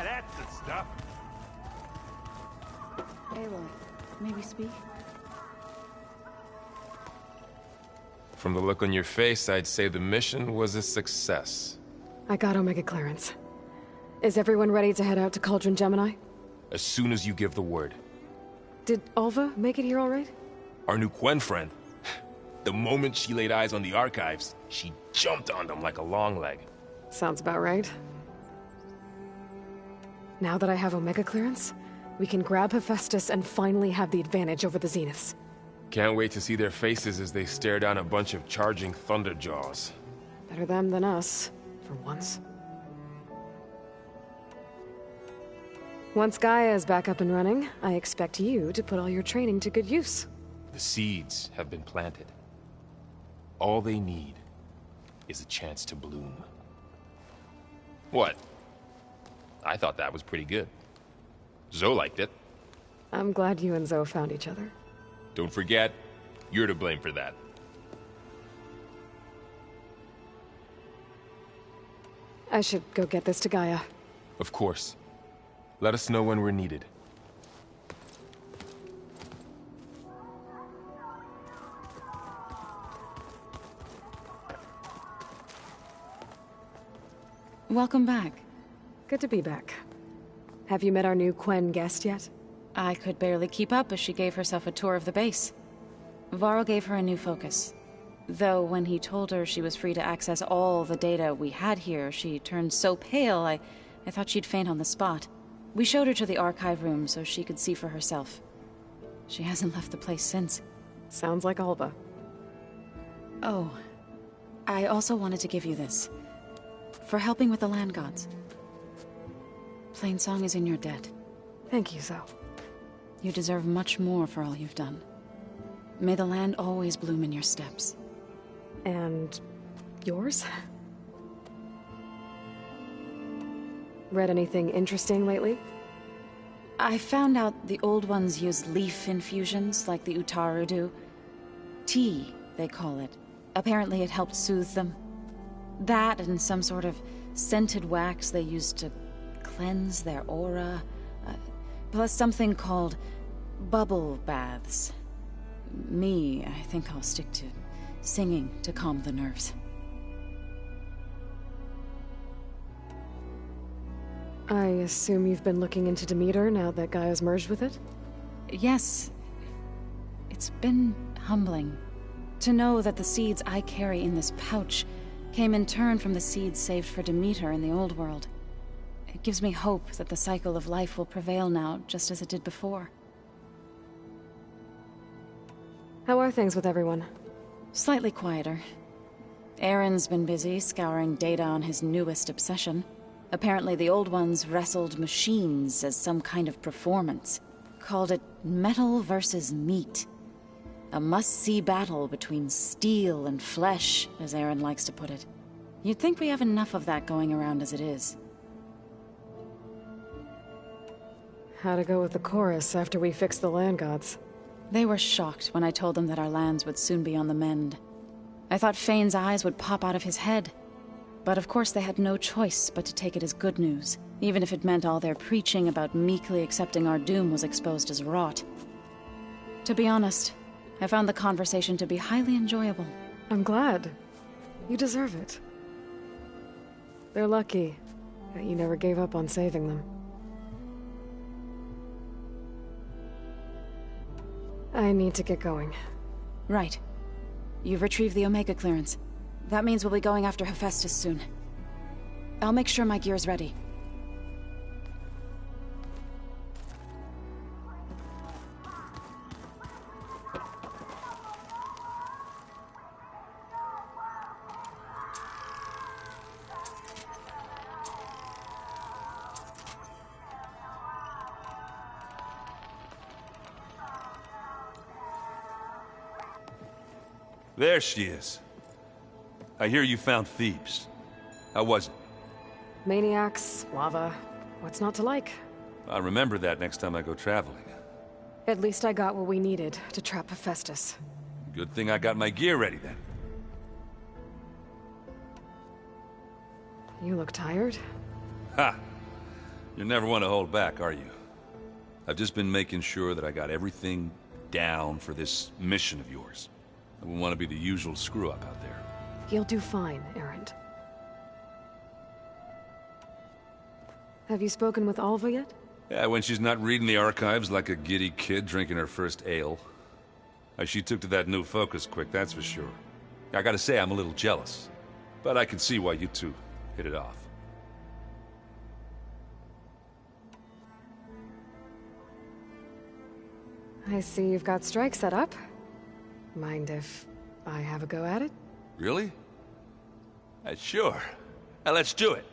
that's the stuff. Aloy, may we speak? From the look on your face, I'd say the mission was a success. I got Omega clearance. Is everyone ready to head out to Cauldron Gemini? As soon as you give the word. Did Alva make it here all right? Our new Quen friend. The moment she laid eyes on the archives, she jumped on them like a long leg. Sounds about right. Now that I have Omega clearance, we can grab Hephaestus and finally have the advantage over the Zeniths. Can't wait to see their faces as they stare down a bunch of charging Thunderjaws. Better them than us, for once. Once Gaia is back up and running, I expect you to put all your training to good use. The seeds have been planted. All they need is a chance to bloom. What? I thought that was pretty good. Zoe liked it. I'm glad you and Zoe found each other. Don't forget, you're to blame for that. I should go get this to Gaia. Of course. Let us know when we're needed. Welcome back. Good to be back. Have you met our new Quen guest yet? I could barely keep up as she gave herself a tour of the base. Varl gave her a new focus. Though when he told her she was free to access all the data we had here, she turned so pale I thought she'd faint on the spot. We showed her to the archive room so she could see for herself. She hasn't left the place since. Sounds like Alba. Oh, I also wanted to give you this. For helping with the land gods. Plainsong is in your debt. Thank you, Zoe. You deserve much more for all you've done. May the land always bloom in your steps. And yours? Read anything interesting lately? I found out the old ones use leaf infusions like the Utaru do. Tea, they call it. Apparently it helped soothe them. That and some sort of scented wax they used to cleanse their aura. Plus something called bubble baths. Me, I think I'll stick to singing to calm the nerves. I assume you've been looking into Demeter now that Gaia's merged with it? Yes. It's been humbling. To know that the seeds I carry in this pouch came in turn from the seeds saved for Demeter in the old world. It gives me hope that the cycle of life will prevail now, just as it did before. How are things with everyone? Slightly quieter. Aaron's been busy scouring data on his newest obsession. Apparently the old ones wrestled machines as some kind of performance. Called it metal versus meat. A must-see battle between steel and flesh, as Aaron likes to put it. You'd think we have enough of that going around as it is. How to go with the chorus after we fix the land gods? They were shocked when I told them that our lands would soon be on the mend. I thought Fane's eyes would pop out of his head. But of course they had no choice but to take it as good news, even if it meant all their preaching about meekly accepting our doom was exposed as rot. To be honest, I found the conversation to be highly enjoyable. I'm glad. You deserve it. They're lucky that you never gave up on saving them. I need to get going. Right. You've retrieved the Omega clearance. That means we'll be going after Hephaestus soon. I'll make sure my gear's ready. There she is. I hear you found Thebes. How was it? Maniacs, lava, what's not to like? I'll remember that next time I go traveling. At least I got what we needed to trap Hephaestus. Good thing I got my gear ready then. You look tired. Ha! You never want to hold back, are you? I've just been making sure that I got everything down for this mission of yours. I wouldn't want to be the usual screw-up out there. You'll do fine, Errant. Have you spoken with Alva yet? Yeah, when she's not reading the archives like a giddy kid drinking her first ale. She took to that new focus quick, that's for sure. I gotta say, I'm a little jealous. But I can see why you two hit it off. I see you've got strike set up. Mind if I have a go at it? Really? Sure. Let's do it.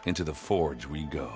Into the forge we go.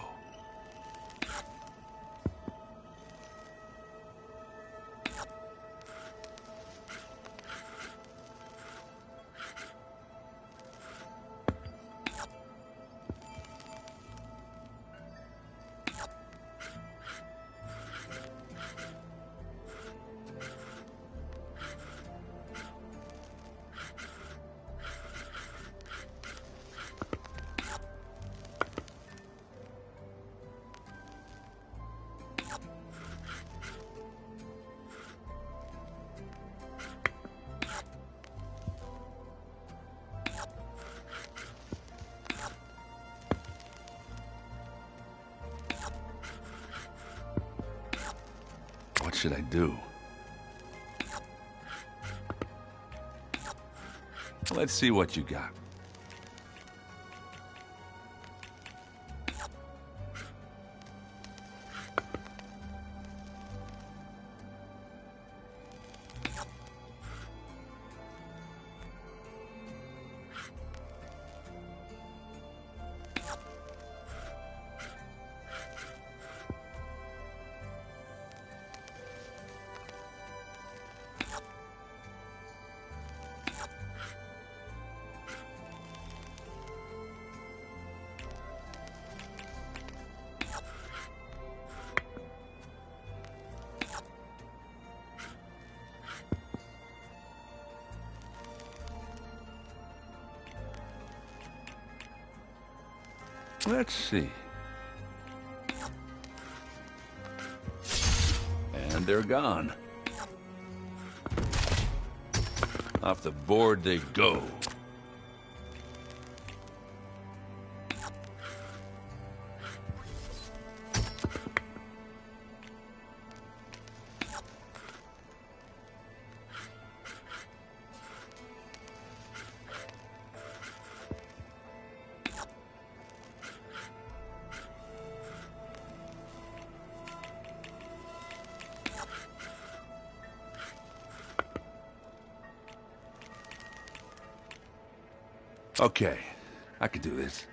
What should I do? Let's see what you got. Let's see. And they're gone. Off the board they go. Okay, I could do this.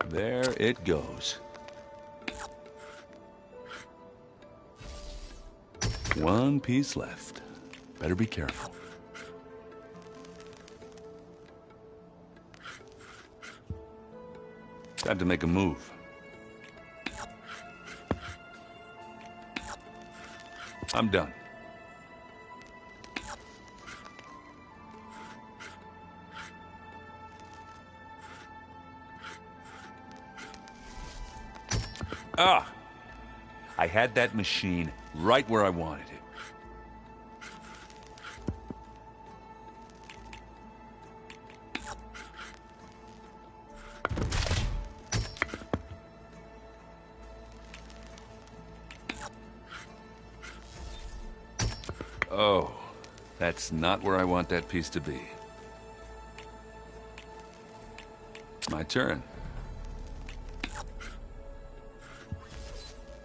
There it goes. One piece left. Better be careful. Time to make a move. I'm done. Ah! I had that machine right where I wanted it. Oh, that's not where I want that piece to be. My turn.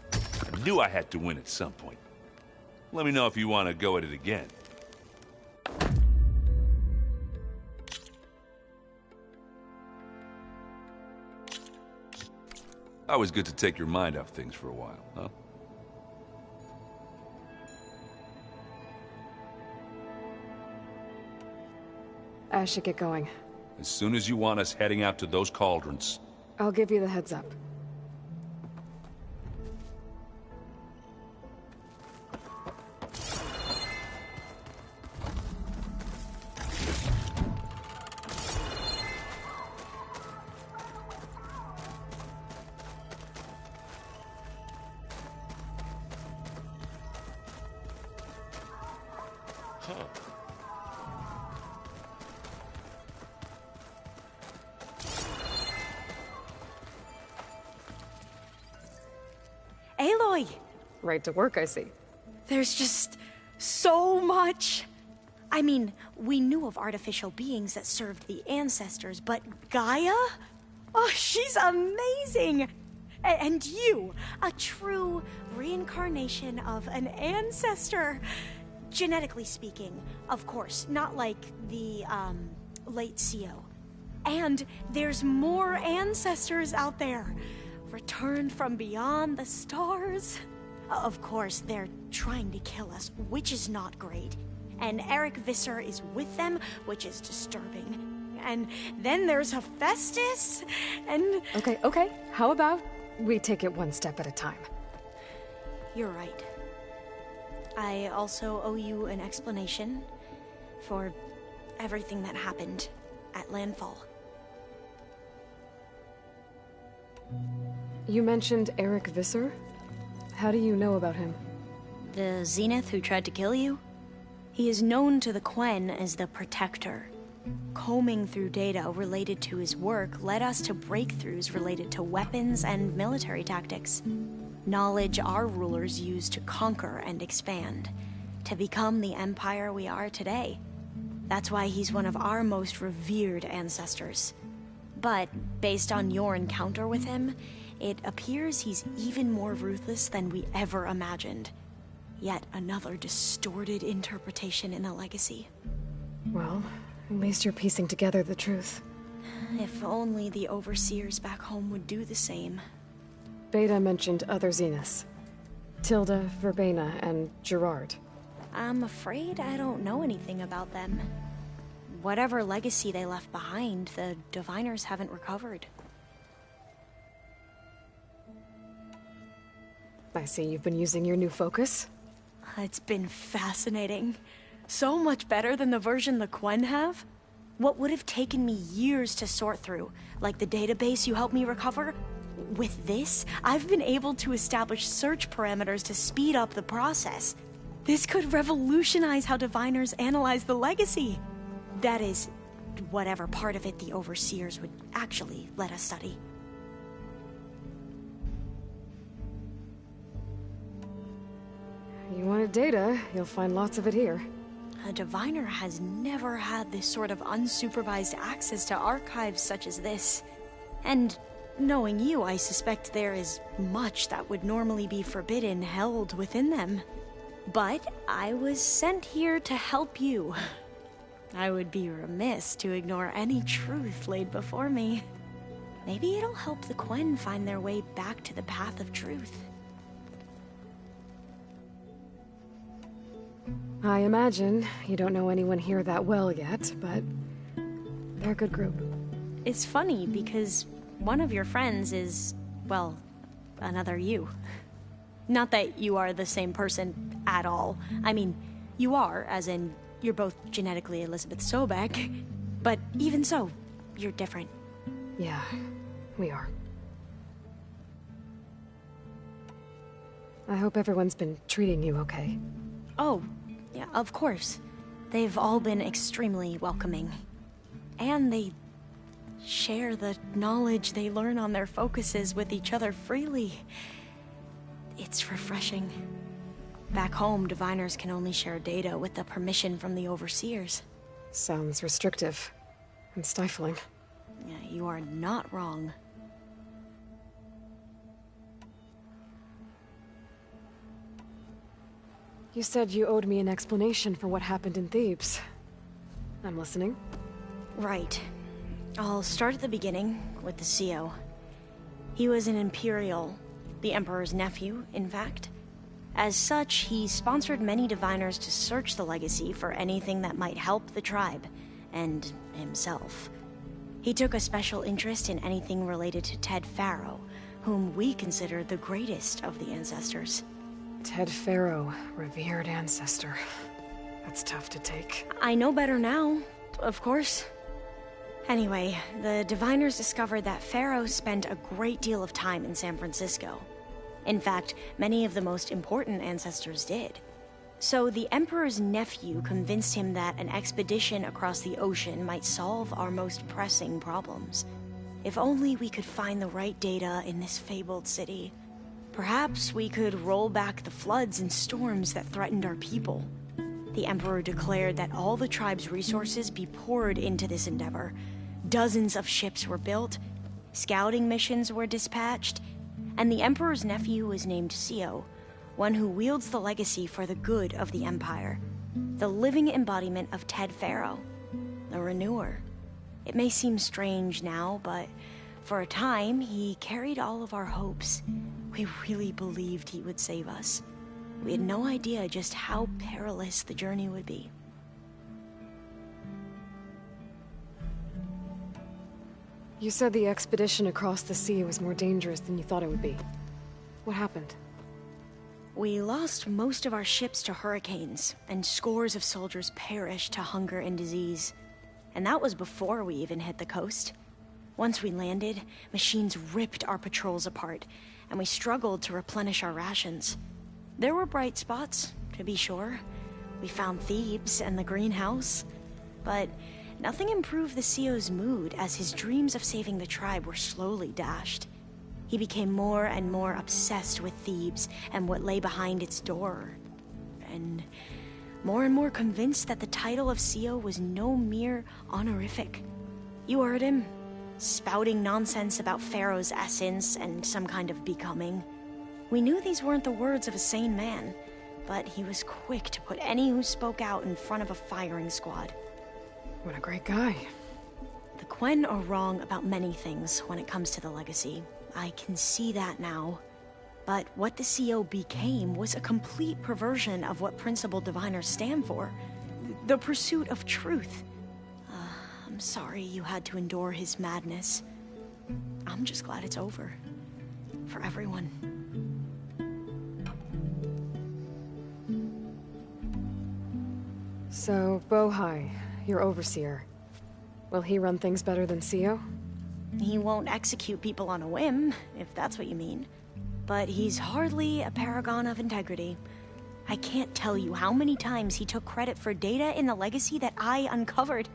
I knew I had to win at some point. Let me know if you want to go at it again. Always good to take your mind off things for a while, huh? I should get going. As soon as you want us heading out to those cauldrons. I'll give you the heads up. Aloy! Right to work, I see. There's just so much. I mean, we knew of artificial beings that served the ancestors, but Gaia? Oh, she's amazing! And you, a true reincarnation of an ancestor. Genetically speaking, of course, not like the, late CO. And there's more ancestors out there. Returned from beyond the stars. Of course, they're trying to kill us, which is not great. And Eric Visser is with them, which is disturbing. And then there's Hephaestus, and... Okay. How about we take it one step at a time? You're right. I also owe you an explanation for everything that happened at Landfall. You mentioned Eric Visser? How do you know about him? The Zenith who tried to kill you? He is known to the Quen as the Protector. Combing through data related to his work led us to breakthroughs related to weapons and military tactics. Knowledge our rulers used to conquer and expand, to become the empire we are today. That's why he's one of our most revered ancestors. But, based on your encounter with him, it appears he's even more ruthless than we ever imagined. Yet another distorted interpretation in the legacy. Well, at least you're piecing together the truth. If only the overseers back home would do the same. Beta mentioned other Zeniths. Tilda, Verbena, and Gerard. I'm afraid I don't know anything about them. Whatever legacy they left behind, the Diviners haven't recovered. I see you've been using your new focus. It's been fascinating. So much better than the version the Quen have. What would have taken me years to sort through, like the database you helped me recover, with this, I've been able to establish search parameters to speed up the process. This could revolutionize how Diviners analyze the legacy. That is, whatever part of it the Overseers would actually let us study. You wanted data, you'll find lots of it here. A Diviner has never had this sort of unsupervised access to archives such as this. And knowing you, I suspect there is much that would normally be forbidden held within them. But I was sent here to help you. I would be remiss to ignore any truth laid before me. Maybe it'll help the Quen find their way back to the path of truth. I imagine you don't know anyone here that well yet, but they're a good group. It's funny because one of your friends is, well, another you. Not that you are the same person at all. I mean, you are, as in, you're both genetically Elizabeth Sobek, but even so, you're different. Yeah, we are. I hope everyone's been treating you okay. Oh, yeah, of course. They've all been extremely welcoming. And they share the knowledge they learn on their focuses with each other freely. It's refreshing. Back home, Diviners can only share data with the permission from the Overseers. Sounds restrictive and stifling. Yeah, you are not wrong. You said you owed me an explanation for what happened in Thebes. I'm listening. Right. I'll start at the beginning with the CO. He was an Imperial, the Emperor's nephew, in fact. As such, he sponsored many Diviners to search the legacy for anything that might help the tribe, and himself. He took a special interest in anything related to Ted Faro, whom we consider the greatest of the ancestors. Ted Faro, revered ancestor. That's tough to take. I know better now, of course. Anyway, the diviners discovered that Faro spent a great deal of time in San Francisco. In fact, many of the most important ancestors did. So the Emperor's nephew convinced him that an expedition across the ocean might solve our most pressing problems. If only we could find the right data in this fabled city. Perhaps we could roll back the floods and storms that threatened our people. The Emperor declared that all the tribe's resources be poured into this endeavor. Dozens of ships were built, scouting missions were dispatched, and the Emperor's nephew was named Sio, one who wields the legacy for the good of the Empire, the living embodiment of Ted Faro, the Renewer. It may seem strange now, but for a time, he carried all of our hopes. We really believed he would save us. We had no idea just how perilous the journey would be. You said the expedition across the sea was more dangerous than you thought it would be. What happened? We lost most of our ships to hurricanes, and scores of soldiers perished to hunger and disease. And that was before we even hit the coast. Once we landed, machines ripped our patrols apart, and we struggled to replenish our rations. There were bright spots, to be sure. We found Thebes and the greenhouse, but nothing improved the CEO's mood as his dreams of saving the tribe were slowly dashed. He became more and more obsessed with Thebes and what lay behind its door, and more convinced that the title of CEO was no mere honorific. You heard him, spouting nonsense about Pharaoh's essence and some kind of becoming. We knew these weren't the words of a sane man, but he was quick to put any who spoke out in front of a firing squad. What a great guy. The Quen are wrong about many things when it comes to the legacy. I can see that now. But what the CO became was a complete perversion of what principal diviners stand for. The pursuit of truth. I'm sorry you had to endure his madness. I'm just glad it's over. For everyone. So, Bohai, your overseer. Will he run things better than CEO? He won't execute people on a whim, if that's what you mean. But he's hardly a paragon of integrity. I can't tell you how many times he took credit for data in the legacy that I uncovered.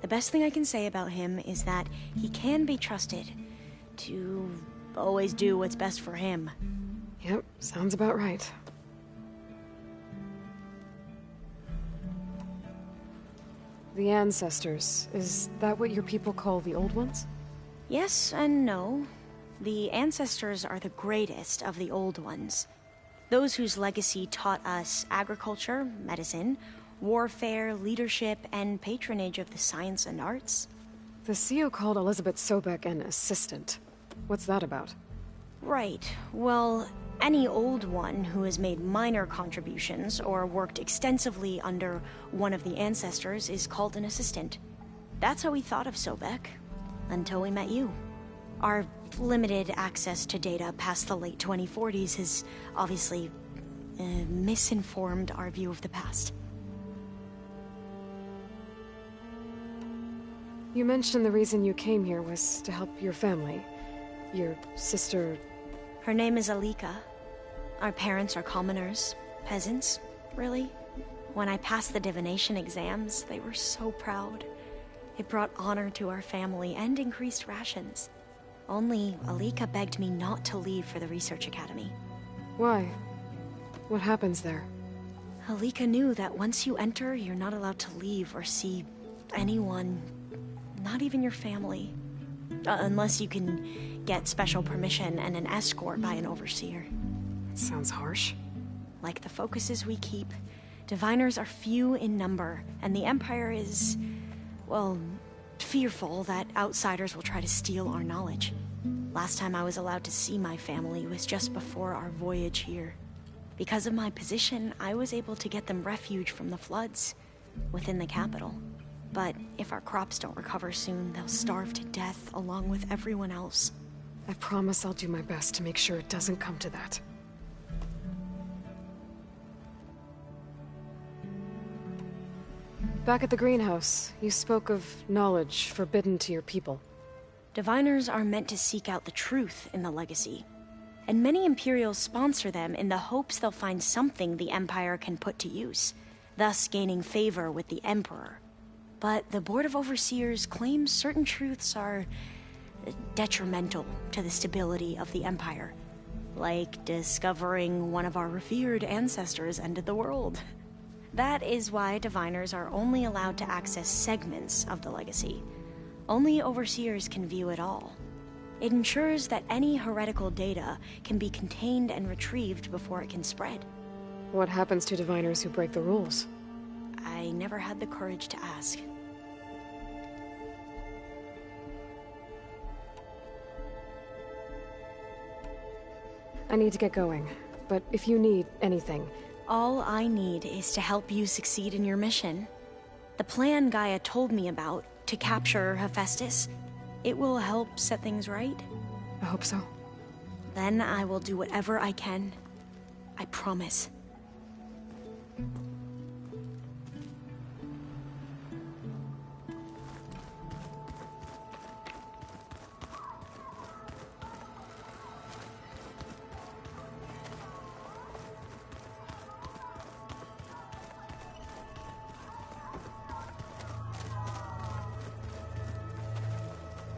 The best thing I can say about him is that he can be trusted to always do what's best for him. Yep, sounds about right. The ancestors, is that what your people call the old ones? Yes and no. The ancestors are the greatest of the old ones. Those whose legacy taught us agriculture, medicine, warfare, leadership, and patronage of the science and arts. The CEO called Elizabeth Sobek an assistant. What's that about? Right. Well, any old one who has made minor contributions or worked extensively under one of the ancestors is called an assistant. That's how we thought of Sobek, until we met you. Our limited access to data past the late 2040s has obviously misinformed our view of the past. You mentioned the reason you came here was to help your family. Your sister... Her name is Alika. Our parents are commoners, peasants, really. When I passed the divination exams, they were so proud. It brought honor to our family and increased rations. Only Alika begged me not to leave for the research academy. Why? What happens there? Alika knew that once you enter, you're not allowed to leave or see anyone, not even your family. Unless you can get special permission and an escort by an overseer. It sounds harsh. Like the focuses we keep, diviners are few in number, and the Empire is, well, fearful that outsiders will try to steal our knowledge. Last time I was allowed to see my family was just before our voyage here. Because of my position, I was able to get them refuge from the floods within the capital. But if our crops don't recover soon, they'll starve to death along with everyone else. I promise I'll do my best to make sure it doesn't come to that. Back at the greenhouse, you spoke of knowledge forbidden to your people. Diviners are meant to seek out the truth in the legacy, and many Imperials sponsor them in the hopes they'll find something the Empire can put to use, thus gaining favor with the Emperor. But the Board of Overseers claims certain truths are detrimental to the stability of the Empire, like discovering one of our revered ancestors ended the world. That is why Diviners are only allowed to access segments of the legacy. Only Overseers can view it all. It ensures that any heretical data can be contained and retrieved before it can spread. What happens to Diviners who break the rules? I never had the courage to ask. I need to get going, but if you need anything... All I need is to help you succeed in your mission. The plan Gaia told me about, to capture Hephaestus, it will help set things right. I hope so. Then I will do whatever I can. I promise.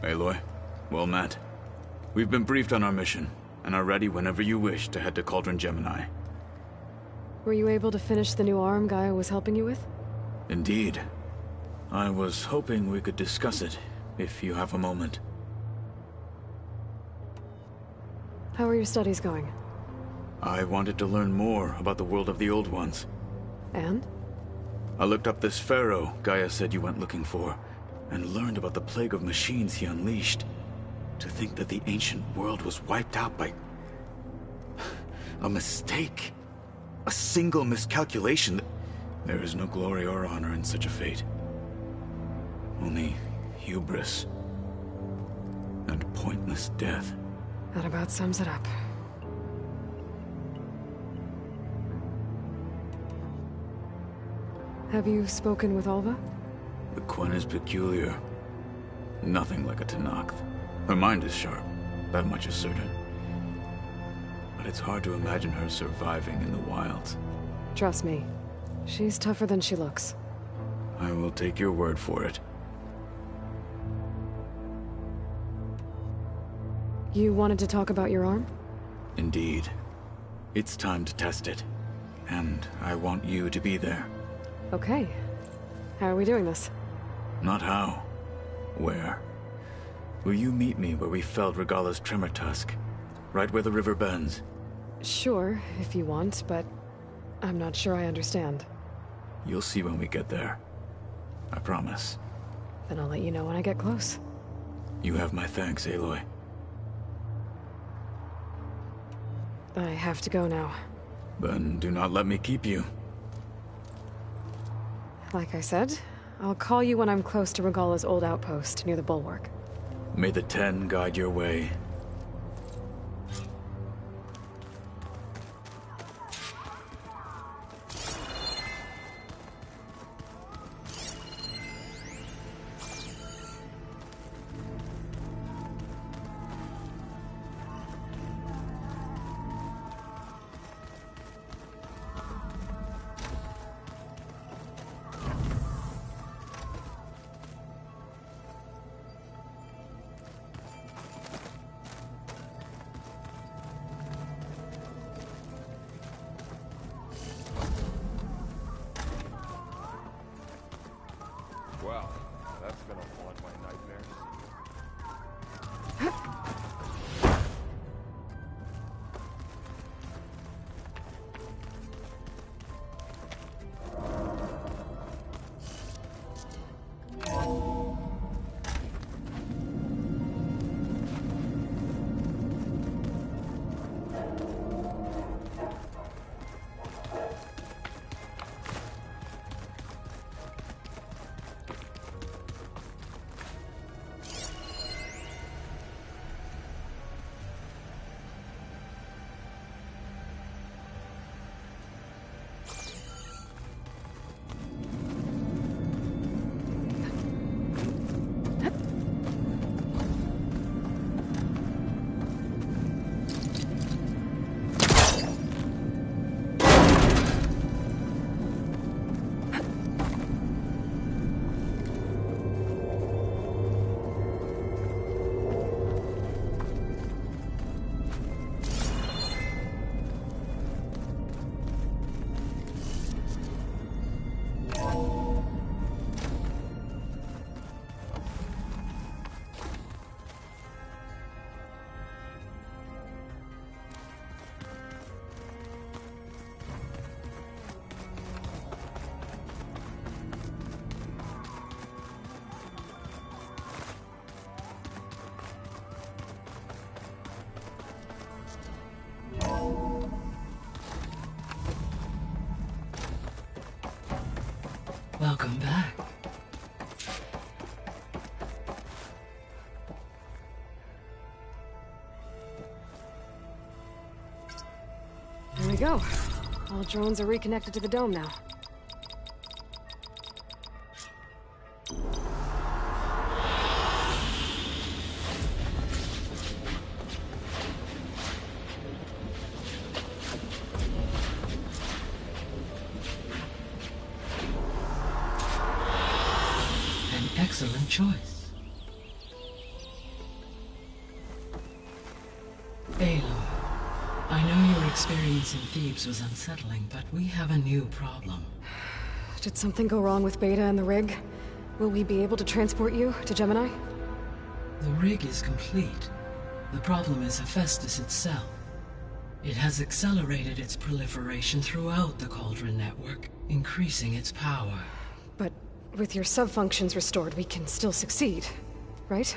Aloy, well met. We've been briefed on our mission, and are ready whenever you wish to head to Cauldron Gemini. Were you able to finish the new arm Gaia was helping you with? Indeed. I was hoping we could discuss it, if you have a moment. How are your studies going? I wanted to learn more about the world of the Old Ones. And? I looked up this pharaoh Gaia said you went looking for, and learned about the plague of machines he unleashed. To think that the ancient world was wiped out by... a mistake. A single miscalculation. There is no glory or honor in such a fate. Only hubris. And pointless death. That about sums it up. Have you spoken with Alva? The Quen is peculiar. Nothing like a Tenakth. Her mind is sharp, that much is certain. But it's hard to imagine her surviving in the wilds. Trust me, she's tougher than she looks. I will take your word for it. You wanted to talk about your arm? Indeed. It's time to test it. And I want you to be there. Okay. How are we doing this? Not how. Where? Will you meet me where we felled Regalla's tremor tusk? Right where the river bends? Sure, if you want, but I'm not sure I understand. You'll see when we get there. I promise. Then I'll let you know when I get close. You have my thanks, Aloy. I have to go now. Then do not let me keep you. Like I said, I'll call you when I'm close to Regalla's old outpost near the bulwark. May the Ten guide your way. Wow, that's gonna haunt my nightmares. we go. All drones are reconnected to the dome now. An excellent choice. Aloy, I know your experience in Thebes was unsettling, but we have a new problem. Did something go wrong with Beta and the rig? Will we be able to transport you to Gemini? The rig is complete. The problem is Hephaestus itself. It has accelerated its proliferation throughout the Cauldron network, increasing its power. But with your sub-functions restored, we can still succeed, right?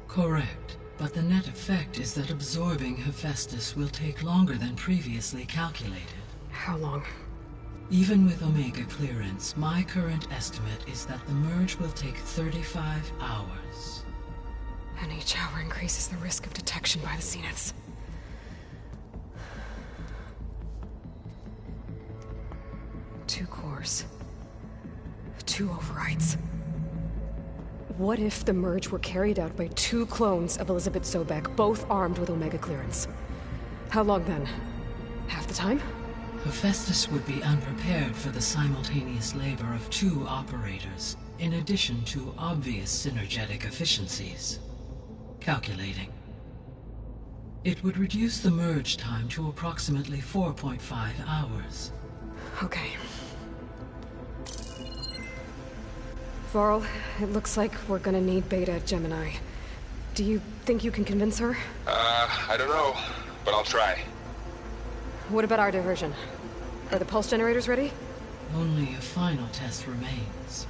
Correct. But the net effect is that absorbing Hephaestus will take longer than previously calculated. How long? Even with Omega clearance, my current estimate is that the merge will take 35 hours. And each hour increases the risk of detection by the Zeniths. Two cores. Two overrides. What if the merge were carried out by two clones of Elizabeth Sobek, both armed with Omega clearance? How long then? Half the time? Hephaestus would be unprepared for the simultaneous labor of two operators, in addition to obvious synergetic efficiencies. Calculating. It would reduce the merge time to approximately 4.5 hours. Okay. Varl, it looks like we're gonna need Beta at Gemini. Do you think you can convince her? I don't know, but I'll try. What about our diversion? Are the pulse generators ready? Only a final test remains.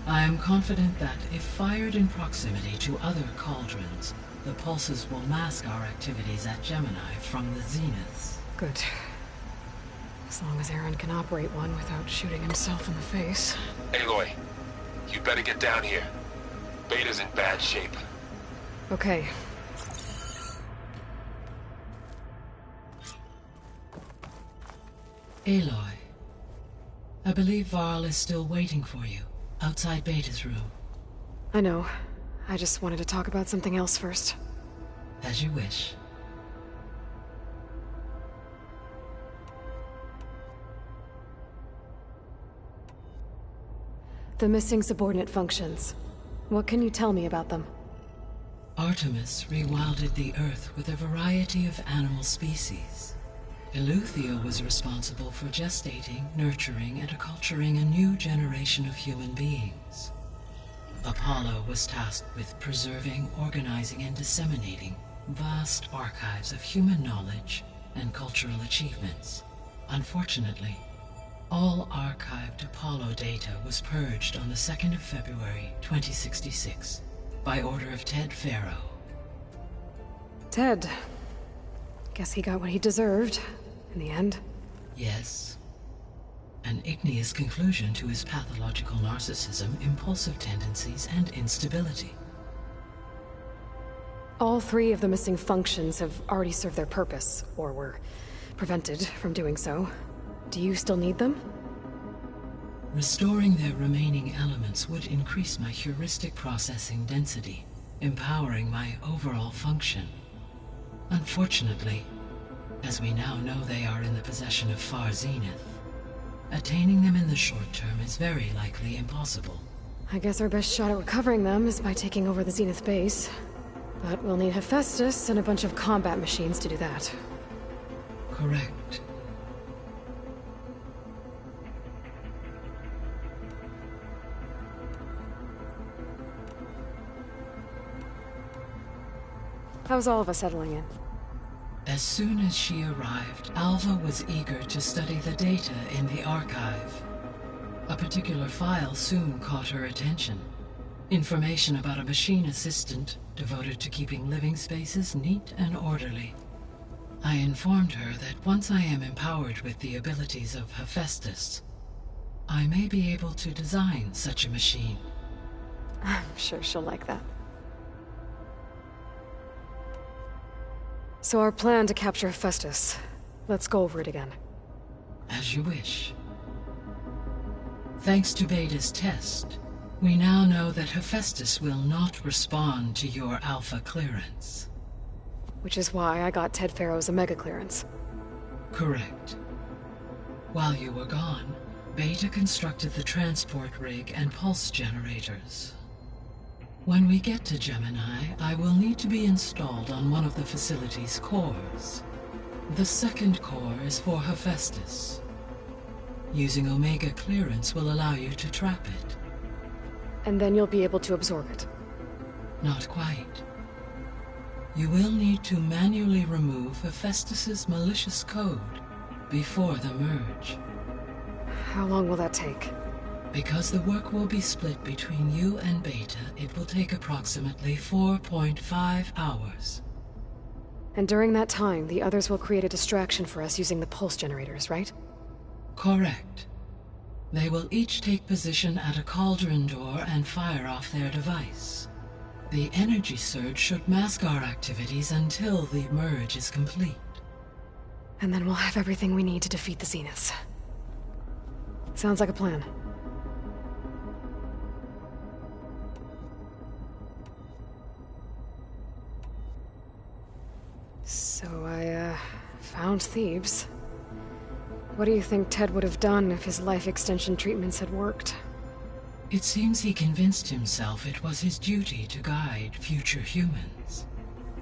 I am confident that if fired in proximity to other cauldrons, the pulses will mask our activities at Gemini from the Zeniths. Good. As long as Aaron can operate one without shooting himself in the face. Aloy, you better get down here. Beta's in bad shape. Okay. Aloy, I believe Varl is still waiting for you, outside Beta's room. I know. I just wanted to talk about something else first. As you wish. The missing subordinate functions. What can you tell me about them? Artemis rewilded the Earth with a variety of animal species. Eleuthia was responsible for gestating, nurturing, and acculturating a new generation of human beings. Apollo was tasked with preserving, organizing, and disseminating vast archives of human knowledge and cultural achievements. Unfortunately, all archived Apollo data was purged on the 2nd of February, 2066, by order of Ted Farrow. Ted. Guess he got what he deserved, in the end. Yes. An igneous conclusion to his pathological narcissism, impulsive tendencies, and instability. All three of the missing functions have already served their purpose, or were prevented from doing so. Do you still need them? Restoring their remaining elements would increase my heuristic processing density, empowering my overall function. Unfortunately, as we now know they are in the possession of Far Zenith, attaining them in the short term is very likely impossible. I guess our best shot at recovering them is by taking over the Zenith base. But we'll need Hephaestus and a bunch of combat machines to do that. Correct. How's all of us settling in? As soon as she arrived, Alva was eager to study the data in the archive. A particular file soon caught her attention. Information about a machine assistant devoted to keeping living spaces neat and orderly. I informed her that once I am empowered with the abilities of Hephaestus, I may be able to design such a machine. I'm sure she'll like that. So our plan to capture Hephaestus. Let's go over it again. As you wish. Thanks to Beta's test, we now know that Hephaestus will not respond to your Alpha clearance. Which is why I got Ted Farrow's Omega clearance. Correct. While you were gone, Beta constructed the transport rig and pulse generators. When we get to Gemini, I will need to be installed on one of the facility's cores. The second core is for Hephaestus. Using Omega clearance will allow you to trap it. And then you'll be able to absorb it. Not quite. You will need to manually remove Hephaestus's malicious code before the merge. How long will that take? Because the work will be split between you and Beta, it will take approximately 4.5 hours. And during that time, the others will create a distraction for us using the pulse generators, right? Correct. They will each take position at a cauldron door and fire off their device. The energy surge should mask our activities until the merge is complete. And then we'll have everything we need to defeat the Zeniths. Sounds like a plan. So I, found Thebes. What do you think Ted would have done if his life extension treatments had worked? It seems he convinced himself it was his duty to guide future humans.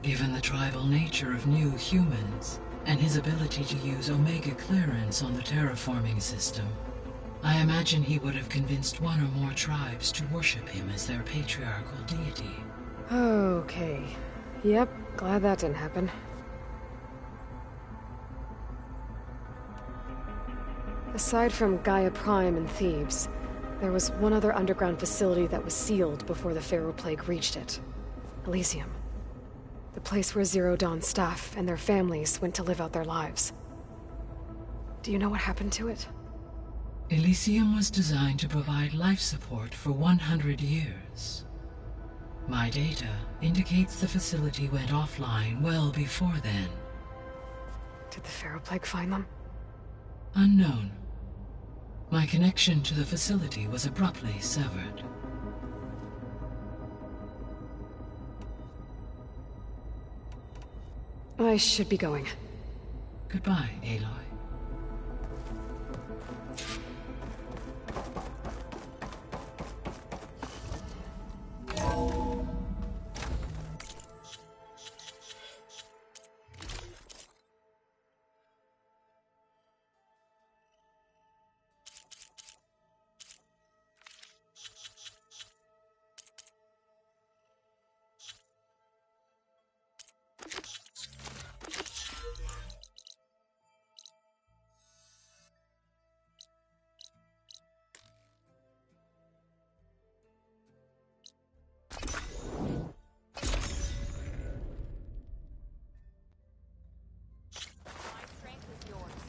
Given the tribal nature of new humans, and his ability to use Omega clearance on the terraforming system, I imagine he would have convinced one or more tribes to worship him as their patriarchal deity. Okay. Yep, glad that didn't happen. Aside from Gaia Prime and Thebes, there was one other underground facility that was sealed before the Pharaoh Plague reached it. Elysium. The place where Zero Dawn staff and their families went to live out their lives. Do you know what happened to it? Elysium was designed to provide life support for 100 years. My data indicates the facility went offline well before then. Did the Pharaoh Plague find them? Unknown. My connection to the facility was abruptly severed. I should be going. Goodbye, Aloy.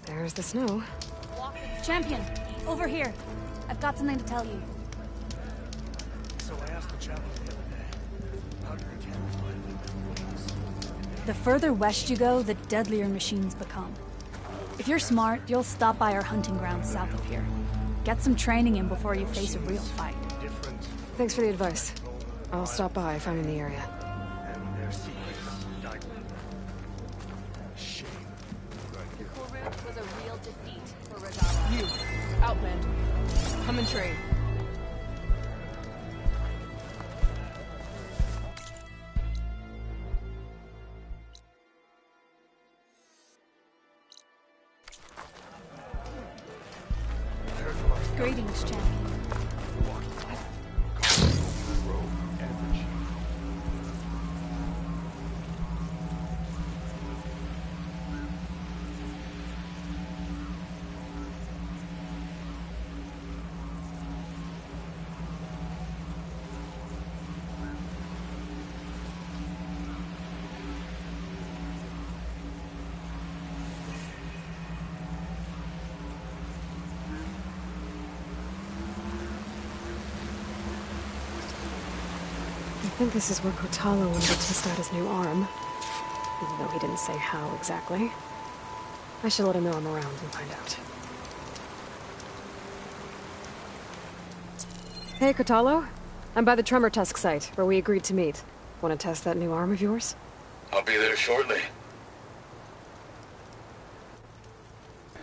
There's the snow. Champion, over here. I've got something to tell you. So I asked the chaplain the other day, how do you camouflage them? The further west you go, the deadlier machines become. If you're smart, you'll stop by our hunting grounds south of here. Get some training in before you face a real fight. Thanks for the advice. I'll stop by if I'm in the area. And their secrets died. Shame. Kuruk was a real defeat for Regala. You, Outland, come and train. Greetings, champion. I think this is where Kotalo wanted to test out his new arm. Even though he didn't say how exactly. I should let him know I'm around and find out. Hey, Kotalo. I'm by the Tremor Tusk site, where we agreed to meet. Want to test that new arm of yours? I'll be there shortly.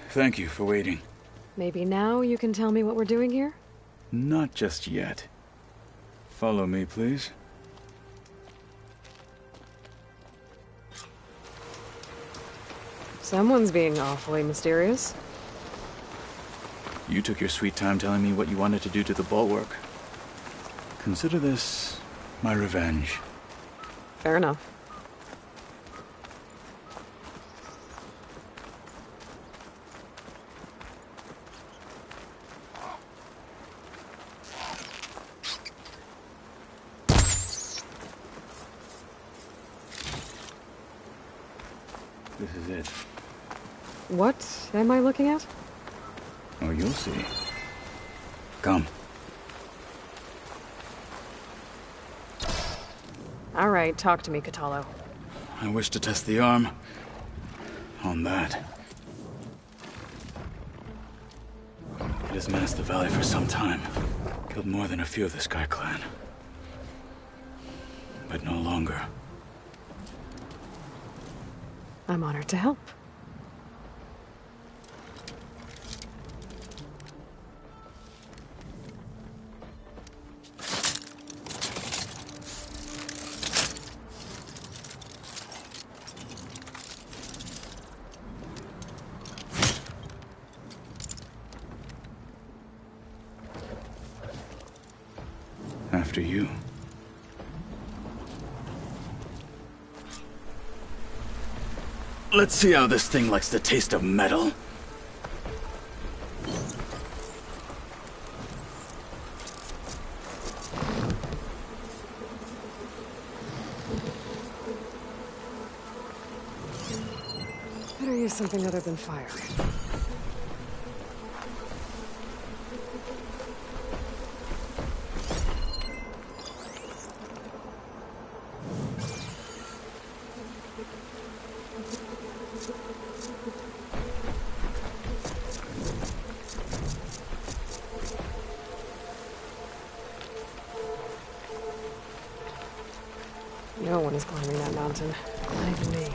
Thank you for waiting. Maybe now you can tell me what we're doing here? Not just yet. Follow me, please. Someone's being awfully mysterious. You took your sweet time telling me what you wanted to do to the bulwark. Consider this my revenge. Fair enough. This is it. What am I looking at? Oh, you'll see. Come. All right, talk to me, Kotalo. I wish to test the arm on that. It has menaced the valley for some time. Killed more than a few of the Sky Clan. But no longer. I'm honored to help. After you. Let's see how this thing likes the taste of metal. Better use something other than fire. No one is climbing that mountain. Not even me.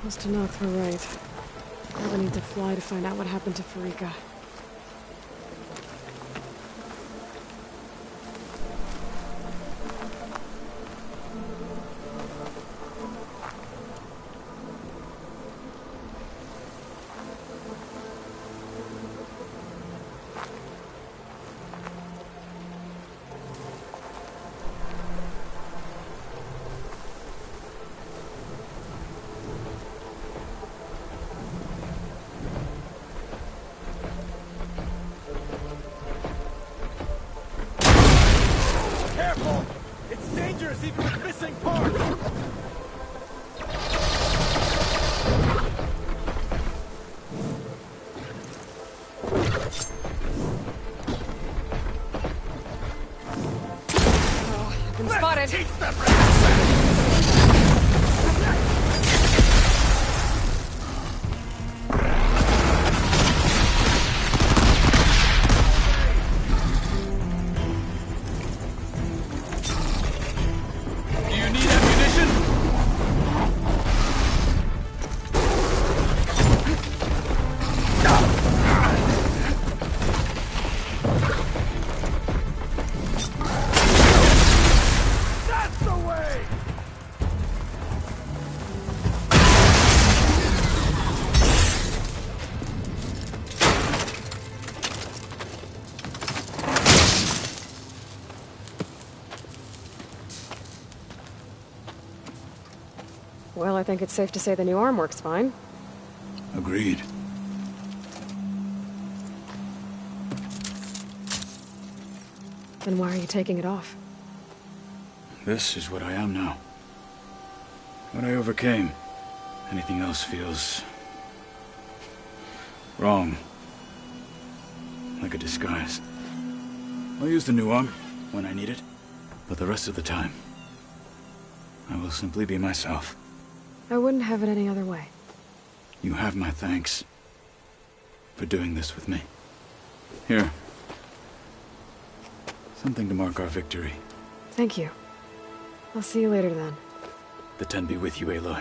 Must have knocked her right. Probably need to fly to find out what happened to Farika. Careful! It's dangerous even with missing parts! I've been spotted. Teach them! Well, I think it's safe to say the new arm works fine. Agreed. Then why are you taking it off? This is what I am now. What I overcame. Anything else feels wrong. Like a disguise. I'll use the new arm when I need it, but the rest of the time, I will simply be myself. I wouldn't have it any other way. You have my thanks for doing this with me. Here. Something to mark our victory. Thank you. I'll see you later then. The Ten be with you, Aloy.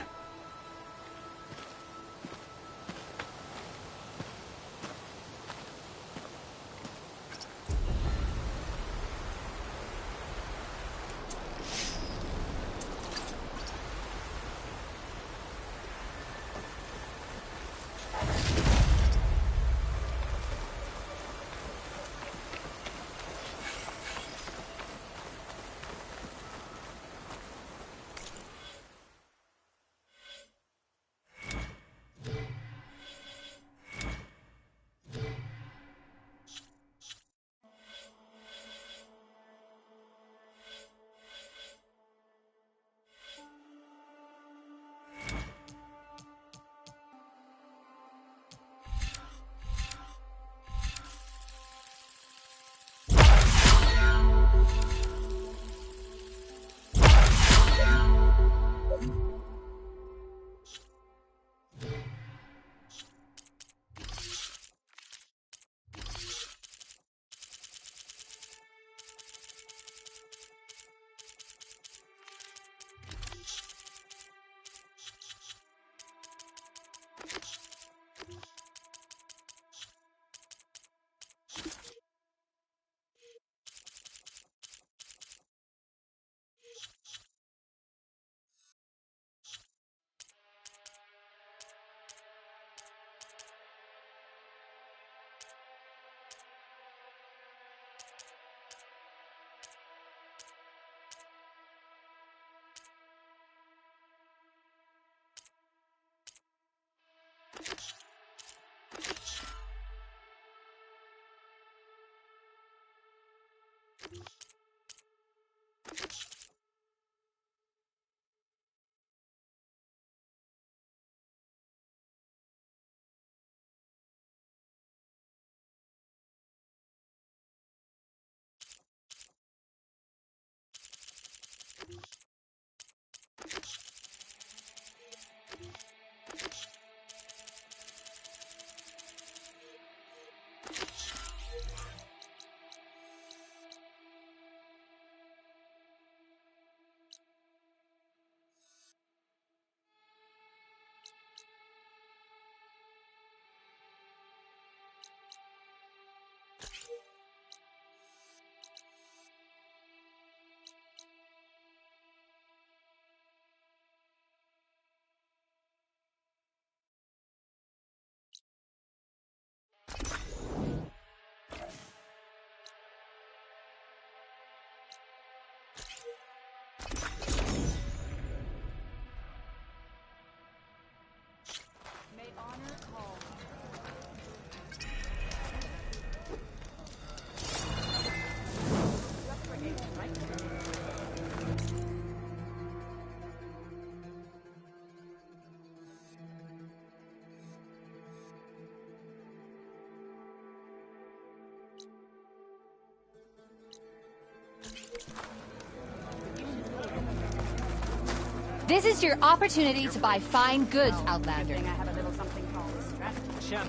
This is your opportunity to buy fine goods, Outlander. I have a little something called a strategy.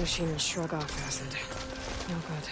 machine will shrug off acid. No good.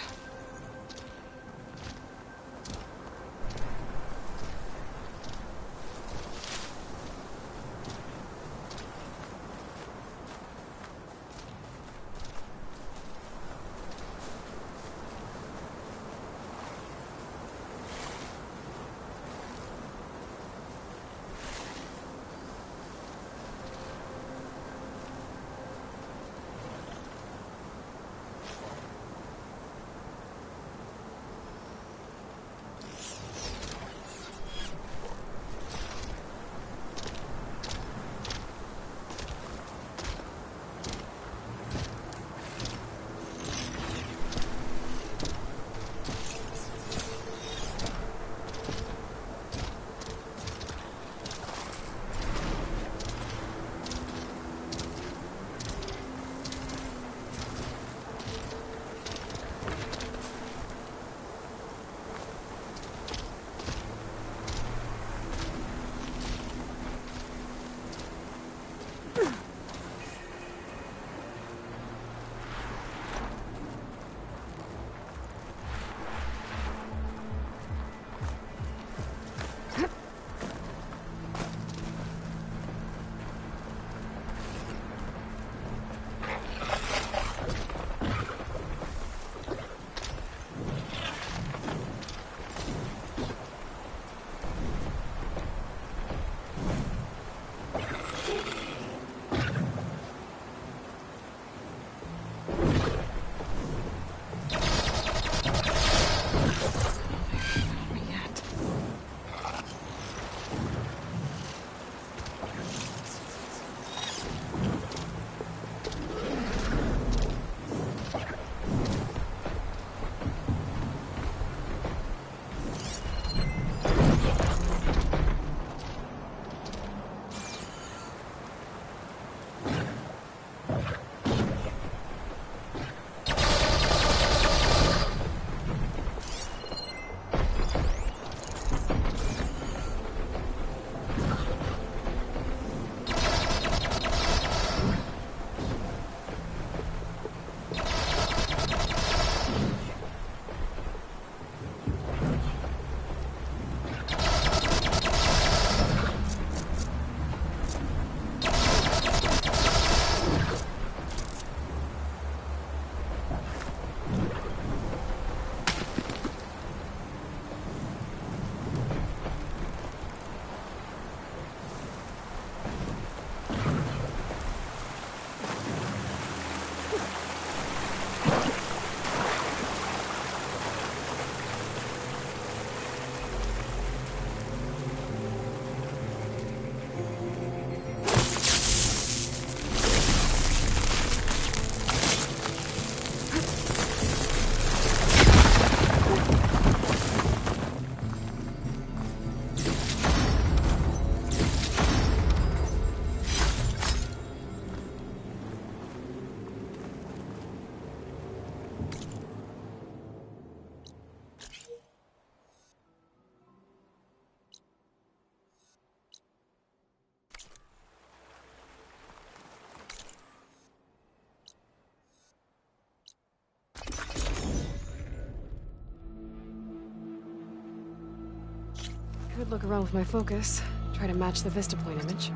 Could look around with my focus, try to match the Vista Point image.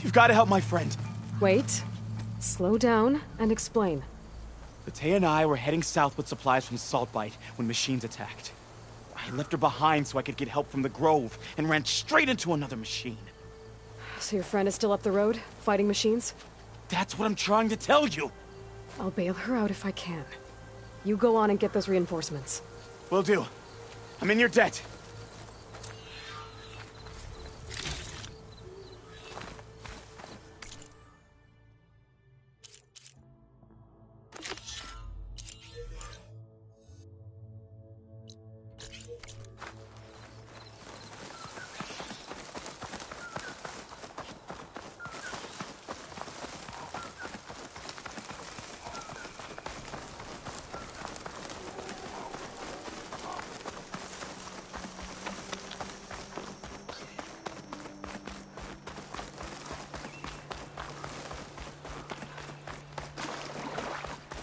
You've got to help my friend. Wait. Slow down and explain. Latea and I were heading south with supplies from Saltbite when machines attacked. I left her behind so I could get help from the Grove and ran straight into another machine. So your friend is still up the road, fighting machines? That's what I'm trying to tell you! I'll bail her out if I can. You go on and get those reinforcements. Will do. I'm in your debt.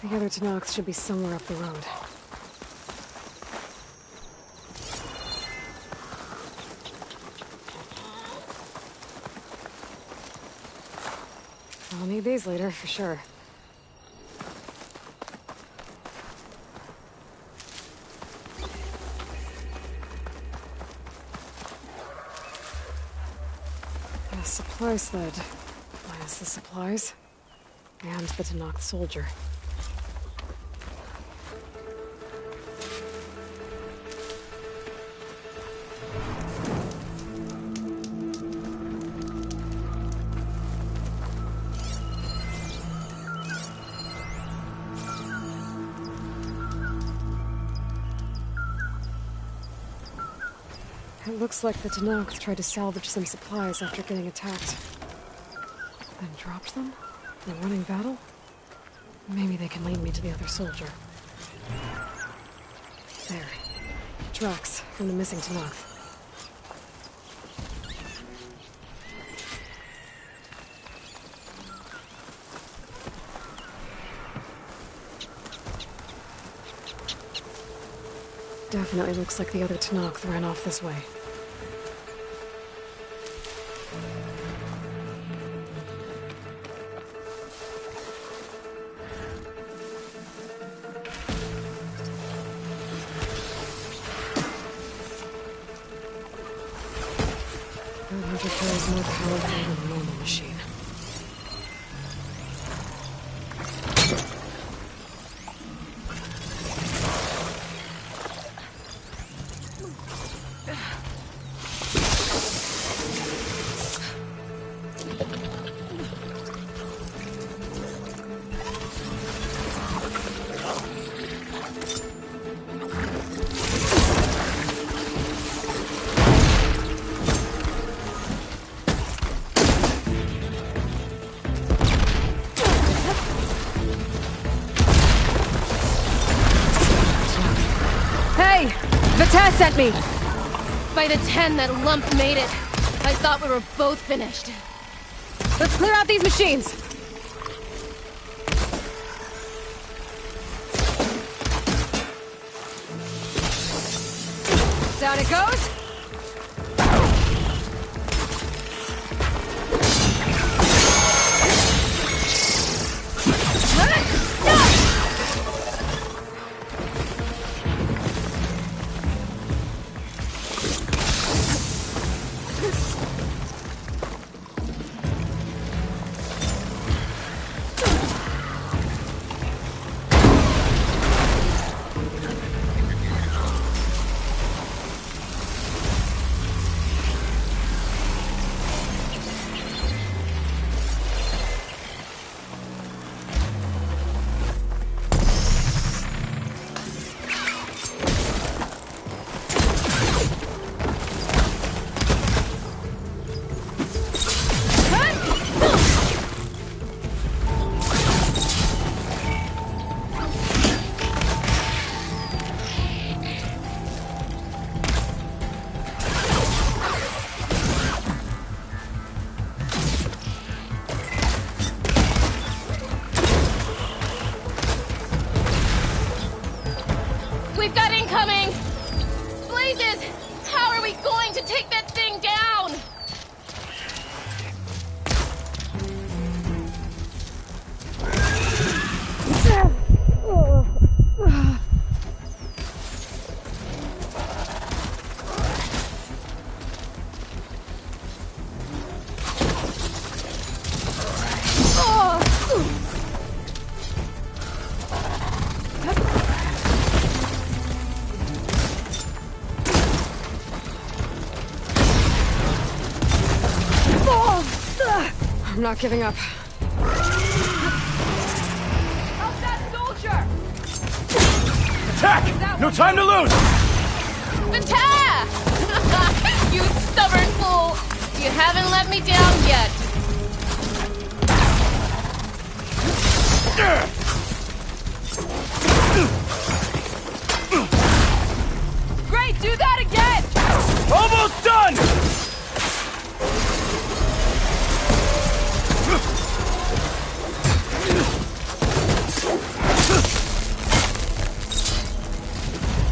The other Tanox should be somewhere up the road. I'll need these later, for sure. A supply sled. Minus the supplies. And the Tanox soldier. It looks like the Tanox tried to salvage some supplies after getting attacked. Then dropped them? In a running battle? Maybe they can lead me to the other soldier. There. Tracks from the missing Tanox. Definitely looks like the other Tanox ran off this way. That hunter carries more powerful than a normal machine. Sent me! By the 10 that lump made it, I thought we were both finished. Let's clear out these machines! Down it goes! We've got incoming! Blazes! How are we going to take that thing down? I'm not giving up. How's that soldier? Attack! No time to lose! Attack! You stubborn fool! You haven't let me down yet. Great, do that again! Almost done!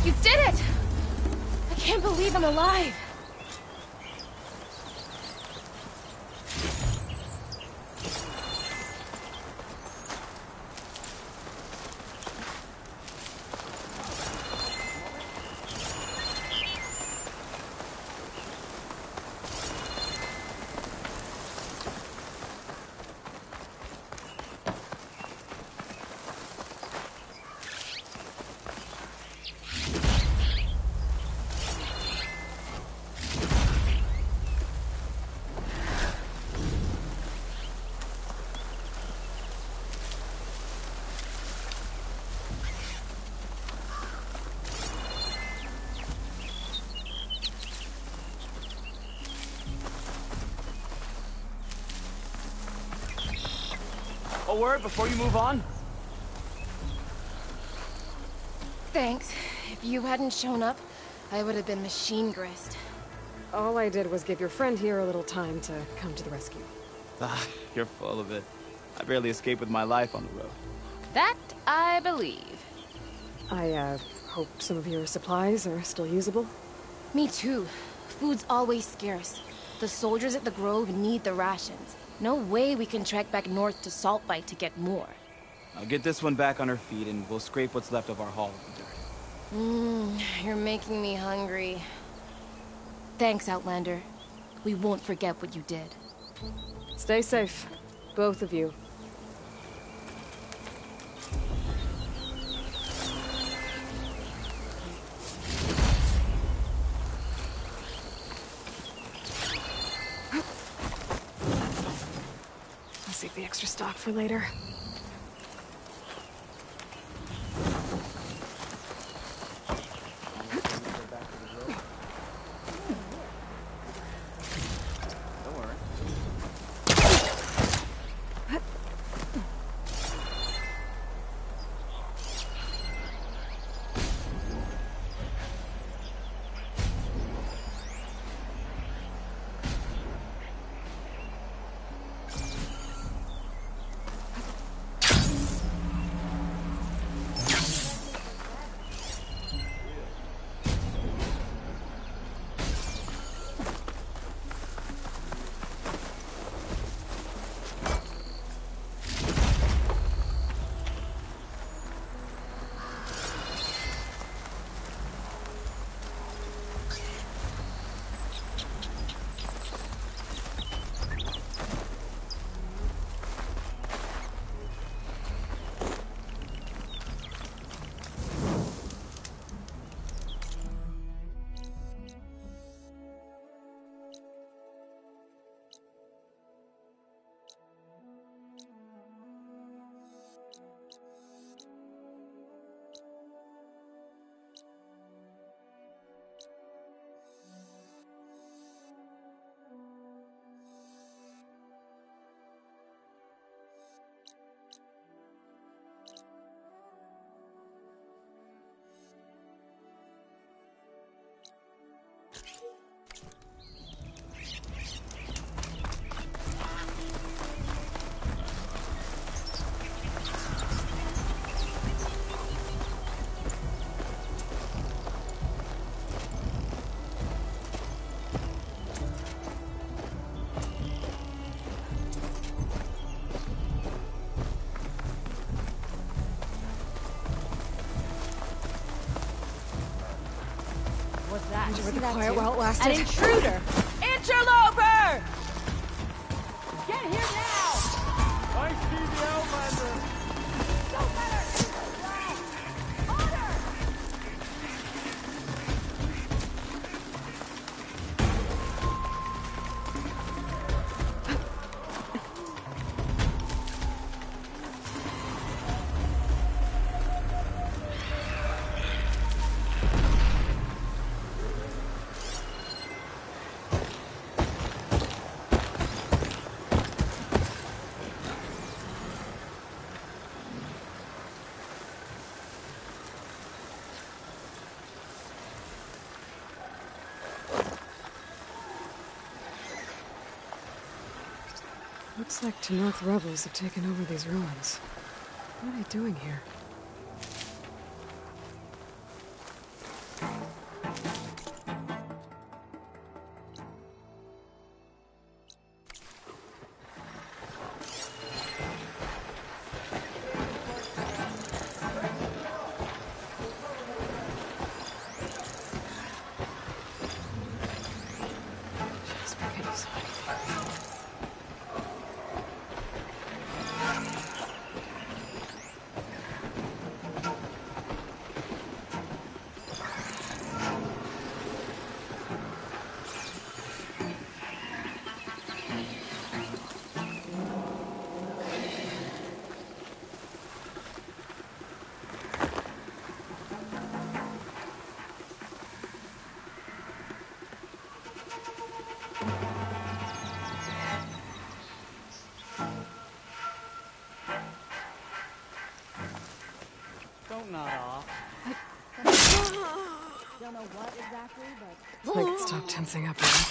You did it! I can't believe I'm alive. A word before you move on? Thanks. If you hadn't shown up, I would have been machine grist. All I did was give your friend here a little time to come to the rescue. Ah, you're full of it. I barely escaped with my life on the road. That I believe. I, hope some of your supplies are still usable. Me too. Food's always scarce. The soldiers at the Grove need the rations. No way we can trek back north to Saltbite to get more. I'll get this one back on her feet and we'll scrape what's left of our haul of the dirt. You're making me hungry. Thanks, Outlander. We won't forget what you did. Stay safe, both of you. I'll save the extra stock for later. Enjoy the quiet while it lasted. An intruder! Interloper! Get here now! I see the Outlander! No better! Order! Looks like the North rebels have taken over these ruins. What are they doing here? Don't nod off. Don't know what exactly, but... Like, stop tensing up now.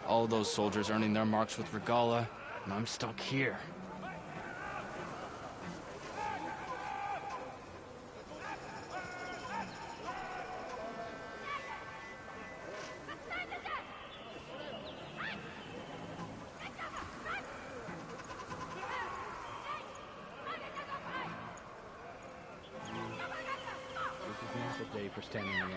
All those soldiers earning their marks with Regala, and I'm stuck here. This is not the day for standing around.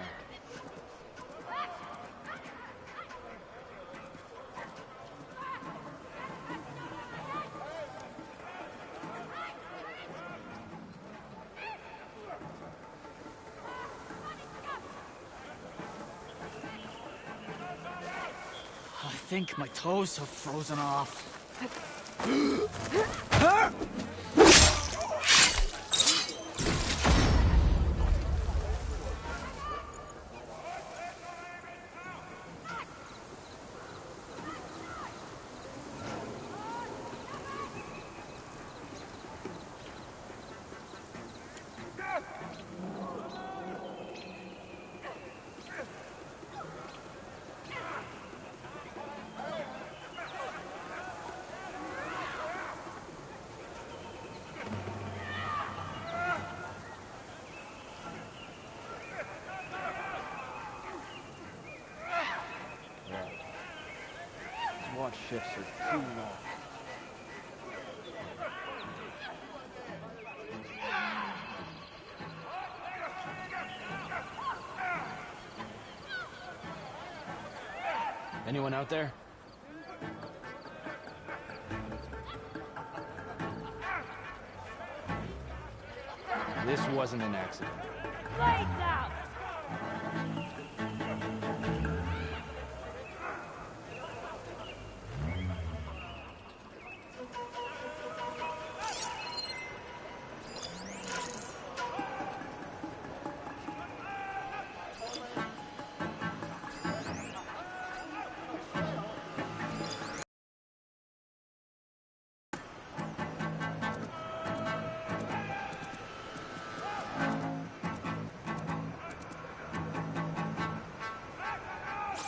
I think my toes have frozen off. Watch shifts are too long. Anyone out there? This wasn't an accident. Lights out!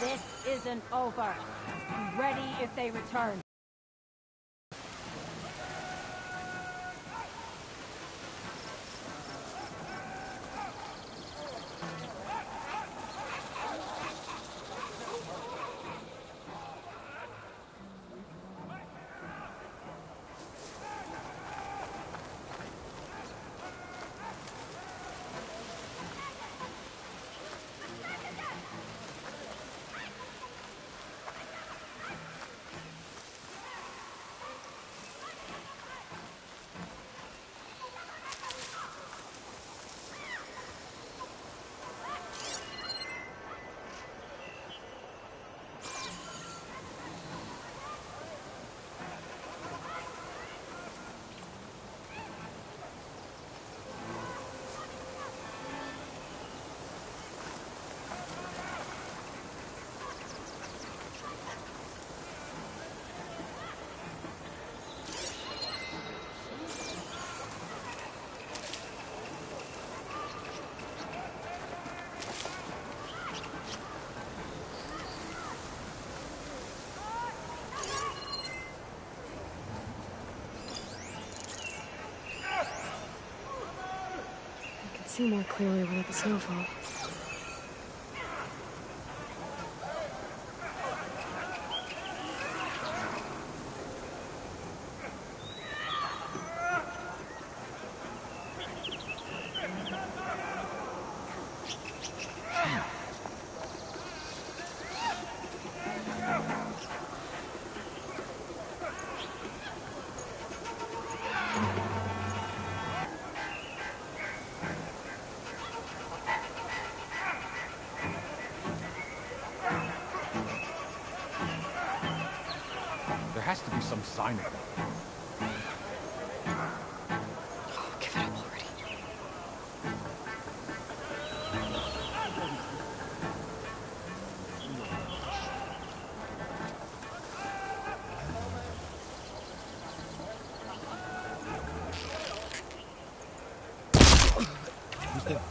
This isn't over. Be ready if they return. See more clearly without the snowfall. There has to be some sign of it. Oh, give it up already. Who's there?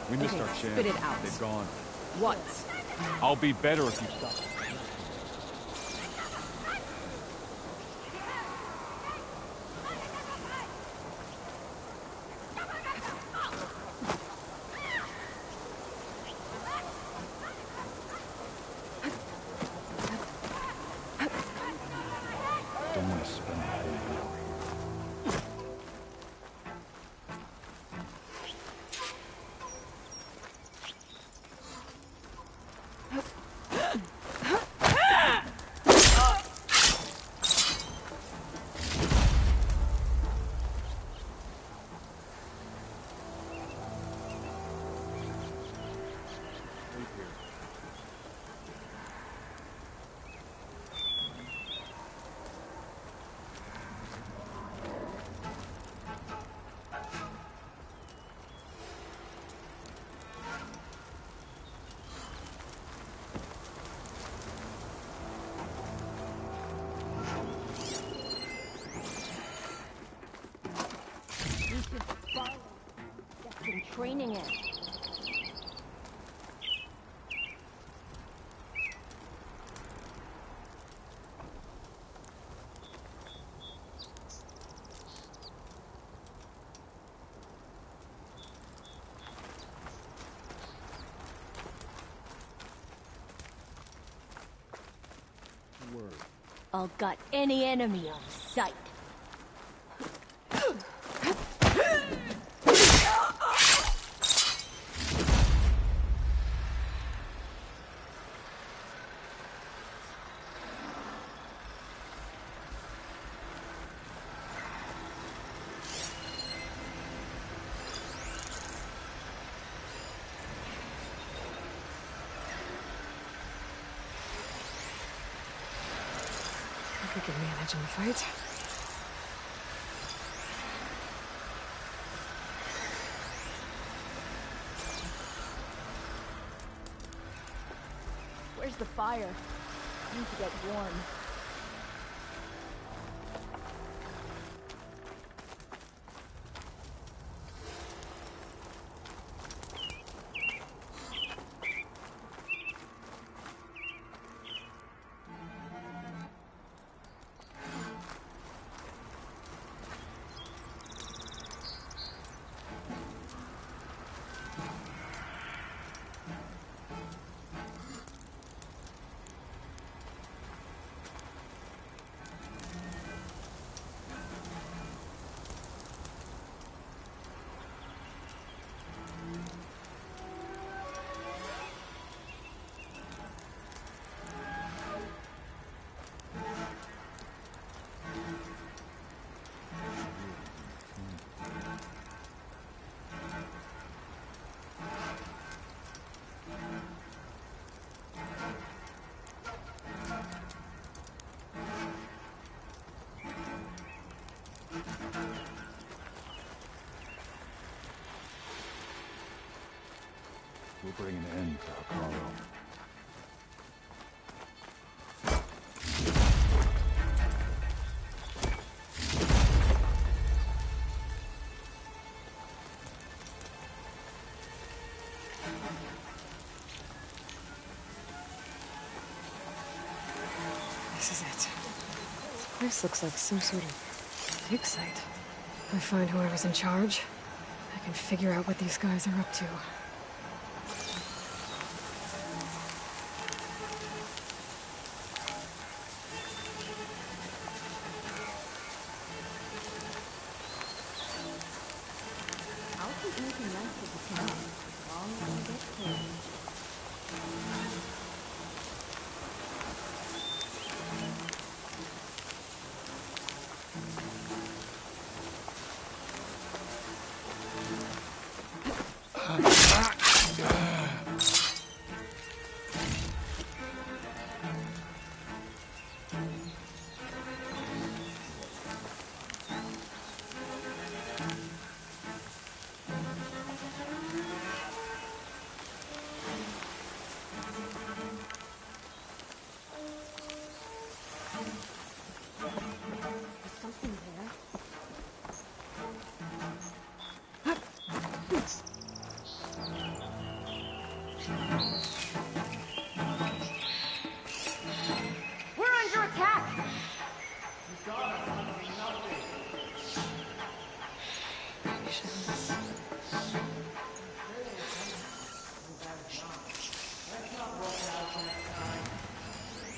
We missed our chance. Spit it out. They've gone. What? I'll be better if you stop. Don't want to spend the whole day. Training it. I'll gut any enemy on sight. We can manage in the fight. Where's the fire? I need to get warm. We'll bring an end to our quarrel. This is it. This place looks like some sort of dig site. If I find whoever's in charge, I can figure out what these guys are up to.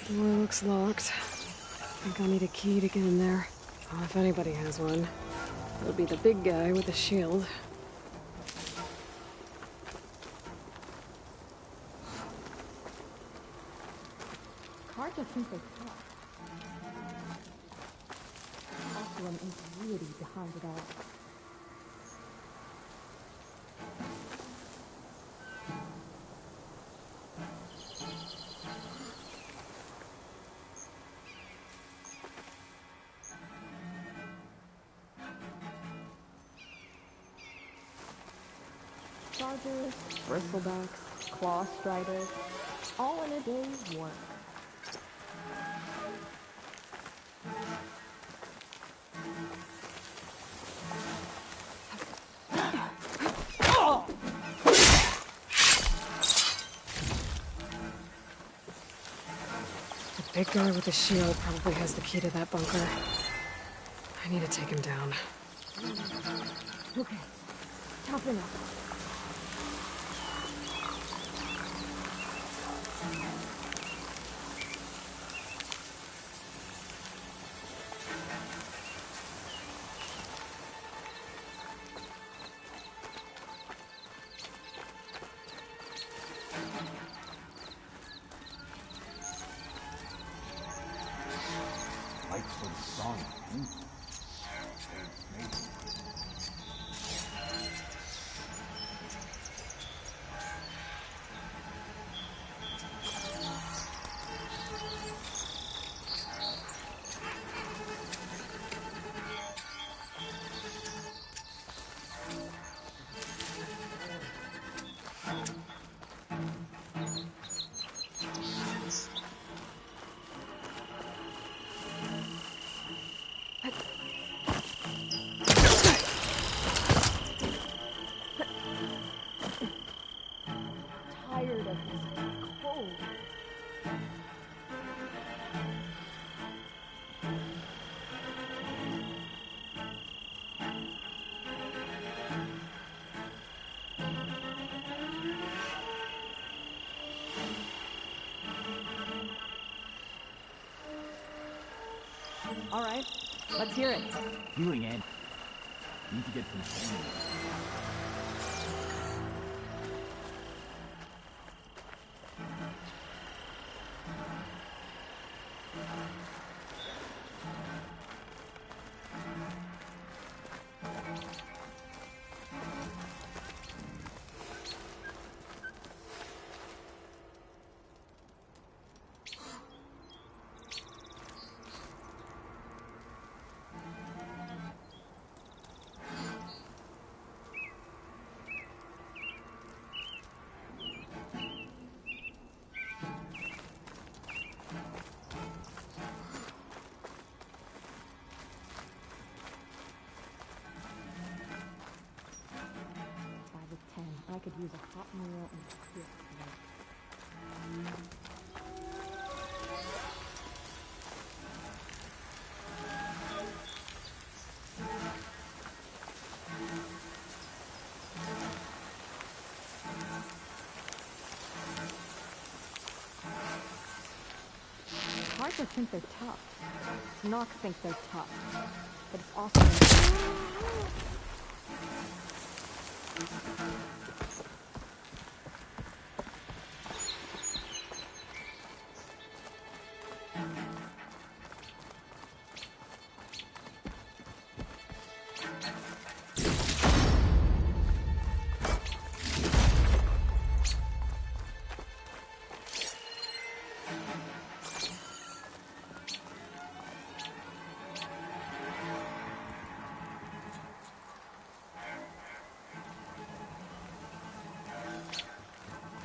Door looks locked. I think I need a key to get in there. Well, if anybody has one, it'll be the big guy with the shield. Hard to think they talk. Also an ingenuity behind it all. Chargers, bristlebacks, claw striders, all in a day's work. The big guy with the shield probably has the key to that bunker. I need to take him down. Okay, toughen up. Lights of the sun. All right, let's hear it. Healing in. Need to get some training. I could use a hot meal and a crisp meal. It's hard to think they're tough. Knock think they're tough. But it's also...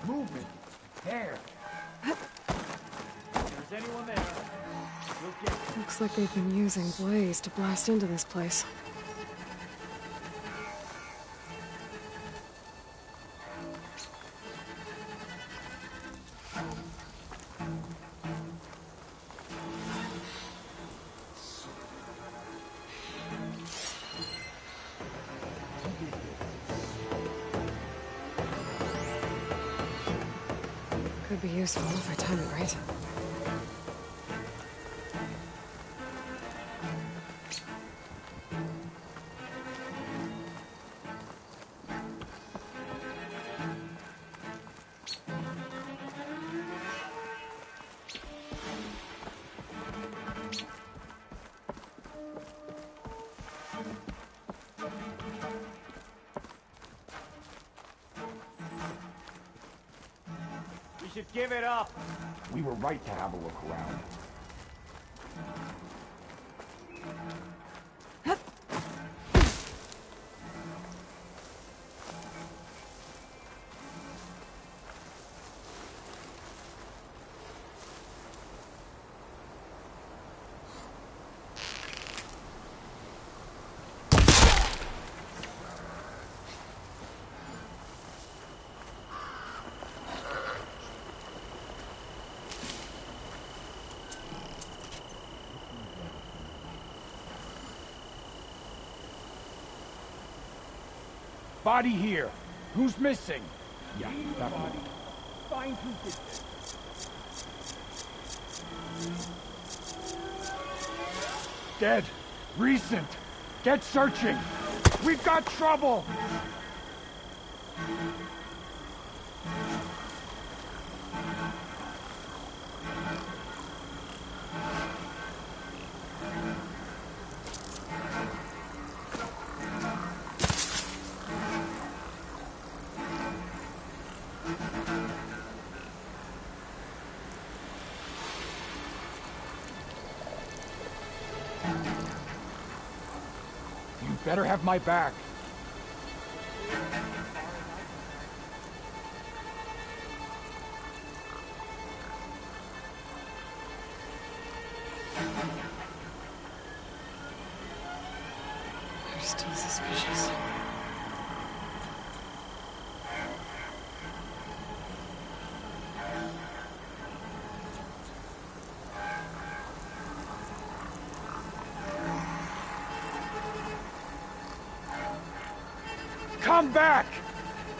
Movement. There. If there's anyone there, we'll get... Looks like they've been using Blaze to blast into this place. Could be useful if I time it right. Should give it up. We were right to have a look around. Body here. Who's missing? Yeah, that body. Find who did this. Dead. Recent. Get searching. We've got trouble. Better have my back. They're still suspicious. Come back!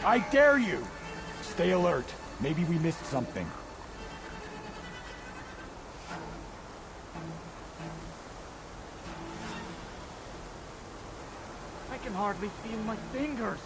I dare you! Stay alert. Maybe we missed something. can hardly feel my fingers.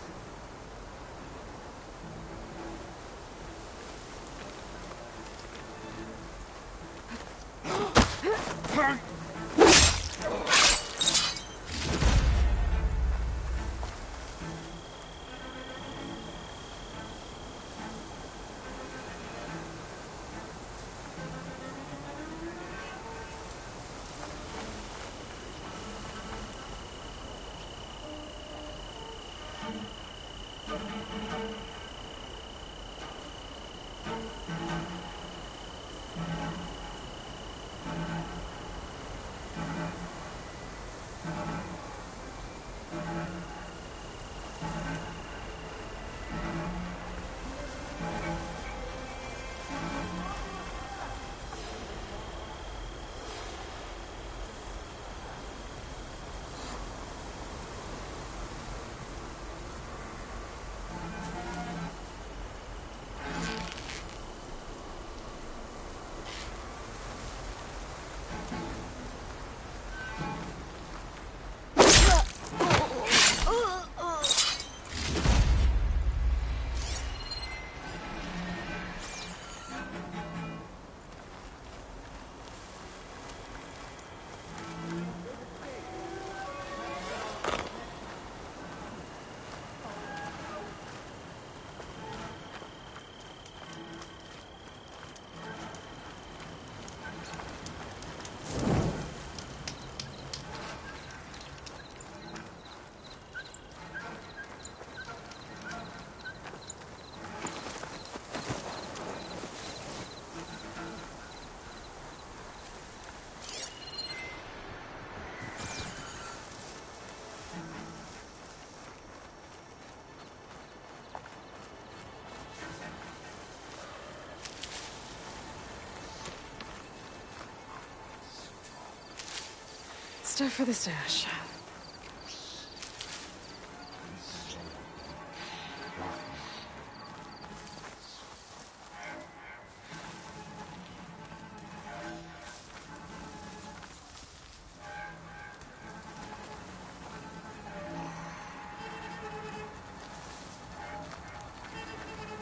Stuff for the stash.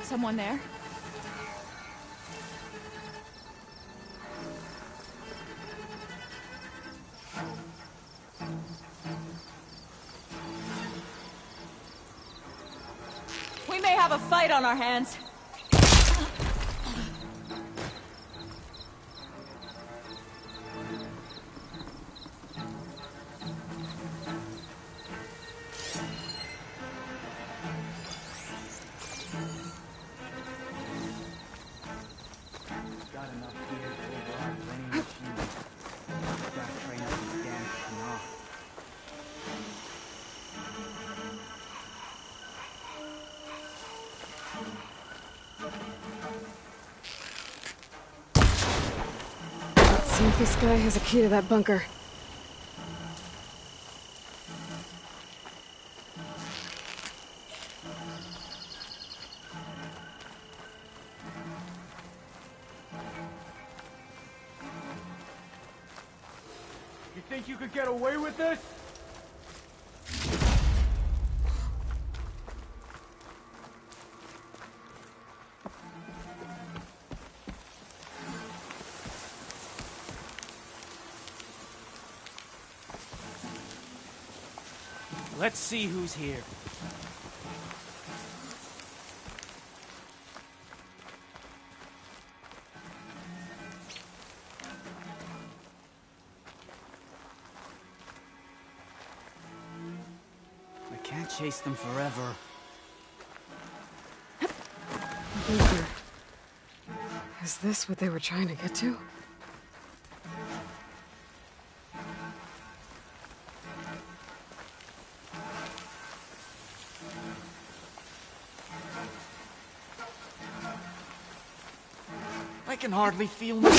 Someone there? We may have a fight on our hands. Got enough gear to override any machine. Gotta train up these damn canals. Let's see if this guy has a key to that bunker. You think you could get away with this? Let's see who's here. I can't chase them forever. Bunker. Is this what they were trying to get to? I can hardly feel my...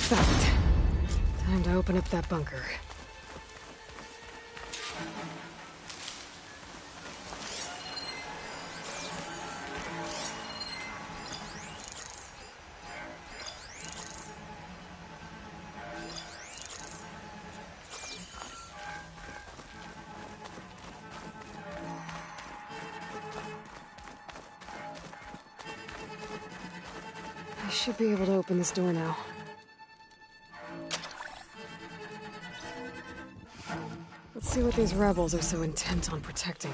Found it. Time to open up that bunker. should be able to open this door now. Let's see what these rebels are so intent on protecting.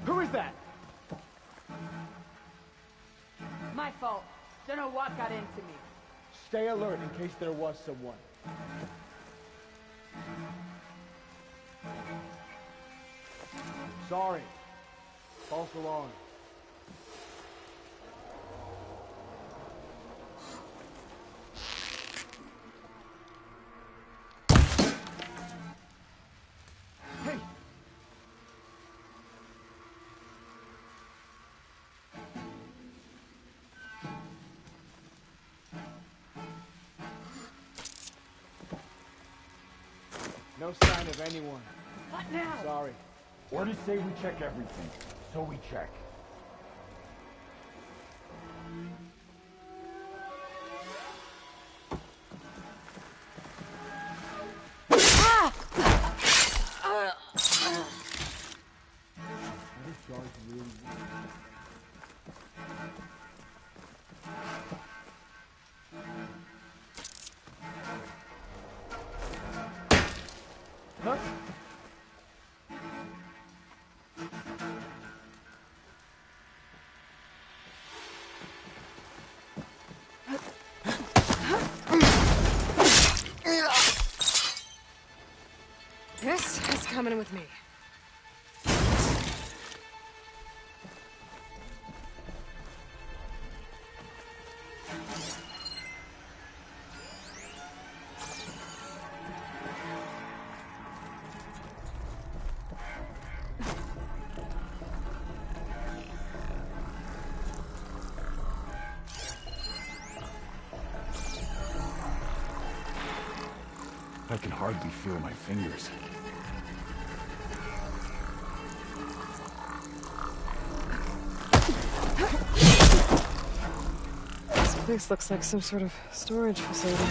Who is that? My fault. Don't know what got into me. Stay alert in case there was someone. Sorry. False alarm. Hey! No sign of anyone. What now? Sorry. Orders say we check everything, so we check. Huh? This is coming with me. I can hardly feel my fingers. This place looks like some sort of storage facility.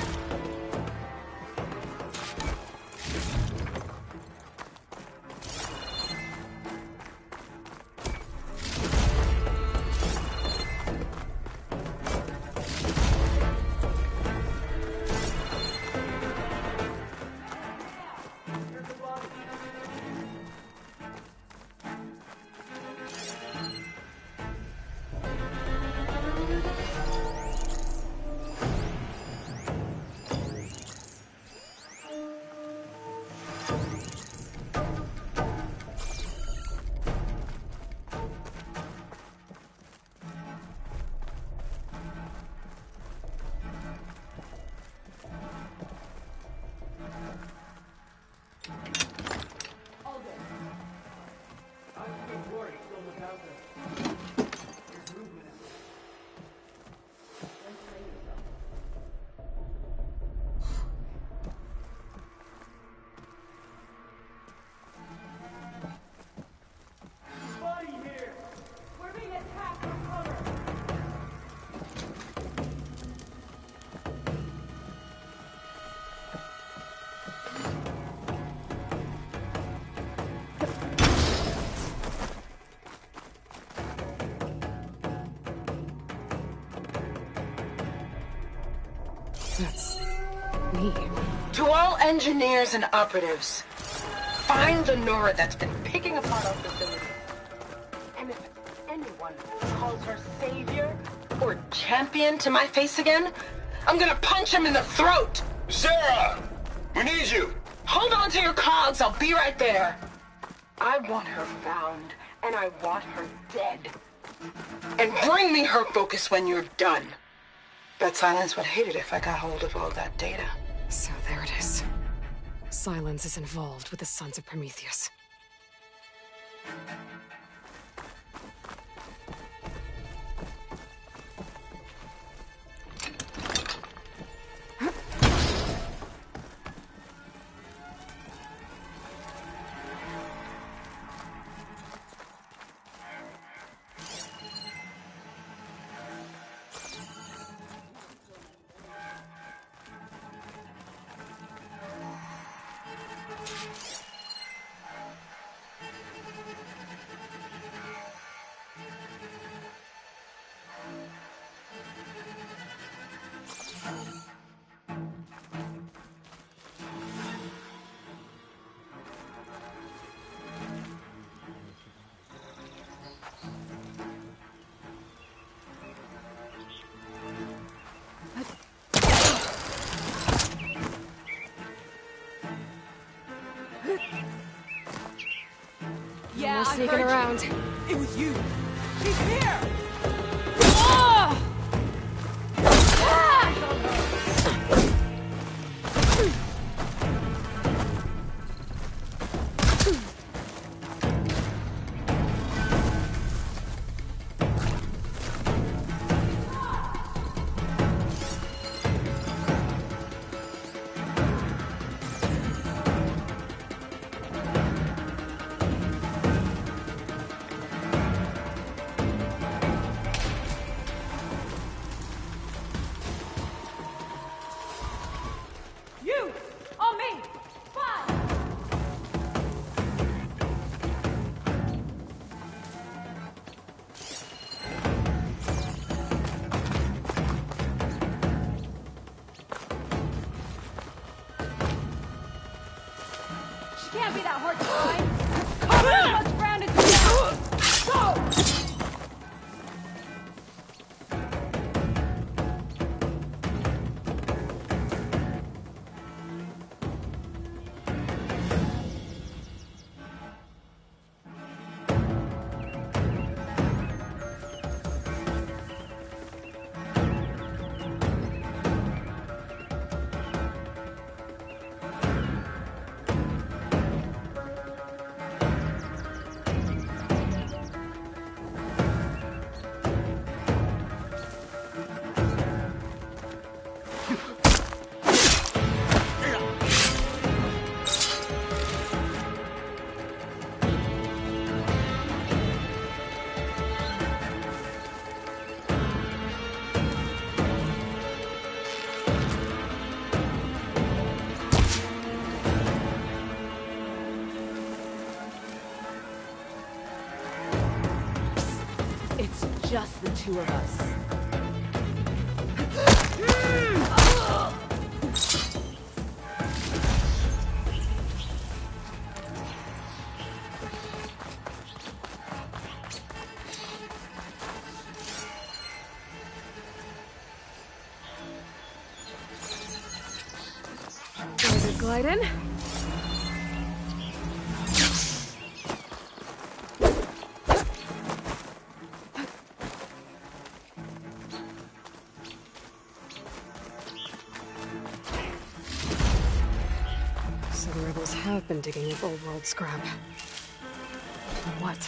That's me. To all engineers and operatives, find the Nora that's been picking apart our facility. And if anyone calls her savior or champion to my face again, I'm gonna punch him in the throat! Sarah! We need you! Hold on to your cogs, I'll be right there. I want her found, and I want her dead. And bring me her focus when you're done. Bet Silence would hate it if I got hold of all that data. So there it is. Silence is involved with the Sons of Prometheus. Yeah, We're sneaking around. It was you. She's here. You! On me! Fire! She can't be that hard to find. Cover as much ground as you can. Go! It's just the two of us. There's a glide in. So the rebels have been digging up old world scrap. What?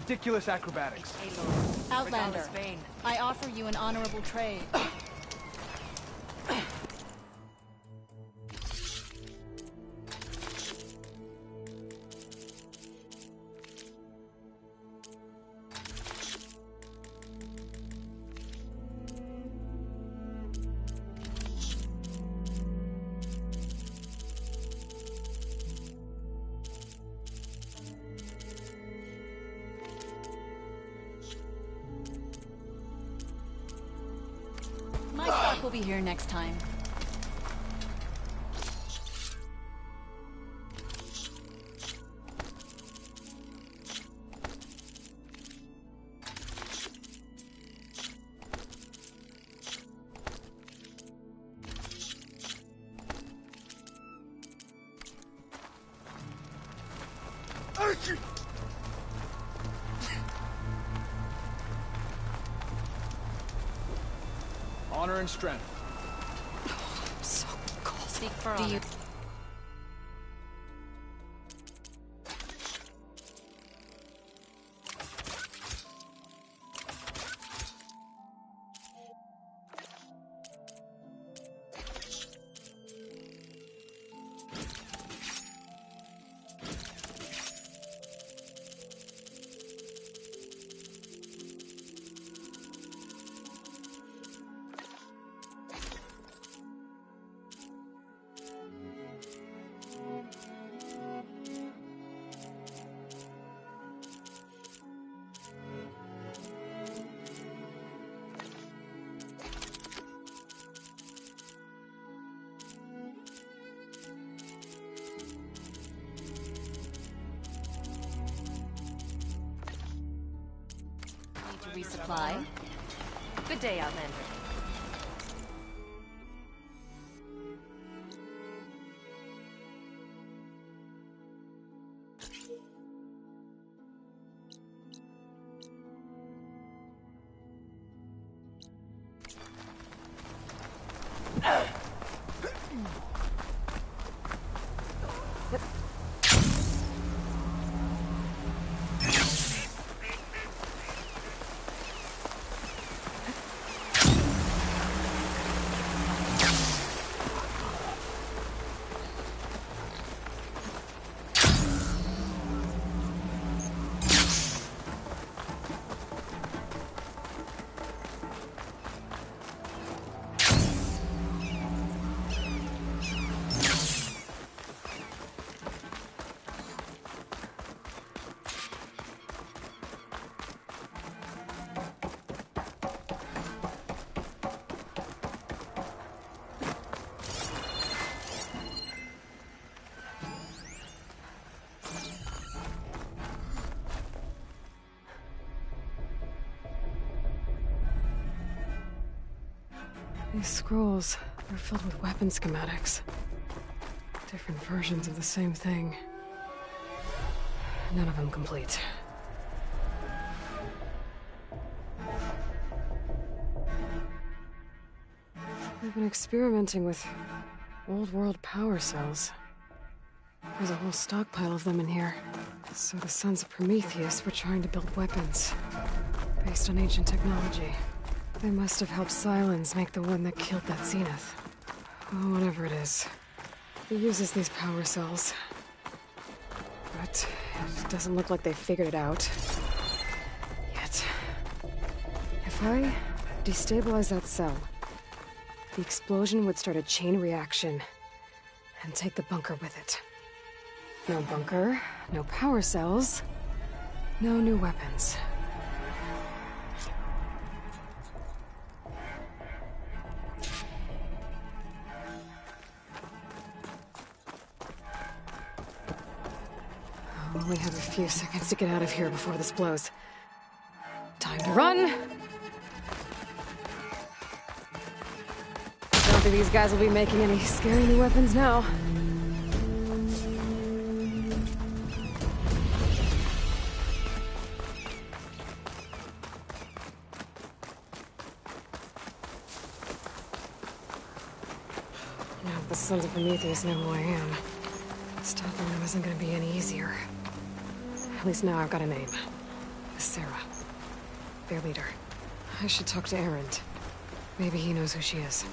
ridiculous acrobatics. Outlander, I offer you an honorable trade. My stock will be here next time. Honor and strength. I'm so cold. Seek for honor. Resupply. Good day, Outlander. These scrolls are filled with weapon schematics. Different versions of the same thing. None of them complete. They've been experimenting with old world power cells. There's a whole stockpile of them in here. So the Sons of Prometheus were trying to build weapons based on ancient technology. They must have helped Silence make the one that killed that Zenith. Oh, whatever it is. He uses these power cells. But it doesn't look like they figured it out. Yet. If I destabilize that cell, the explosion would start a chain reaction and take the bunker with it. No bunker, no power cells, no new weapons. I only have a few seconds to get out of here before this blows. Time to run! Don't think these guys will be making any scary new weapons now. Now if the Sons of Prometheus know who I am, stopping them isn't gonna be any easier. At least now I've got a name. Sarah. Their leader. I should talk to Erend. Maybe he knows who she is.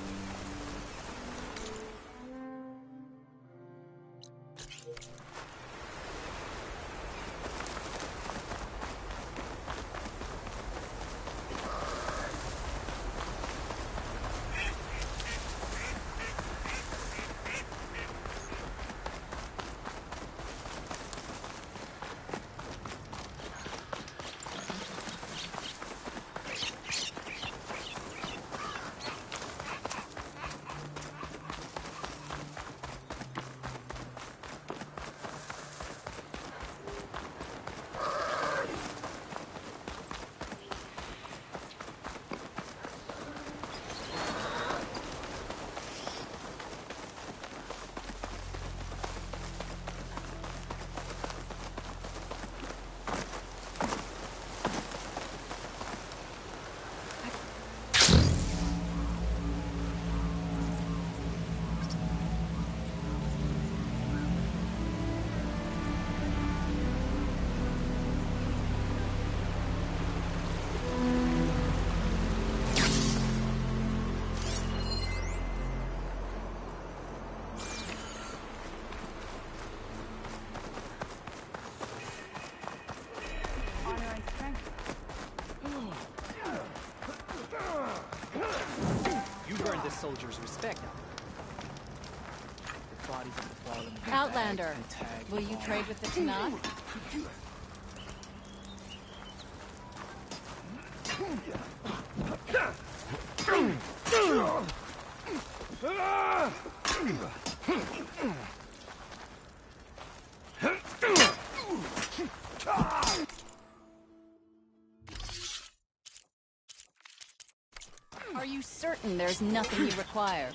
Soldiers' respect out there. The bodies of the fallen. Outlander, will you trade with the Tanakh? Are you certain there's nothing you require?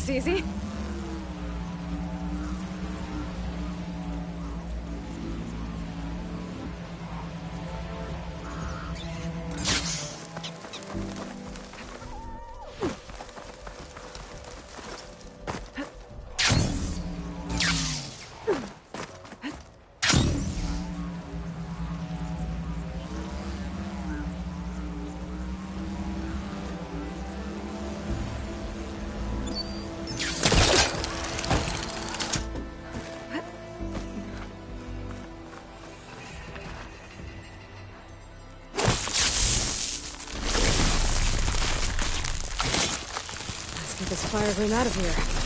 this easy. Get this fire room out of here.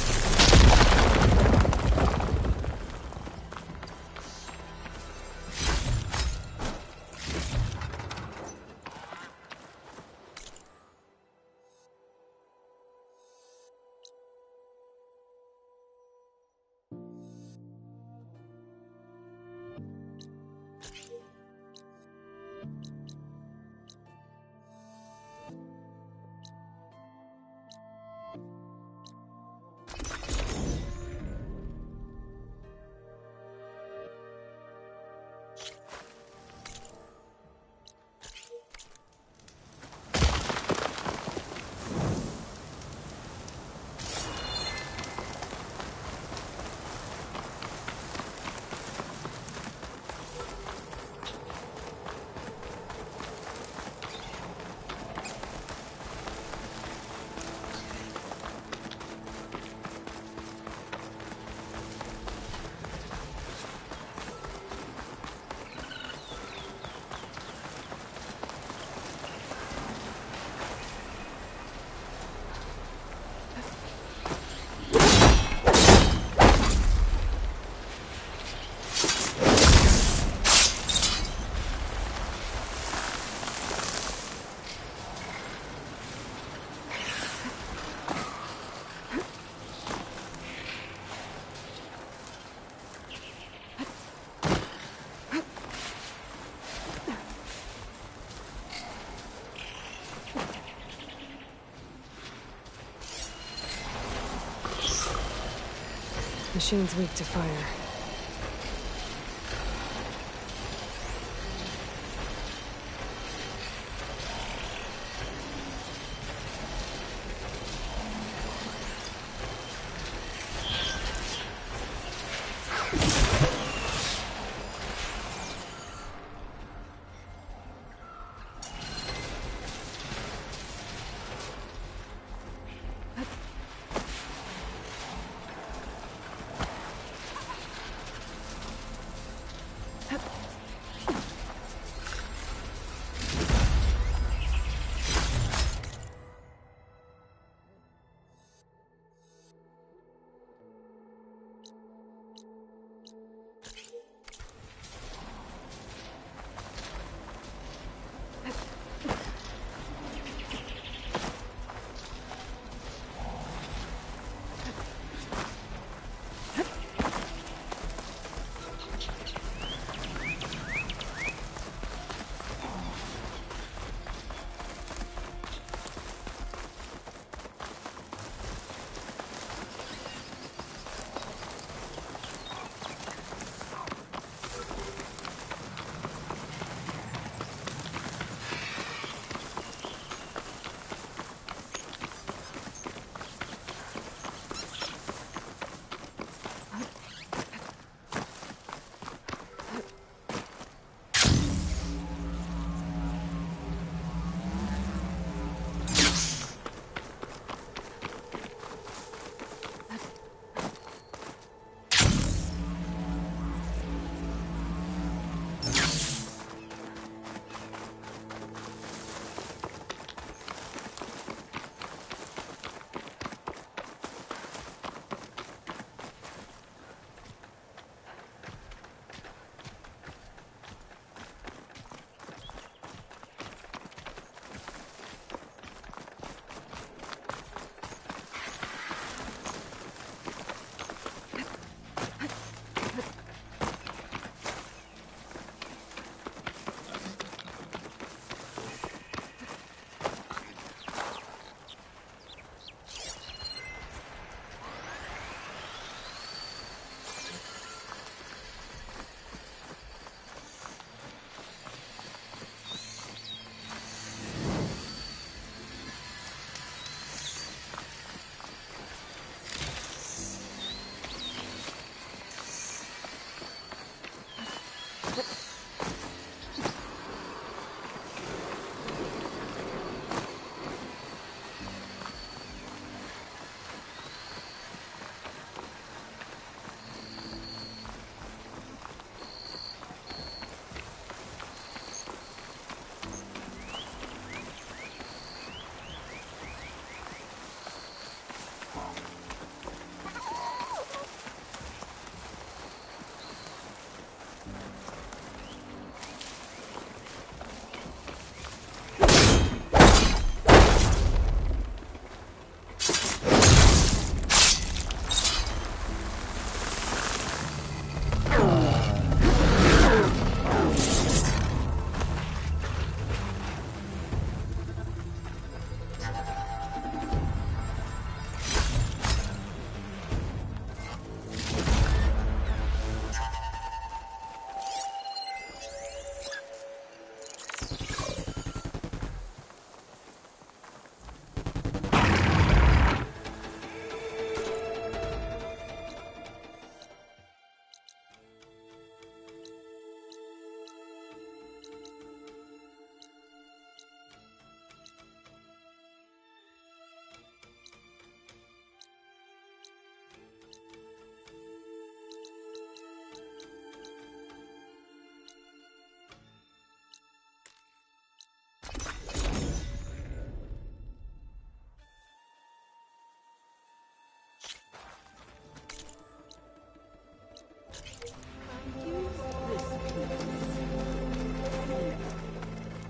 Machine's weak to fire.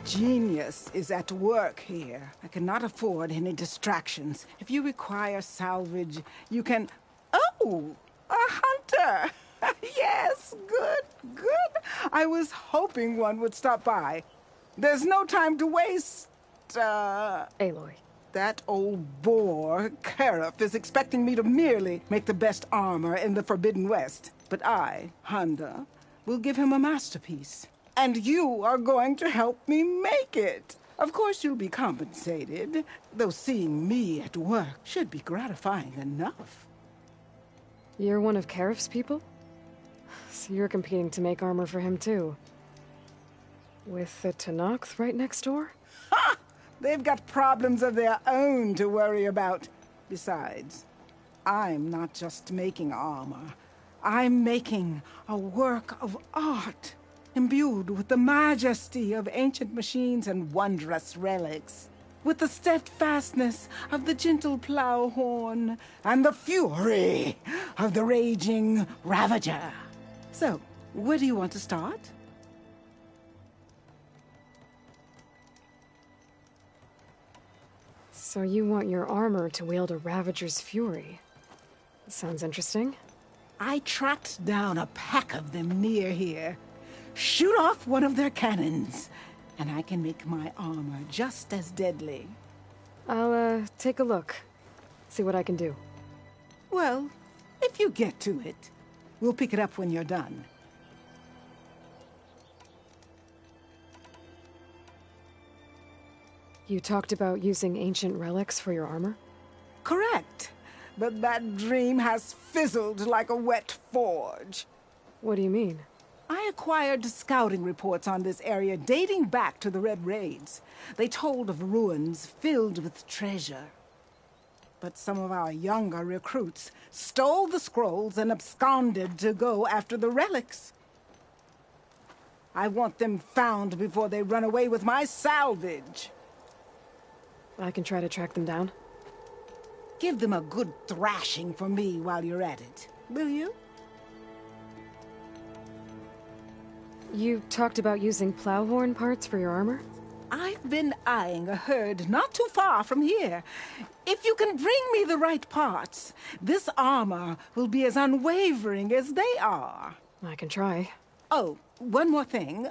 genius is at work here. I cannot afford any distractions. If you require salvage, you can... Oh! A hunter! Yes, good. I was hoping one would stop by. There's no time to waste, Aloy. That old boar, Karif, is expecting me to merely make the best armor in the Forbidden West. But I, Honda, will give him a masterpiece. And you are going to help me make it. Of course you'll be compensated, though seeing me at work should be gratifying enough. You're one of Karif's people? So you're competing to make armor for him too. With the Tenakth right next door? Ha! They've got problems of their own to worry about. Besides, I'm not just making armor. I'm making a work of art, imbued with the majesty of ancient machines and wondrous relics, with the steadfastness of the gentle plow horn and the fury of the raging Ravager. So, where do you want to start? So you want your armor to wield a Ravager's fury. Sounds interesting. I tracked down a pack of them near here. Shoot off one of their cannons, and I can make my armor just as deadly. I'll, take a look. See what I can do. Well, if you get to it, we'll pick it up when you're done. You talked about using ancient relics for your armor? Correct. But that dream has fizzled like a wet forge. What do you mean? I acquired scouting reports on this area dating back to the Red Raids. They told of ruins filled with treasure. But some of our younger recruits stole the scrolls and absconded to go after the relics. I want them found before they run away with my salvage. I can try to track them down. Give them a good thrashing for me while you're at it, will you? You talked about using plowhorn parts for your armor? I've been eyeing a herd not too far from here. If you can bring me the right parts, this armor will be as unwavering as they are. I can try. Oh, one more thing.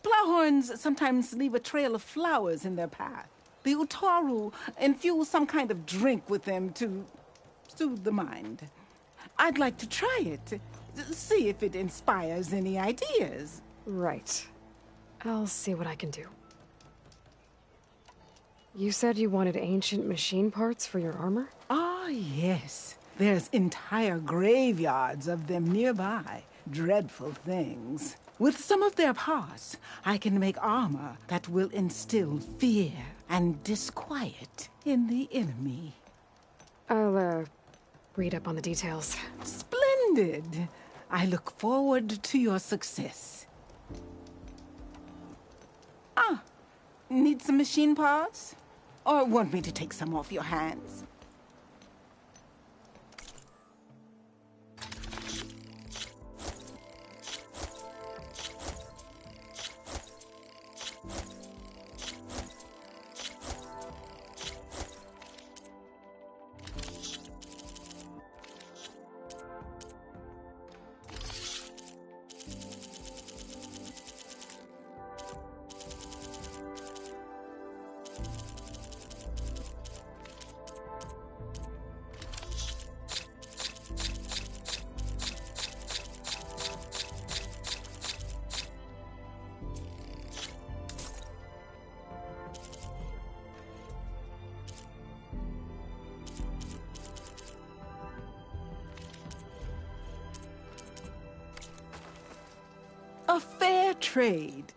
Plowhorns sometimes leave a trail of flowers in their path. The Utaru infuse some kind of drink with them to soothe the mind. I'd like to try it. See if it inspires any ideas. Right. I'll see what I can do. You said you wanted ancient machine parts for your armor? Ah, yes. There's entire graveyards of them nearby. Dreadful things. With some of their parts, I can make armor that will instill fear and disquiet in the enemy. I'll, read up on the details. Splendid! I look forward to your success. Ah, need some machine parts? Or want me to take some off your hands? A fair trade.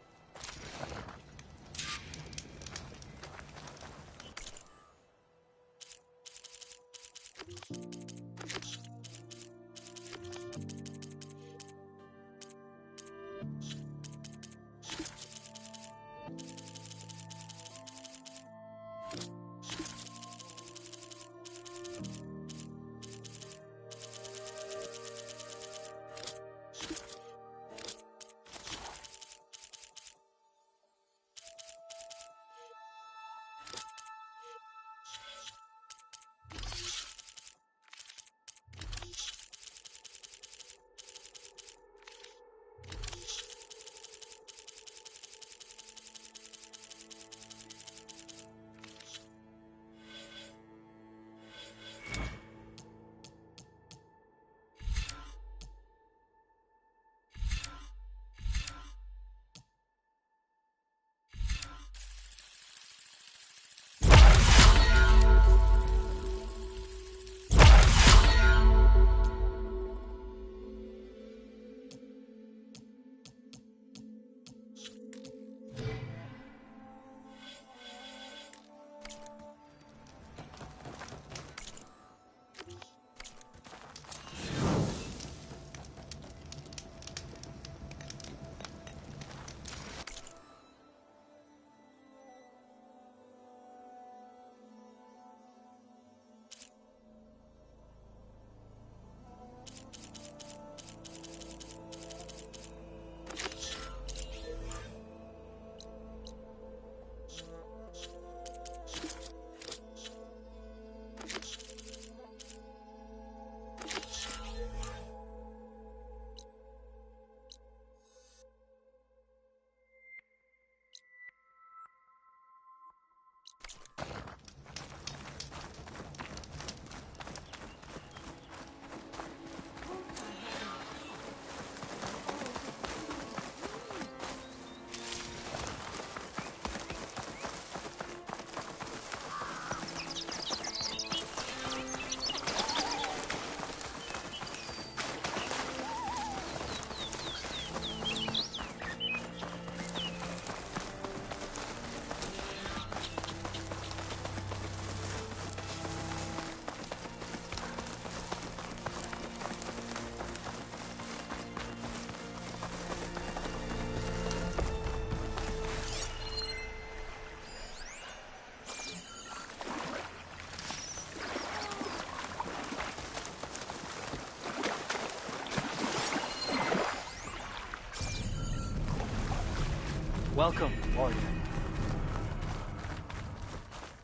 Welcome, warrior.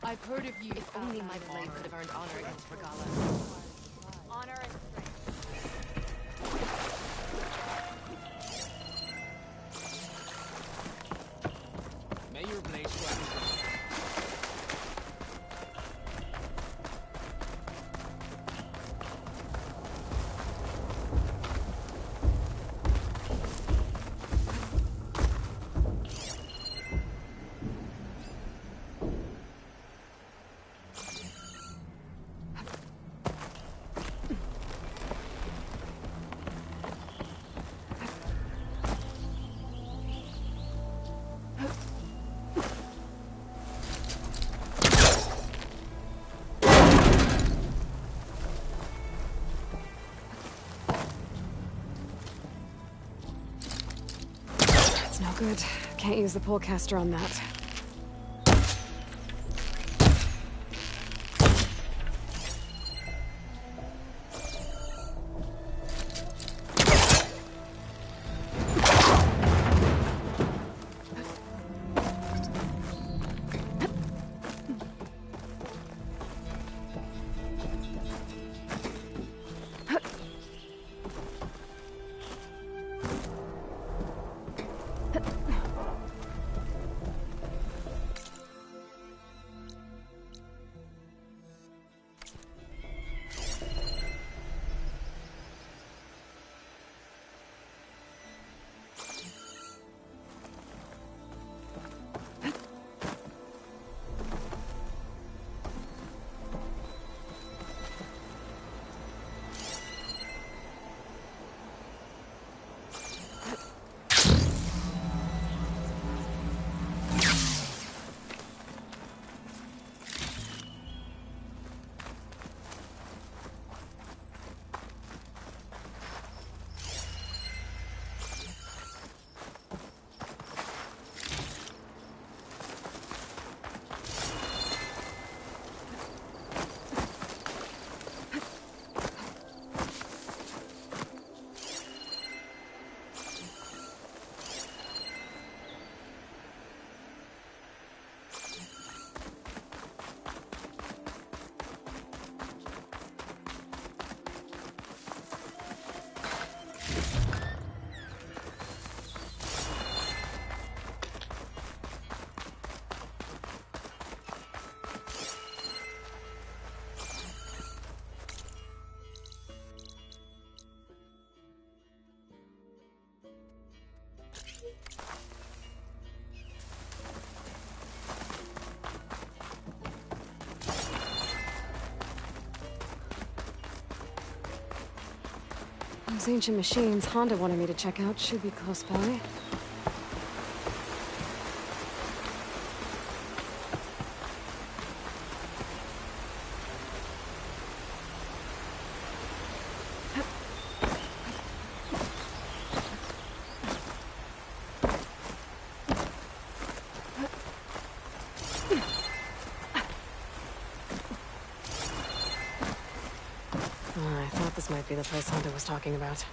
I've heard of you. If only my blade could have earned honor against Regala. Honor and strength. May your blade strike. No good. Can't use the polecaster on that. Those ancient machines Honda wanted me to check out should be close by. Might be the place Hunter was talking about.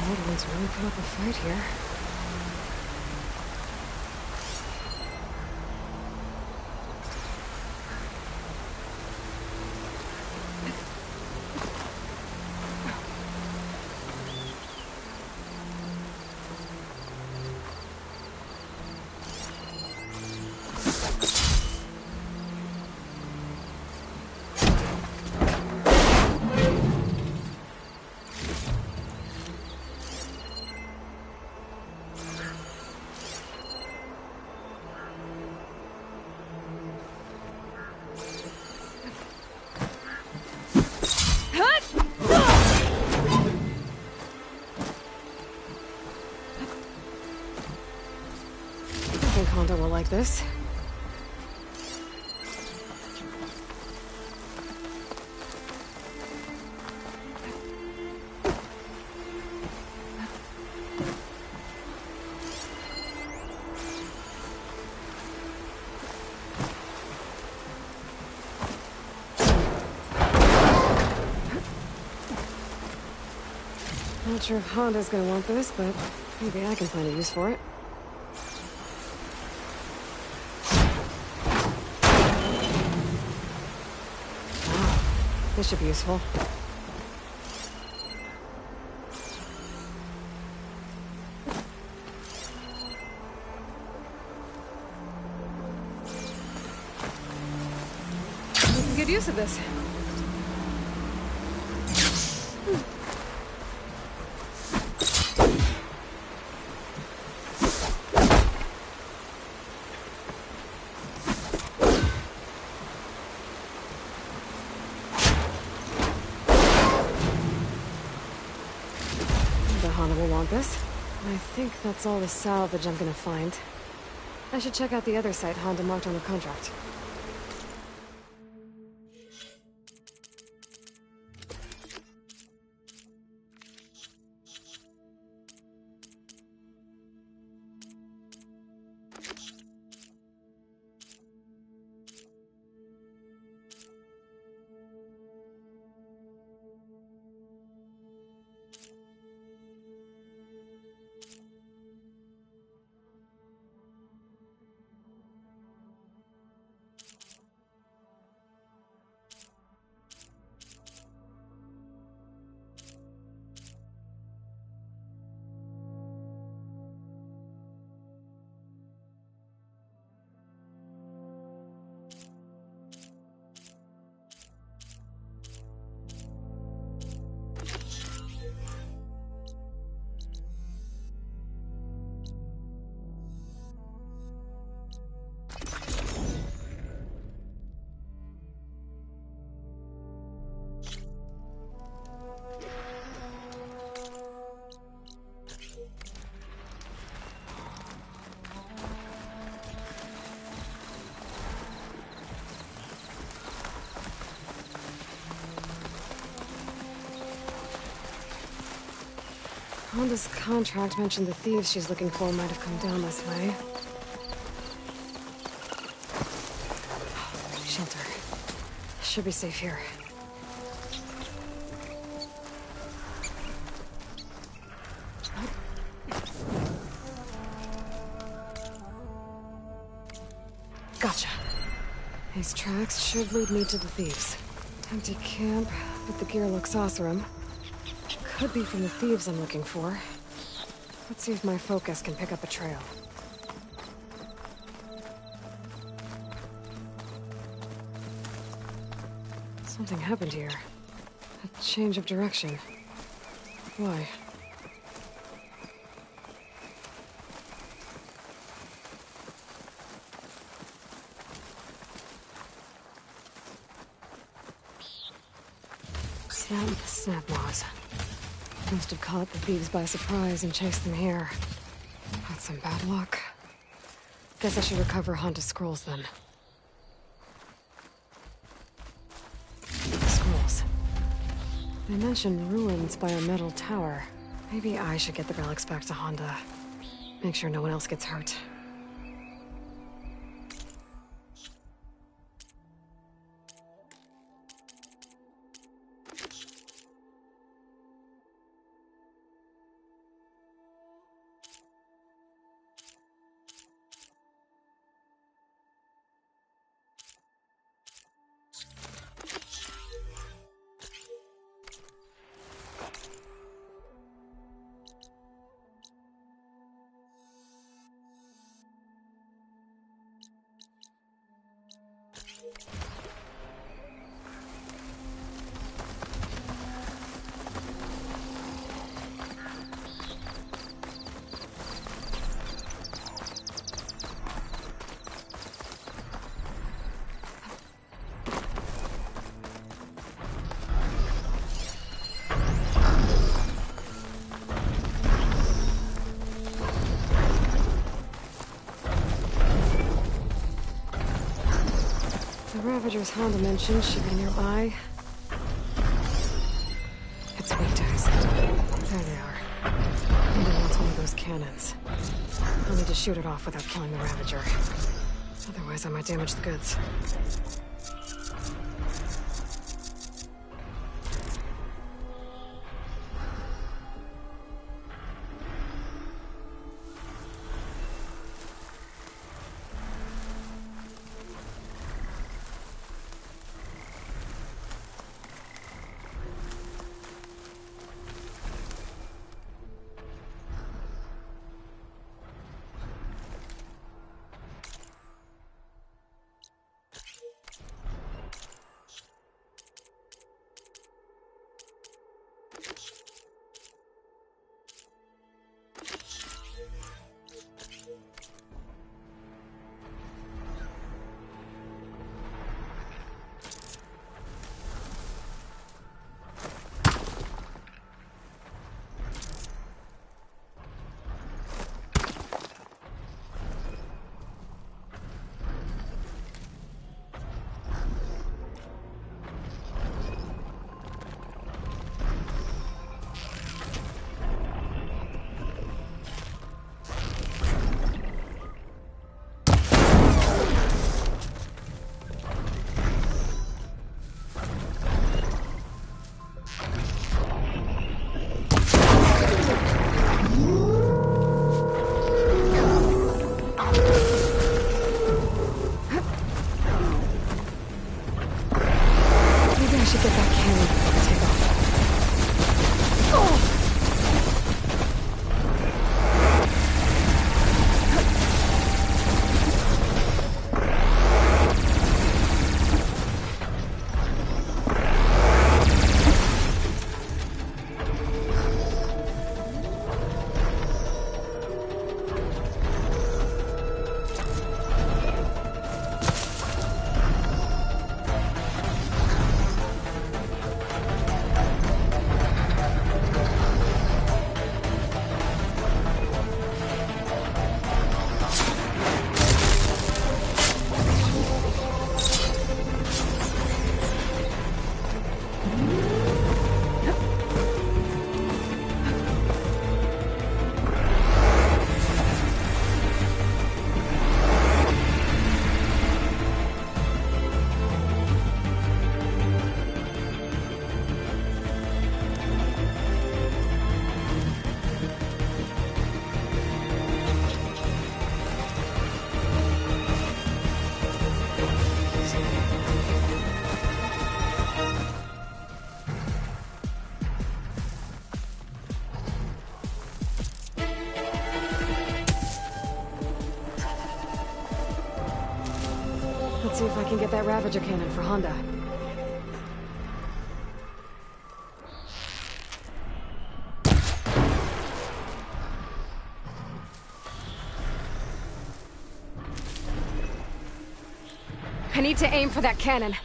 Someone's really put up a fight here. like this. Not sure if Honda's gonna want this, but maybe I can find a use for it. Wow, this should be useful. We can get use of this. Honda will want this. I think that's all the salvage I'm gonna find. I should check out the other site Honda marked on her contract. Honda's contract mentioned the thieves she's looking for might have come down this way. Shelter. Should be safe here. Gotcha. These tracks should lead me to the thieves. Empty camp, but the gear looks awesome. Could be from the thieves I'm looking for. Let's see if my focus can pick up a trail. Something happened here. A change of direction. Why? Snap moths. Must have caught the thieves by surprise and chased them here. That's some bad luck. Guess I should recover Honda's scrolls then. Scrolls. They mentioned ruins by a metal tower. Maybe I should get the relics back to Honda. Make sure no one else gets hurt. The Ravager's Honda mentioned should be nearby. It's weak to exit. There they are. Honda wants one of those cannons. I'll need to shoot it off without killing the Ravager. Otherwise, I might damage the goods. Let's see if I can get that Ravager cannon for Honda. I need to aim for that cannon.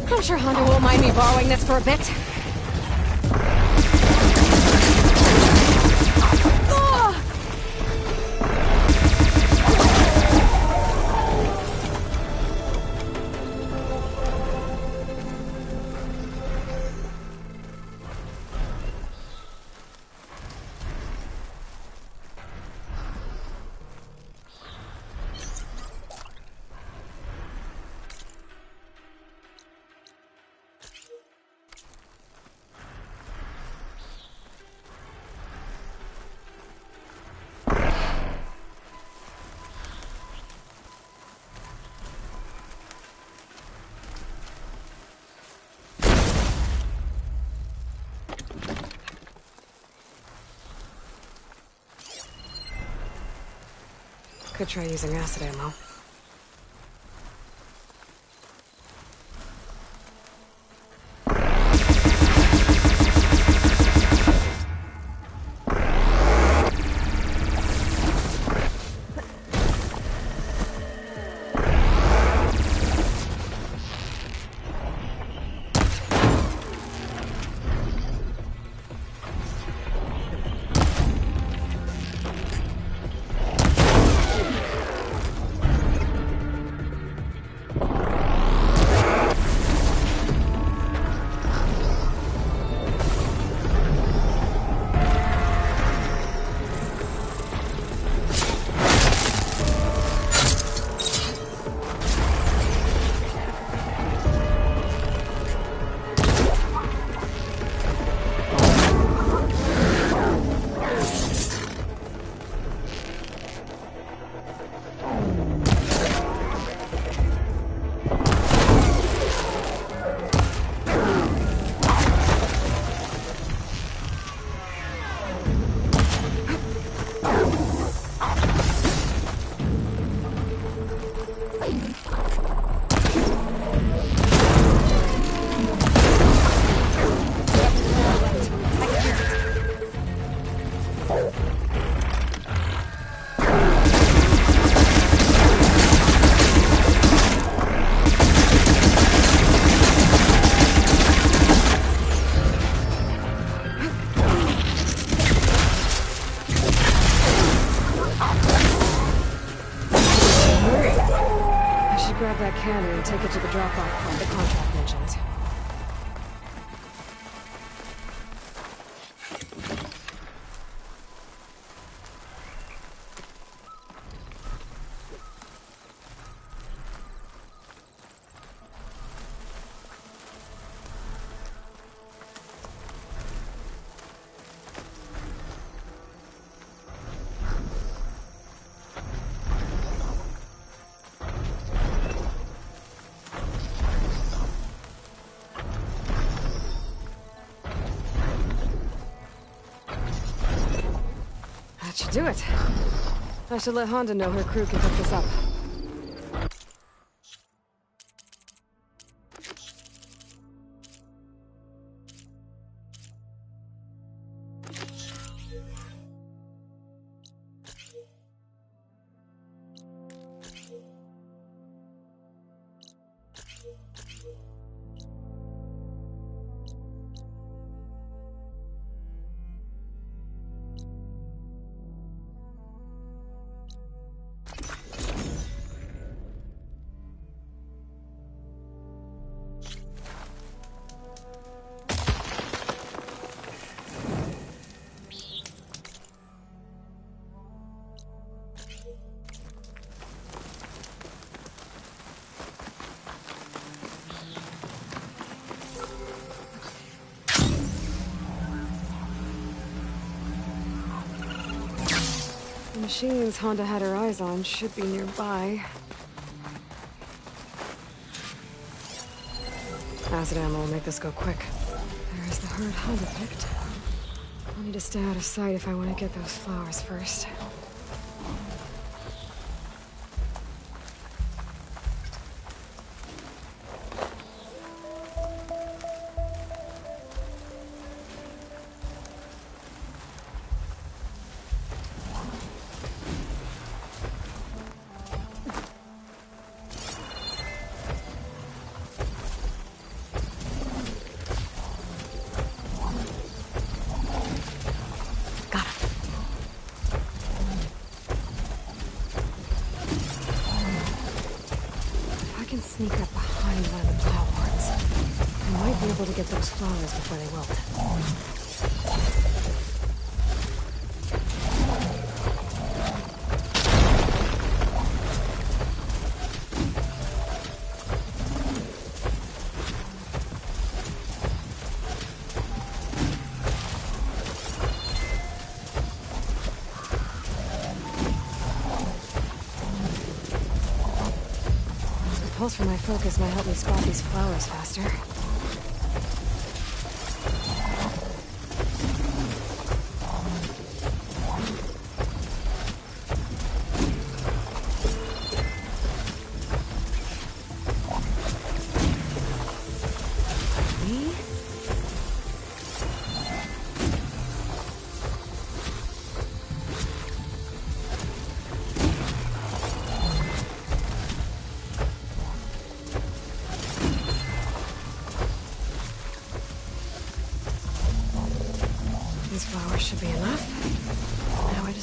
I'm sure Honda won't mind me borrowing this for a bit. Could try using acid ammo. Take it to the drop-off point the contract mentions. Should do it. I should let Honda know her crew can pick this up. The machines Honda had her eyes on should be nearby. Acid ammo will make this go quick. There's the herd Honda picked. I'll need to stay out of sight if I want to get those flowers first. Sneak up behind one of the plowboards. I might be able to get those flowers before they wilt. Pulse from my focus might help me spot these flowers faster.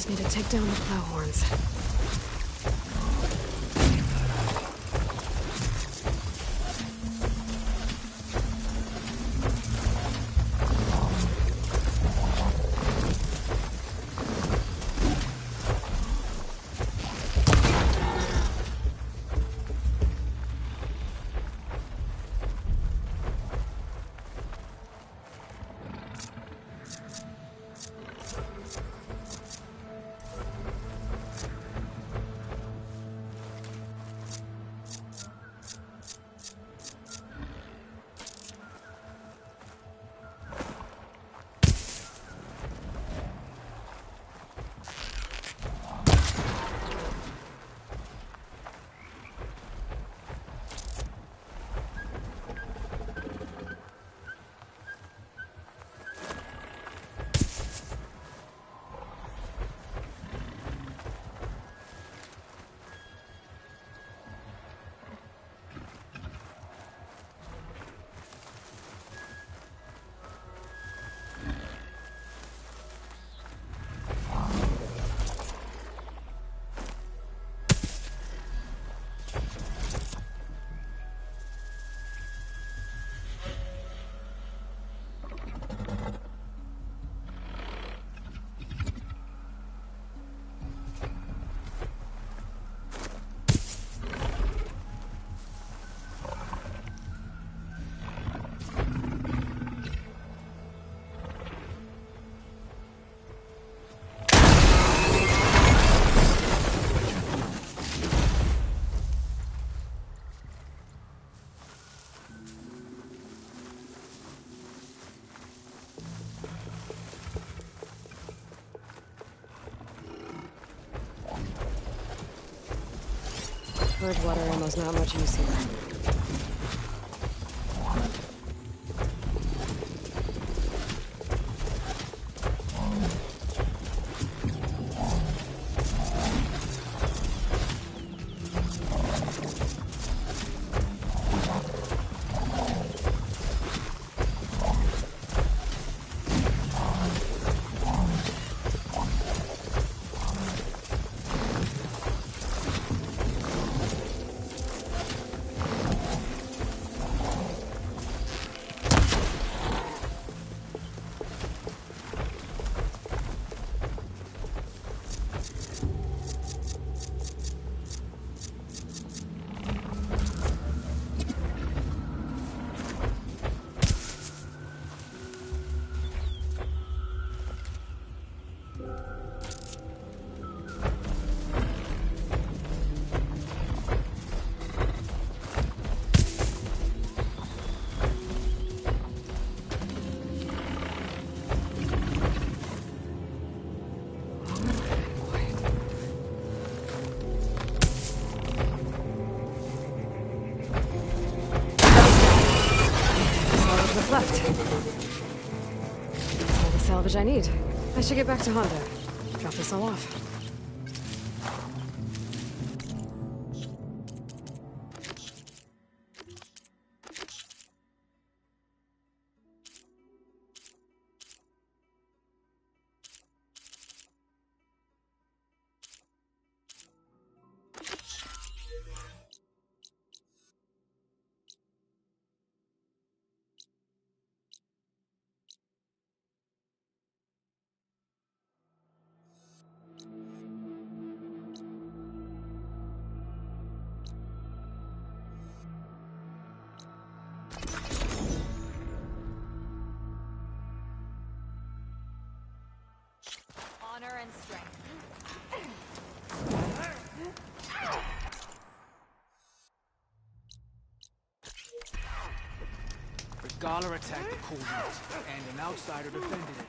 just need to take down the plow horns. Purge water ammo's not much use here. Salvage I need. I should get back to Honda. Drop this all off. Honor and strength. Regala attacked the cool unit, and an outsider defended it.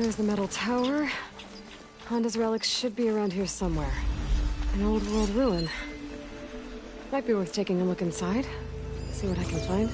There's the metal tower. Honda's relics should be around here somewhere. An old world ruin. Might be worth taking a look inside. See what I can find.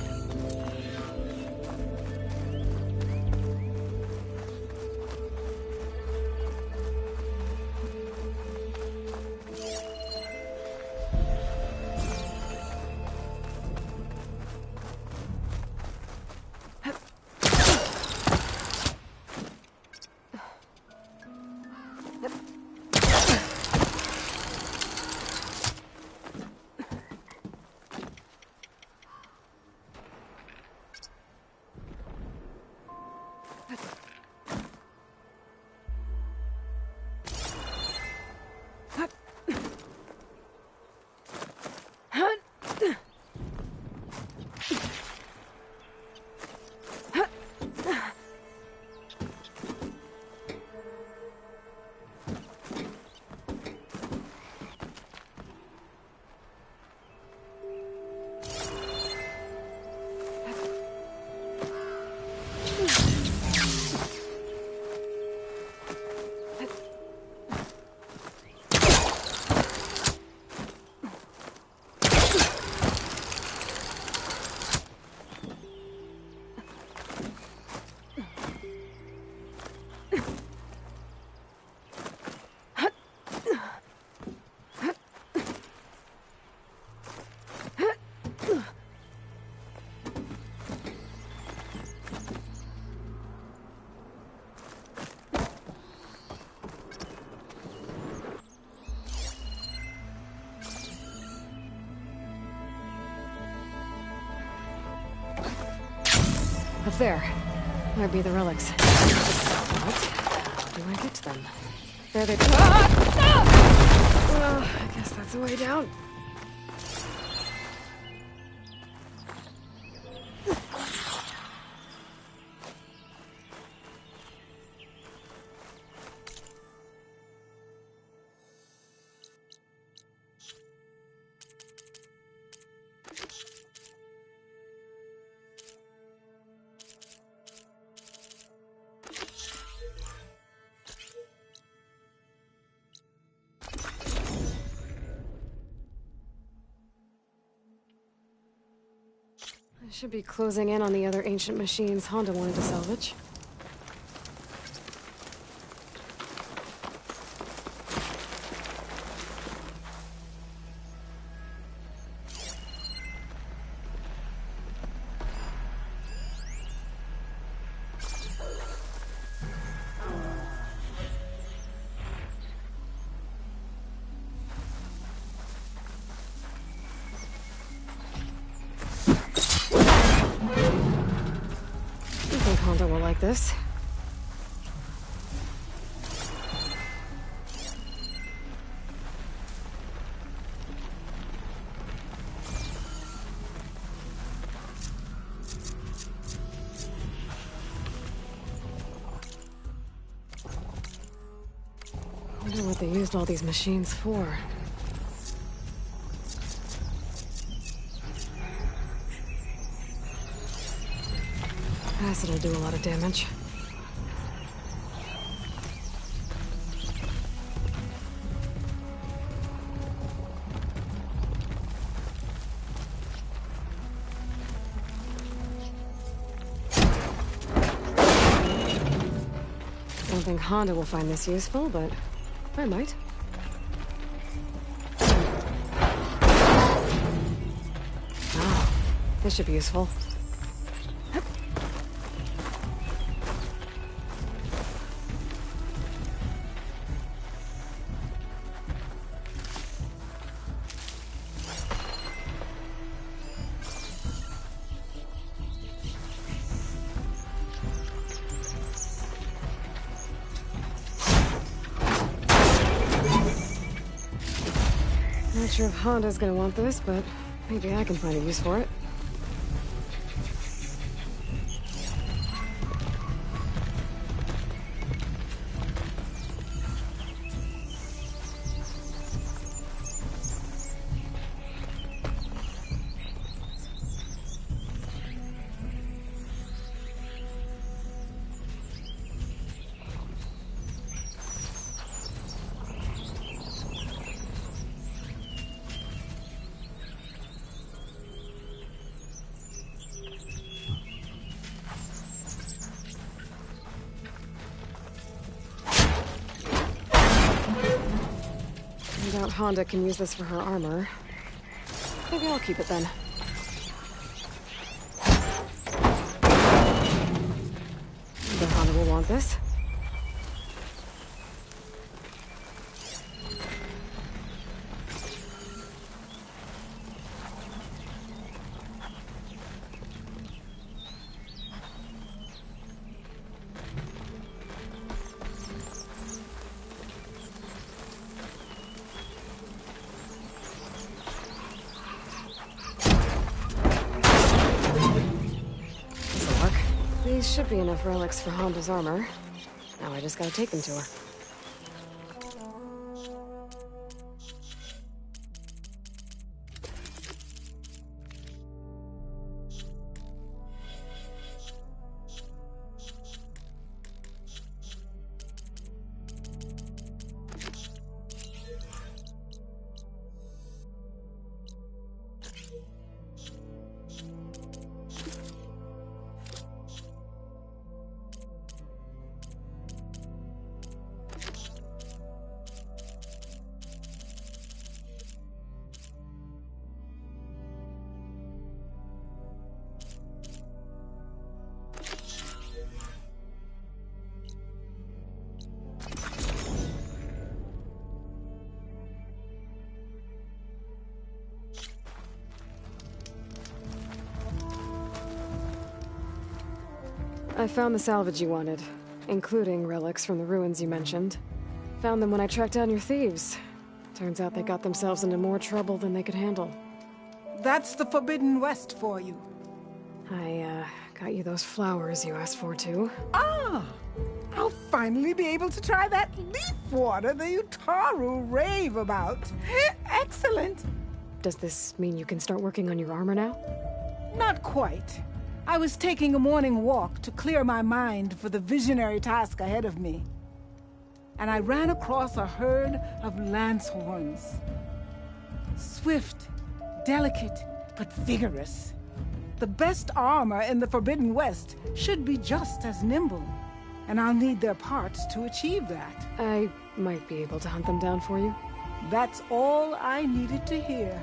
Up there. Might be the relics. What? How do I get to them? There they... Well, I guess that's the way down. Should be closing in on the other ancient machines Honda wanted to salvage. Honda will like this. I wonder what they used all these machines for. Acid'll do a lot of damage. Don't think Honda will find this useful, but I might. Oh, this should be useful. Not sure if Honda's gonna want this, but maybe I can find a use for it. doubt Honda can use this for her armor. Maybe I'll keep it then. But Honda will want this. These should be enough relics for Honda's armor. Now I just gotta take them to her. I found the salvage you wanted, including relics from the ruins you mentioned. Found them when I tracked down your thieves. Turns out they got themselves into more trouble than they could handle. That's the Forbidden West for you. I, got you those flowers you asked for, too. Ah! I'll finally be able to try that leaf water the Utaru rave about. Excellent! Does this mean you can start working on your armor now? Not quite. I was taking a morning walk to clear my mind for the visionary task ahead of me. And I ran across a herd of lancehorns. Swift, delicate, but vigorous. The best armor in the Forbidden West should be just as nimble. And I'll need their parts to achieve that. I might be able to hunt them down for you. That's all I needed to hear.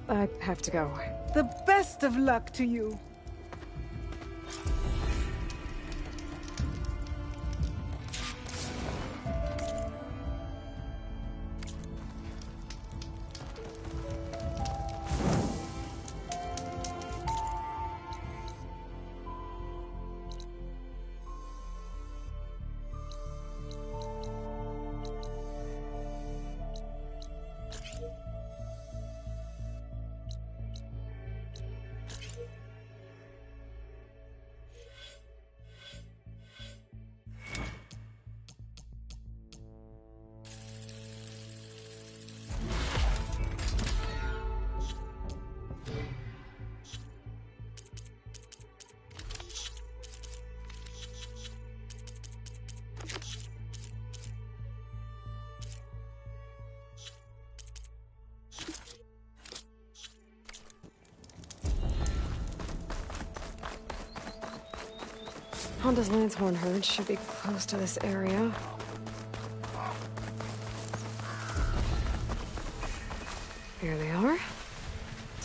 I have to go. The best of luck to you. Honda's Lancehorn herd should be close to this area. Here they are.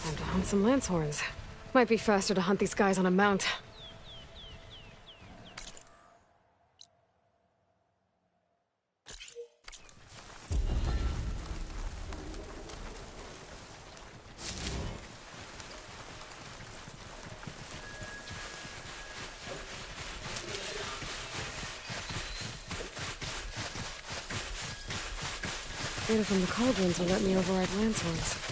Time to hunt some Lancehorns. Might be faster to hunt these guys on a mount. Data from the cauldrons will let me override Lancehorns.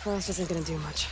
Frost isn't gonna do much.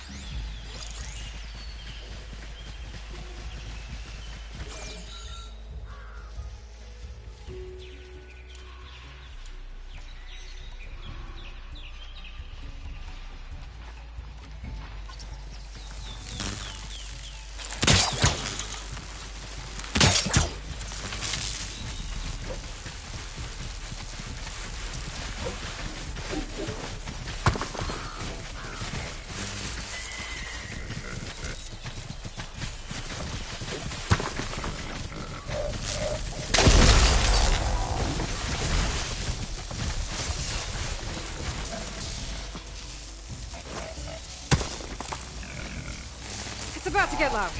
It's about to get loud.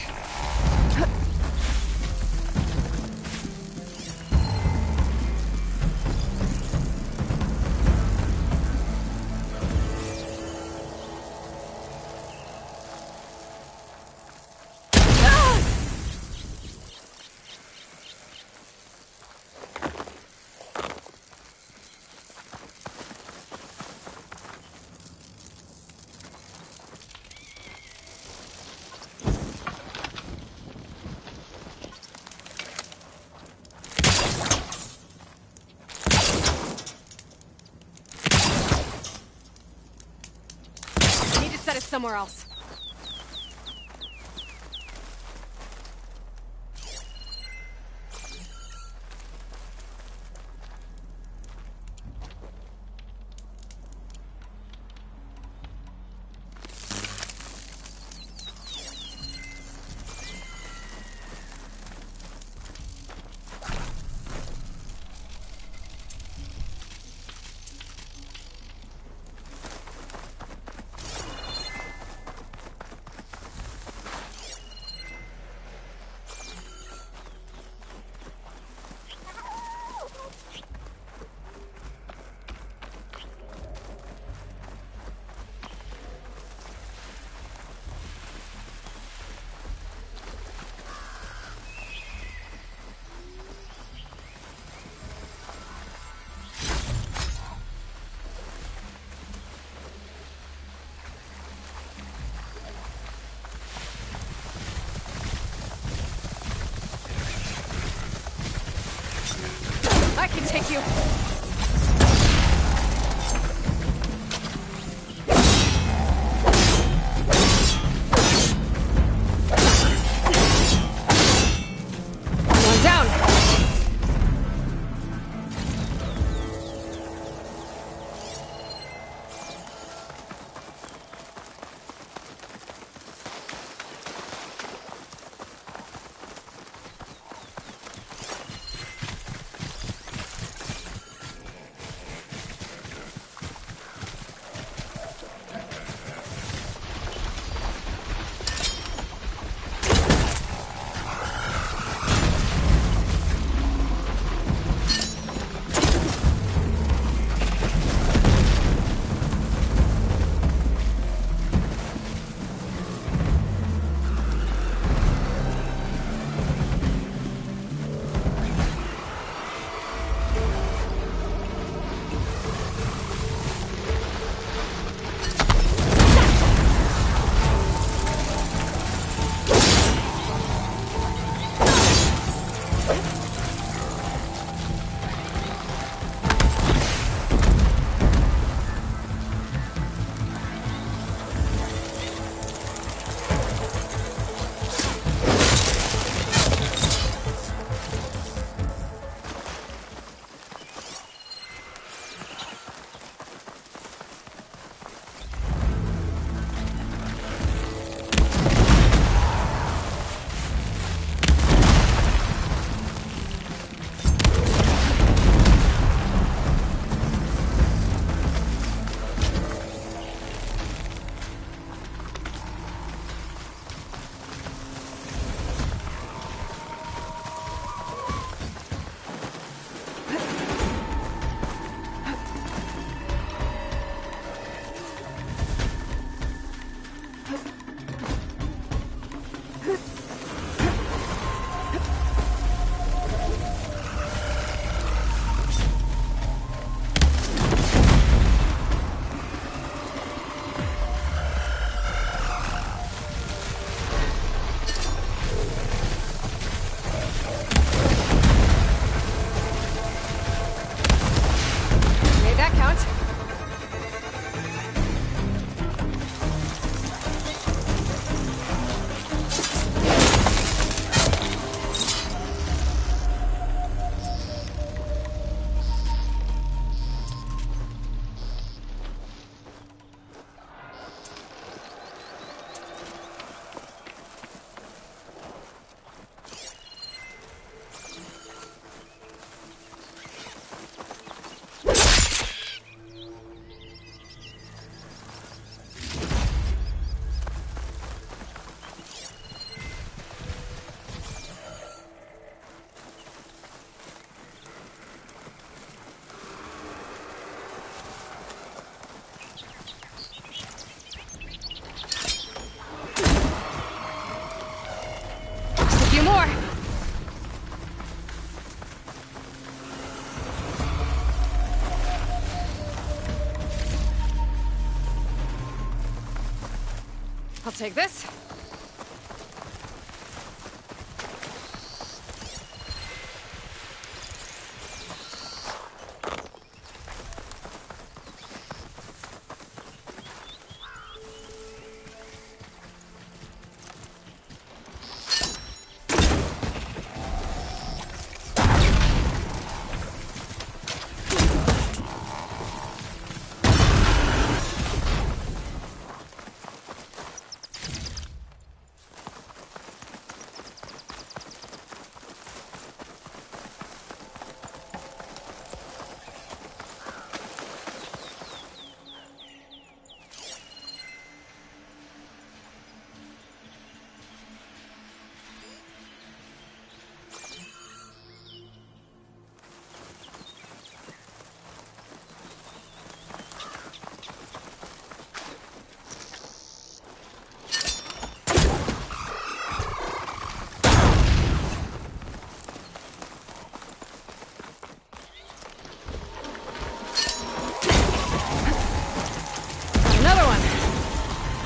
Set it somewhere else. I can take you. One down. take this.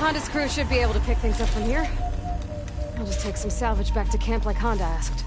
Honda's crew should be able to pick things up from here. I'll just take some salvage back to camp like Honda asked.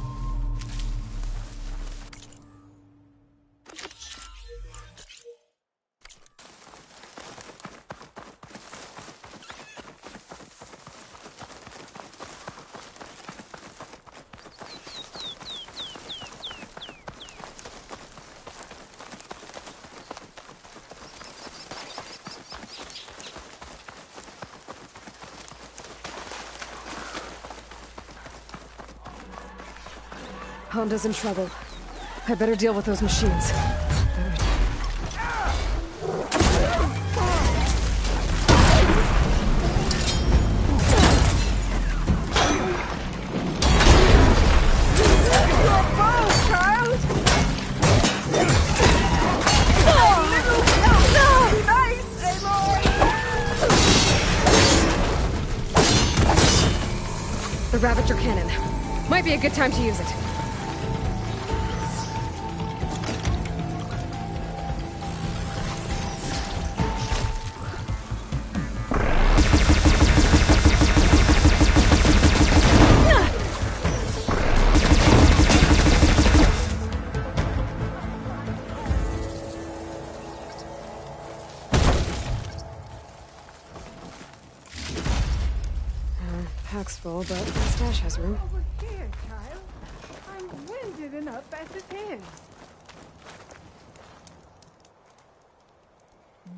Honda's in trouble. I better deal with those machines. The Ravager cannon. Might be a good time to use it. Pack's full, but the stash has room. Over here, child. I'm winded enough as it is.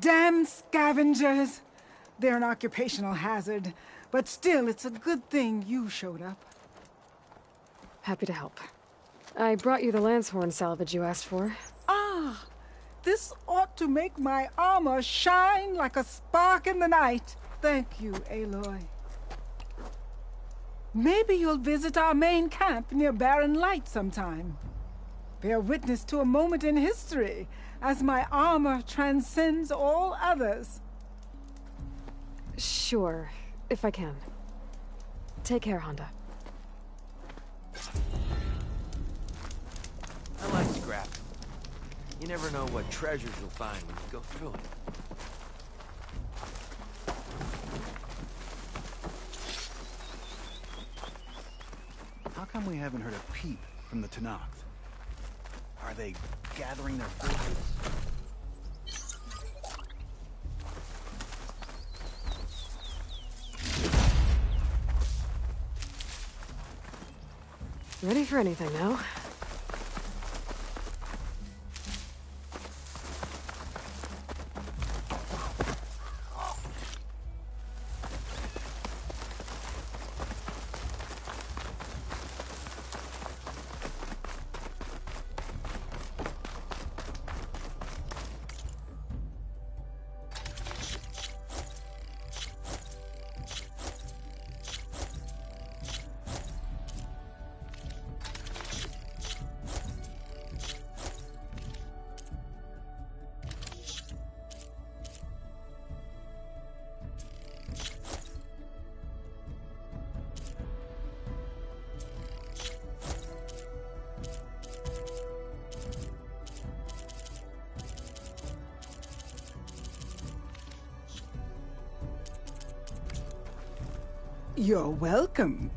Damn scavengers! They're an occupational hazard, but still, it's a good thing you showed up. Happy to help. I brought you the Lancehorn salvage you asked for. Ah! This ought to make my armor shine like a spark in the night. Thank you, Aloy. Maybe you'll visit our main camp near Barren Light sometime. Bear witness to a moment in history as my armor transcends all others. Sure, if I can. Take care, Honda. I like scrap. You never know what treasures you'll find when you go through it. How come we haven't heard a peep from the Tenakth? Are they gathering their forces? Ready for anything now. You're welcome.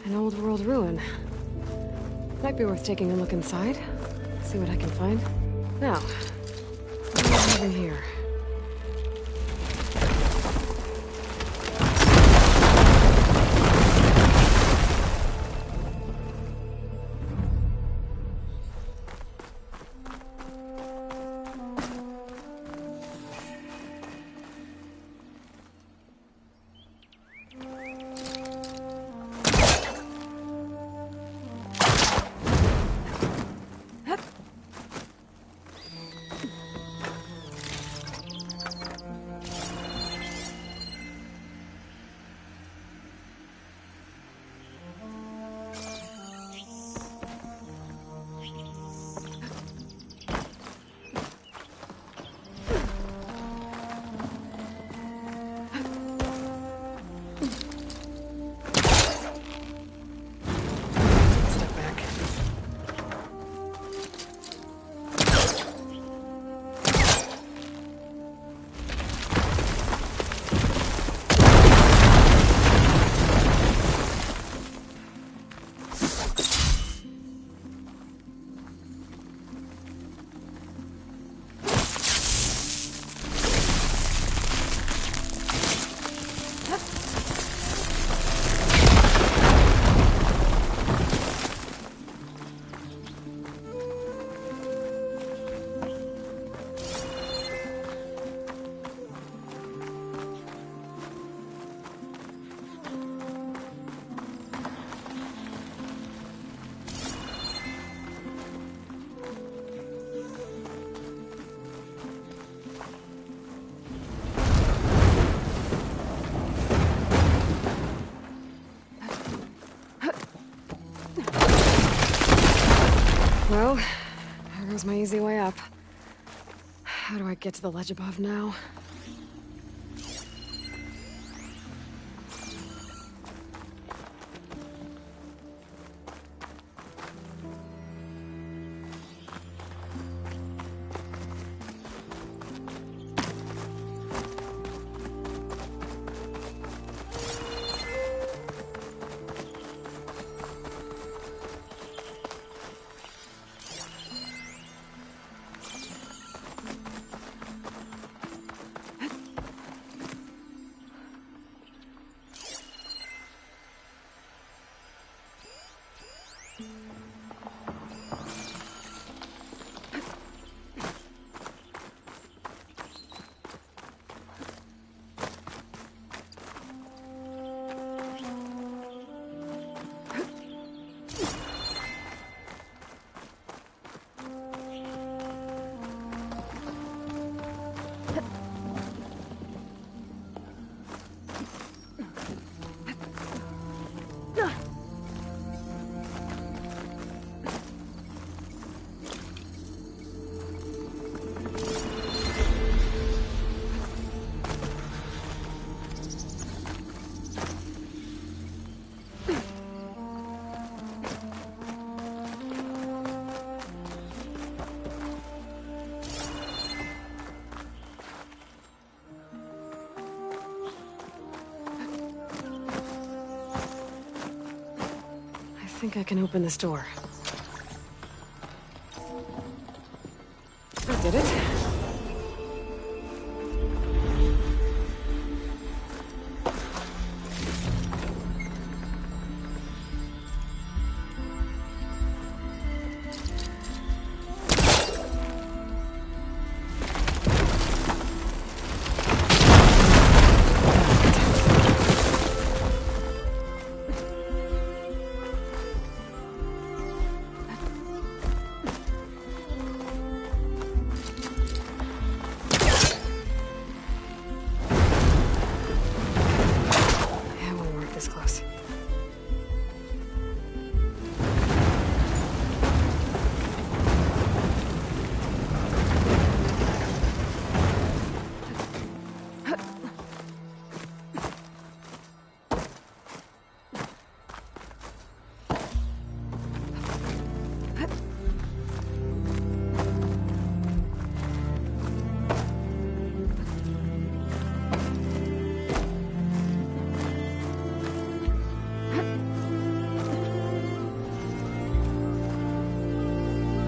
An old world ruin. Might be worth taking a look inside. See what I can find. Now, what do we have in here? Well, there goes my easy way up. How do I get to the ledge above now? think I can open this door. I did it.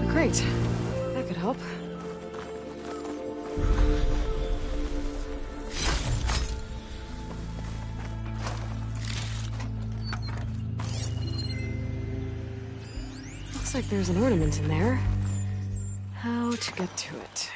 Great. That could help. Looks like there's an ornament in there. How to get to it?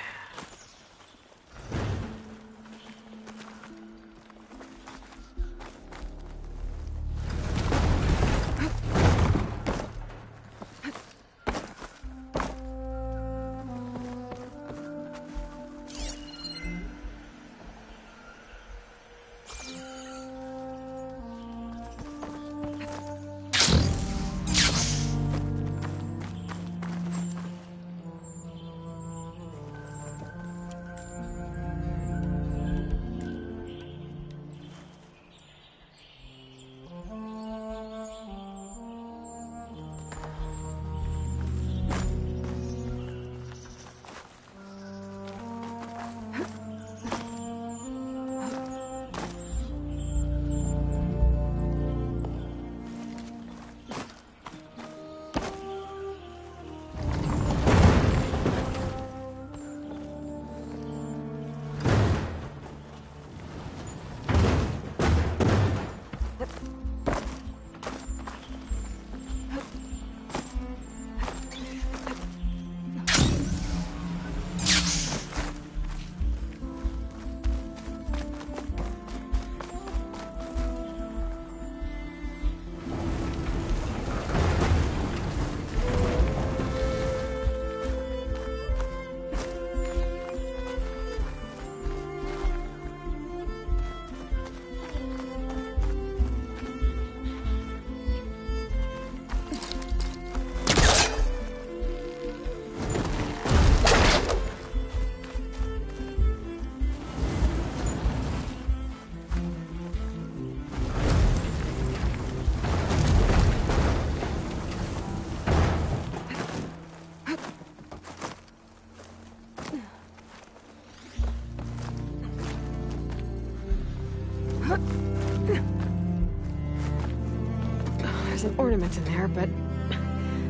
There's an ornament in there, but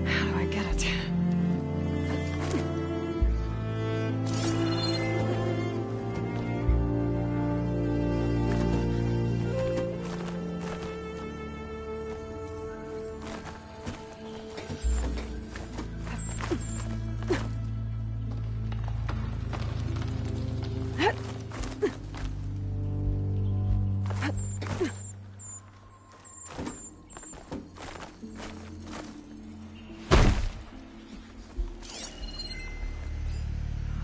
how do I get it?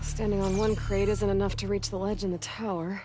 Standing on one crate isn't enough to reach the ledge in the tower.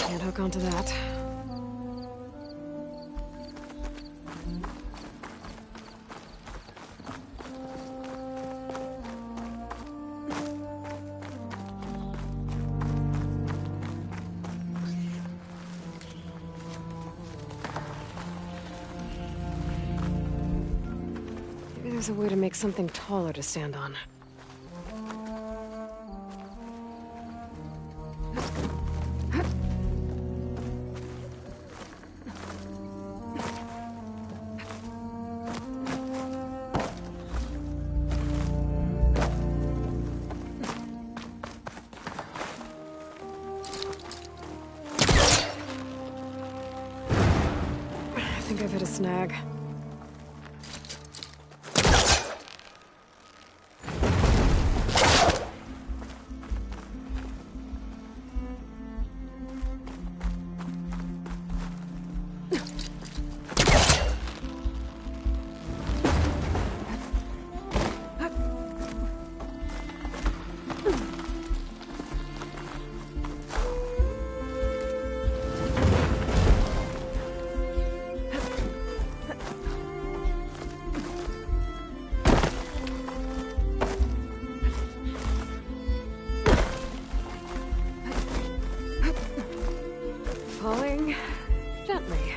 Can't hook onto that. Maybe there's a way to make something taller to stand on. I think I've hit a snag. Falling gently.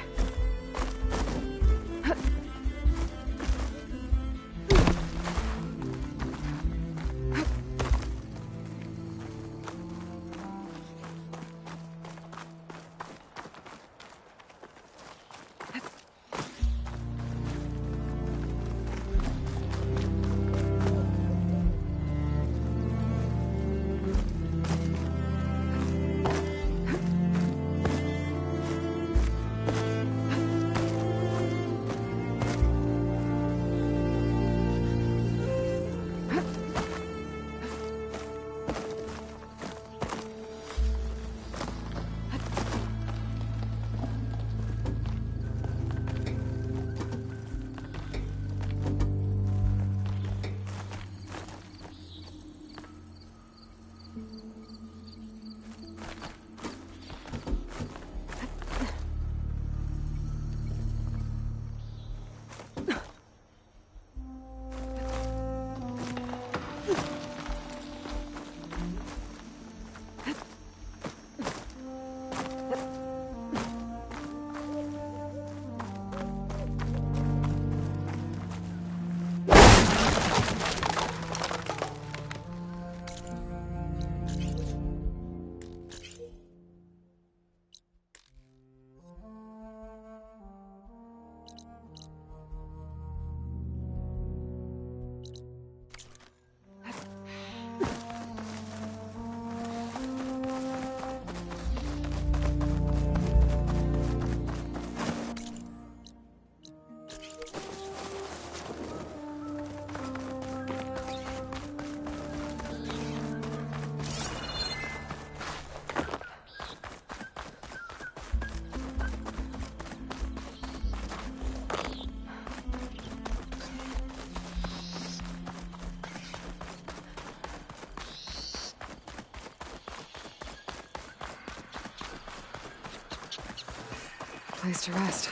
place to rest.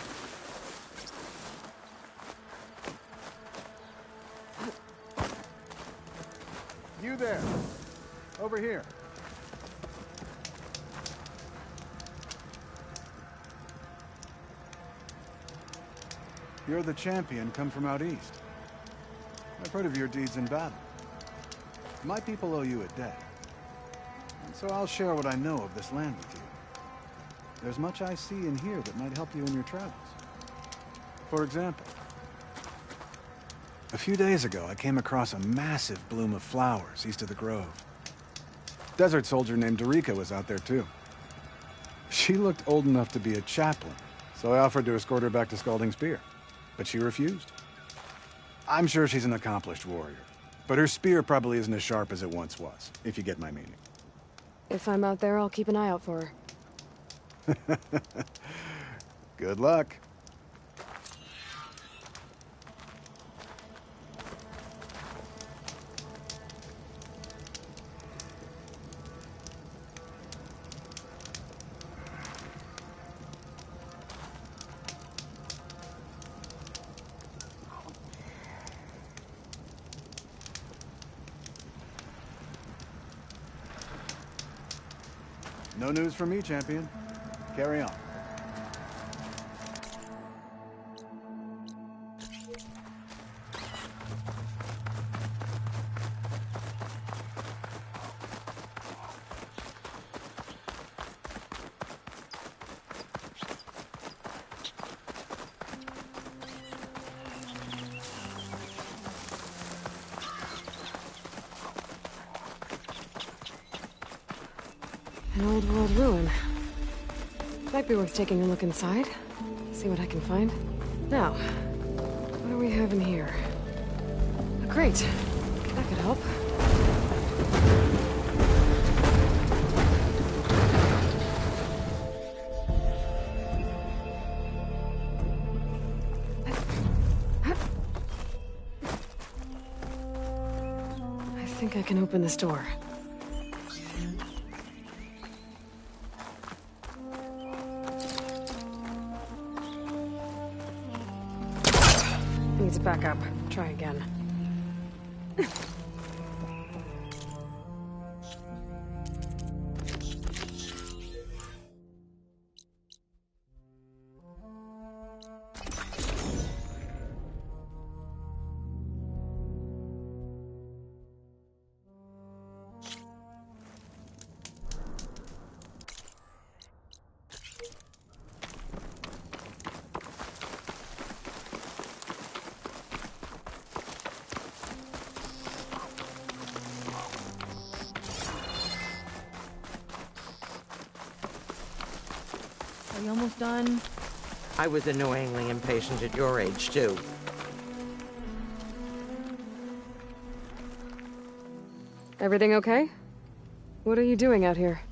You there. Over here. You're the champion come from out east. I've heard of your deeds in battle. My people owe you a debt. And so I'll share what I know of this land with you. There's much I see and hear that might help you in your travels. For example, a few days ago I came across a massive bloom of flowers east of the grove. Desert soldier named Dorica was out there too. She looked old enough to be a chaplain, so I offered to escort her back to Scalding Spear. But she refused. I'm sure she's an accomplished warrior, but her spear probably isn't as sharp as it once was, if you get my meaning. If I'm out there, I'll keep an eye out for her. Good luck. No news from me, champion. Carry on. An old world ruin. Might be worth taking a look inside. See what I can find. Now, what do we have in here? A crate. That could help. I think I can open this door. Needs backup. Try again. Are you almost done? I was annoyingly impatient at your age, too. Everything okay? What are you doing out here?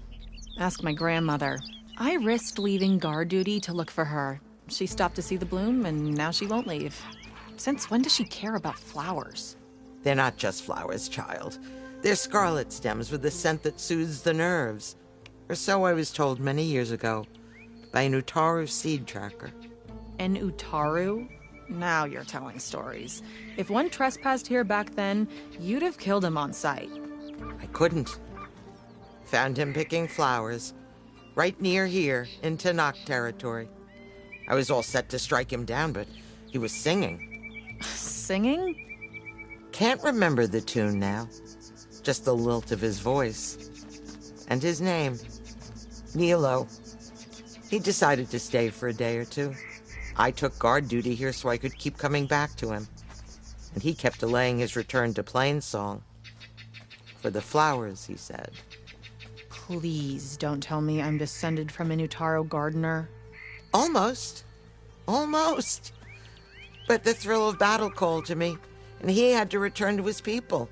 Ask my grandmother. I risked leaving guard duty to look for her. She stopped to see the bloom, and now she won't leave. Since when does she care about flowers? They're not just flowers, child. They're scarlet stems with a scent that soothes the nerves. Or so I was told many years ago, by an Utaru seed tracker. An Utaru? Now you're telling stories. If one trespassed here back then, you'd have killed him on sight. I couldn't. Found him picking flowers, right near here, in Tanakh territory. I was all set to strike him down, but he was singing. Singing? Can't remember the tune now. Just the lilt of his voice. And his name. Nilo. He decided to stay for a day or two. I took guard duty here so I could keep coming back to him. And he kept delaying his return to Plainsong. For the flowers, he said. Please don't tell me I'm descended from an Utaru gardener. Almost. Almost. But the thrill of battle called to me, and he had to return to his people.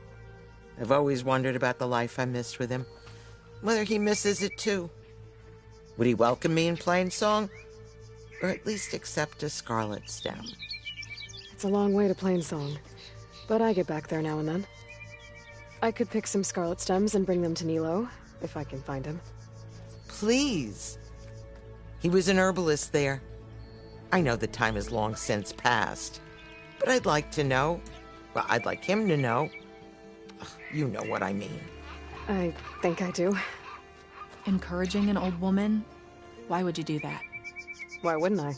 I've always wondered about the life I missed with him. Whether he misses it too. Would he welcome me in Plainsong? Or at least accept a scarlet stem? It's a long way to Plainsong, but I get back there now and then. I could pick some scarlet stems and bring them to Nilo, if I can find him. Please. He was an herbalist there. I know the time has long since passed, but I'd like to know. Well, I'd like him to know. Ugh, you know what I mean. I think I do. Encouraging an old woman? Why would you do that? Why wouldn't I?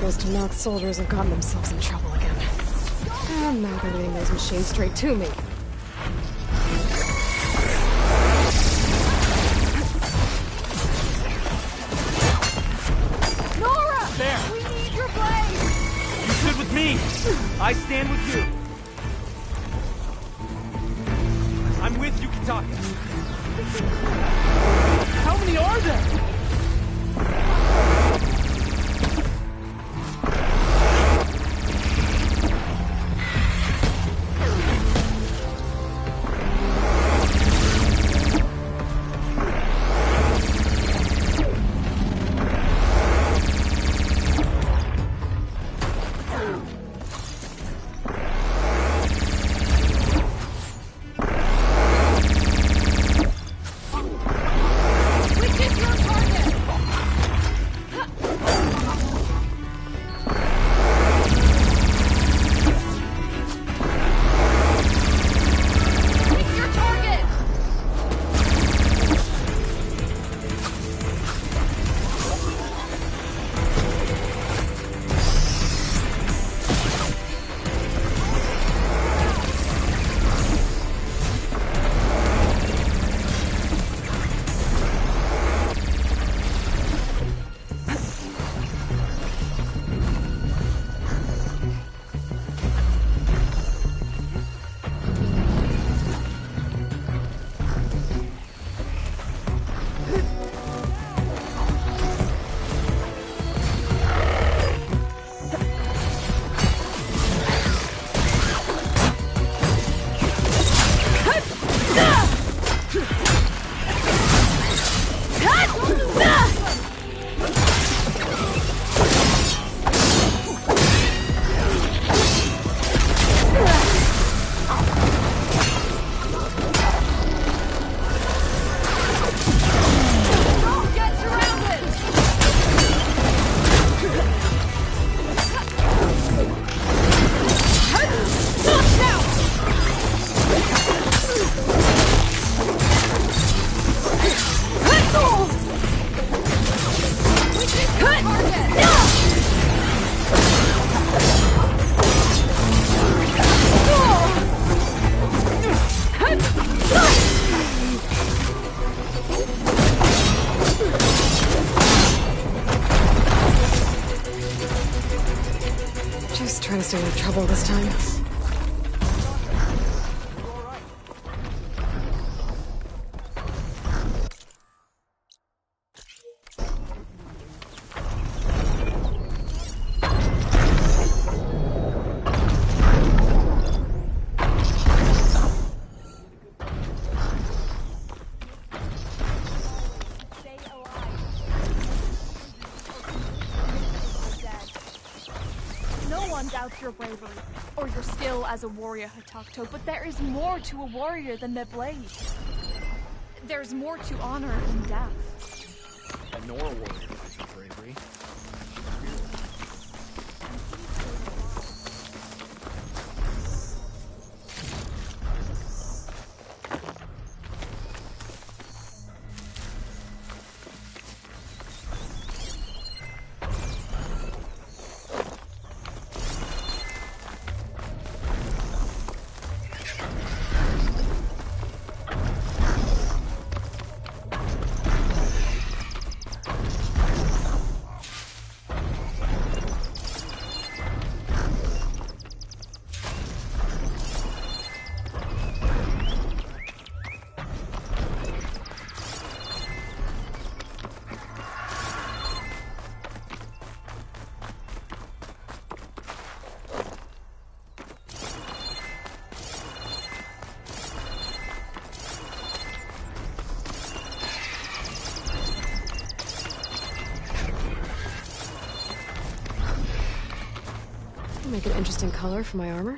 Those Tanakh soldiers have gotten themselves in trouble again. I'm not getting those machines straight to me. Nora! There! We need your blade! You stood with me! I stand with you! I'm with you, Kitaka! How many are there? Trying to stay out of trouble this time. Your bravery, or your skill as a warrior, Hatakto, but there is more to a warrior than their blade. There's more to honor than death. A Nora warrior fights with bravery. Make an interesting color for my armor.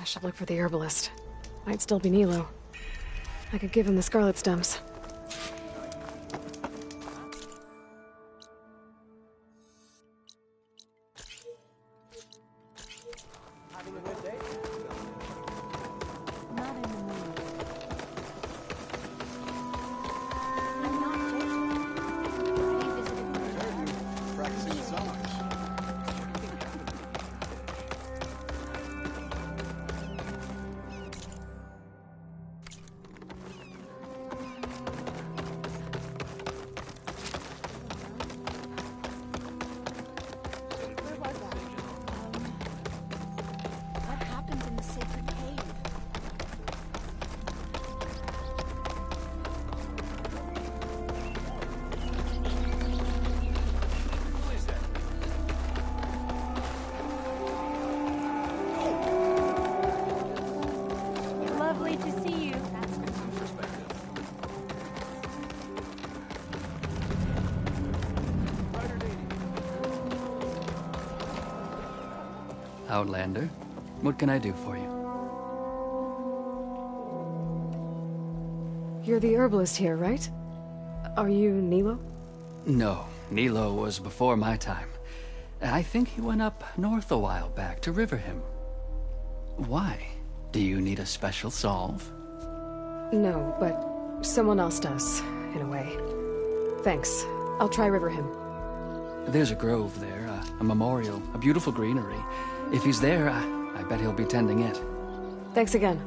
I should look for the herbalist. Might still be Nilo. I could give him the scarlet stumps. Outlander, what can I do for you? You're the herbalist here, right? Are you Nilo? No, Nilo was before my time. I think he went up north a while back to Riverhim. Why? Do you need a special solve? No, but someone else does, in a way. Thanks. I'll try Riverhim. There's a grove there, a memorial, a beautiful greenery. If he's there, I bet he'll be tending it. Thanks again.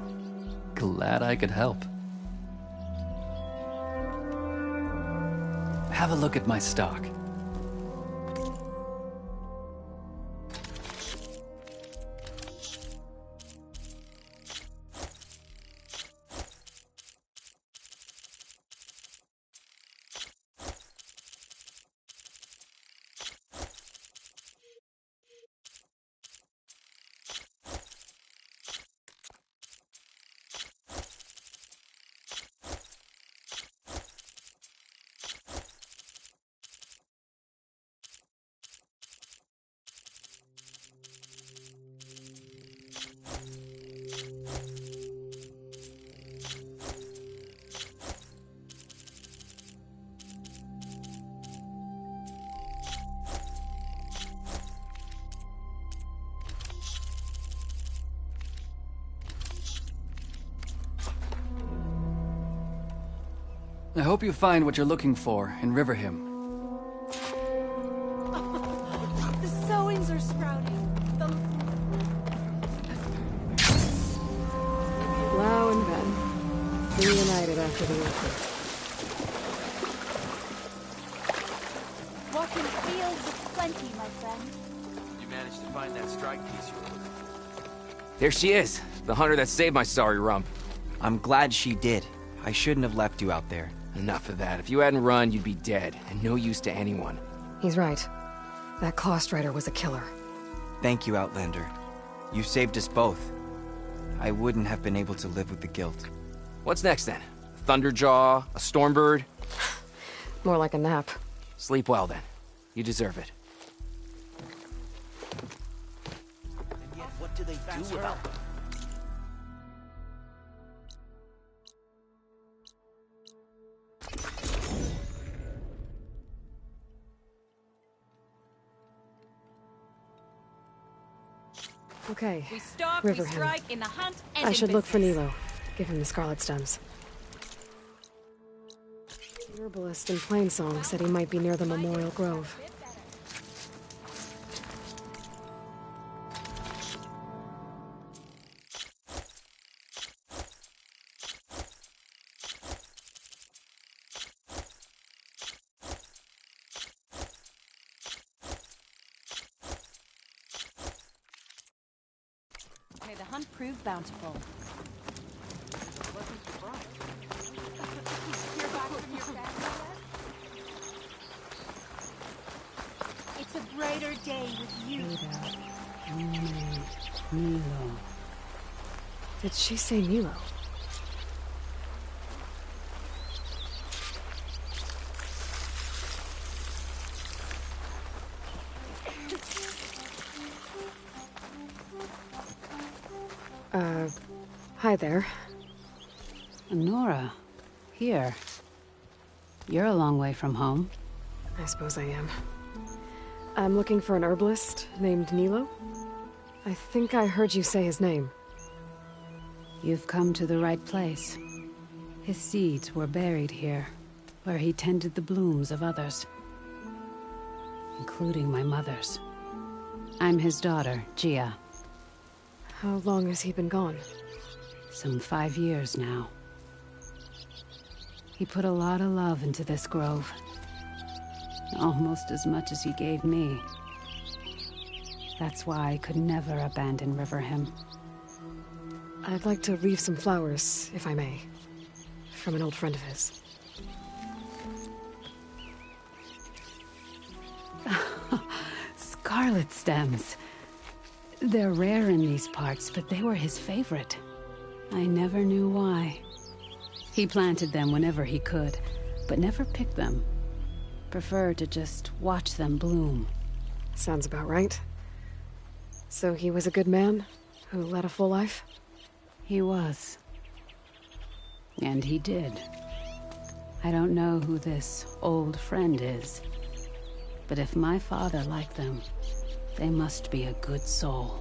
Glad I could help. Have a look at my stock. I hope you find what you're looking for in Riverhim. The sowings are sprouting. Lau and Ben, reunited after the earthquake. Walk in fields of plenty, my friend. You managed to find that strike piece you were looking for. There she is, the hunter that saved my sorry rump. I'm glad she did. I shouldn't have left you out there. Enough of that. If you hadn't run, you'd be dead, and no use to anyone. He's right. That Claw Strider was a killer. Thank you, Outlander. You saved us both. I wouldn't have been able to live with the guilt. What's next, then? A Thunderjaw? A Stormbird? More like a nap. Sleep well, then. You deserve it. And yet, what do they do about them? Okay, We stalk, Riverhim. we strike in the hunt and I in should look for business. Nilo. Give him the Scarlet Stems. The herbalist in Plainsong said he might be near the Memorial Grove. May the hunt prove bountiful. It's a brighter day with you. Nilo. Did she say Nilo? Hi there. Nora, here. You're a long way from home. I suppose I am. I'm looking for an herbalist named Nilo. I think I heard you say his name. You've come to the right place. His seeds were buried here, where he tended the blooms of others, including my mother's. I'm his daughter, Gia. How long has he been gone? Some 5 years now. He put a lot of love into this grove. Almost as much as he gave me. That's why I could never abandon Riverhim. I'd like to leave some flowers, if I may. From an old friend of his. Scarlet stems. They're rare in these parts, but they were his favorite. I never knew why. He planted them whenever he could, but never picked them. Preferred to just watch them bloom. Sounds about right. So he was a good man, who led a full life? He was. And he did. I don't know who this old friend is, but if my father liked them, they must be a good soul.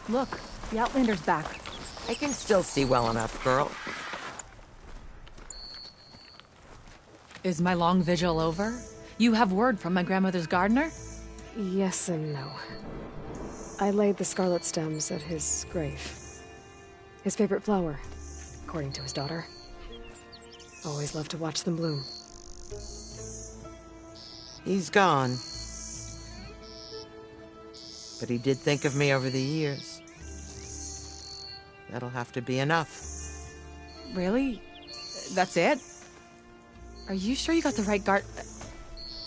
Look, the Outlander's back. I can still see well enough, girl. Is my long vigil over? You have word from my grandmother's gardener? Yes and no. I laid the scarlet stems at his grave. His favorite flower, according to his daughter. Always loved to watch them bloom. He's gone. But he did think of me over the years. that'll have to be enough. Really? That's it? Are you sure you got the right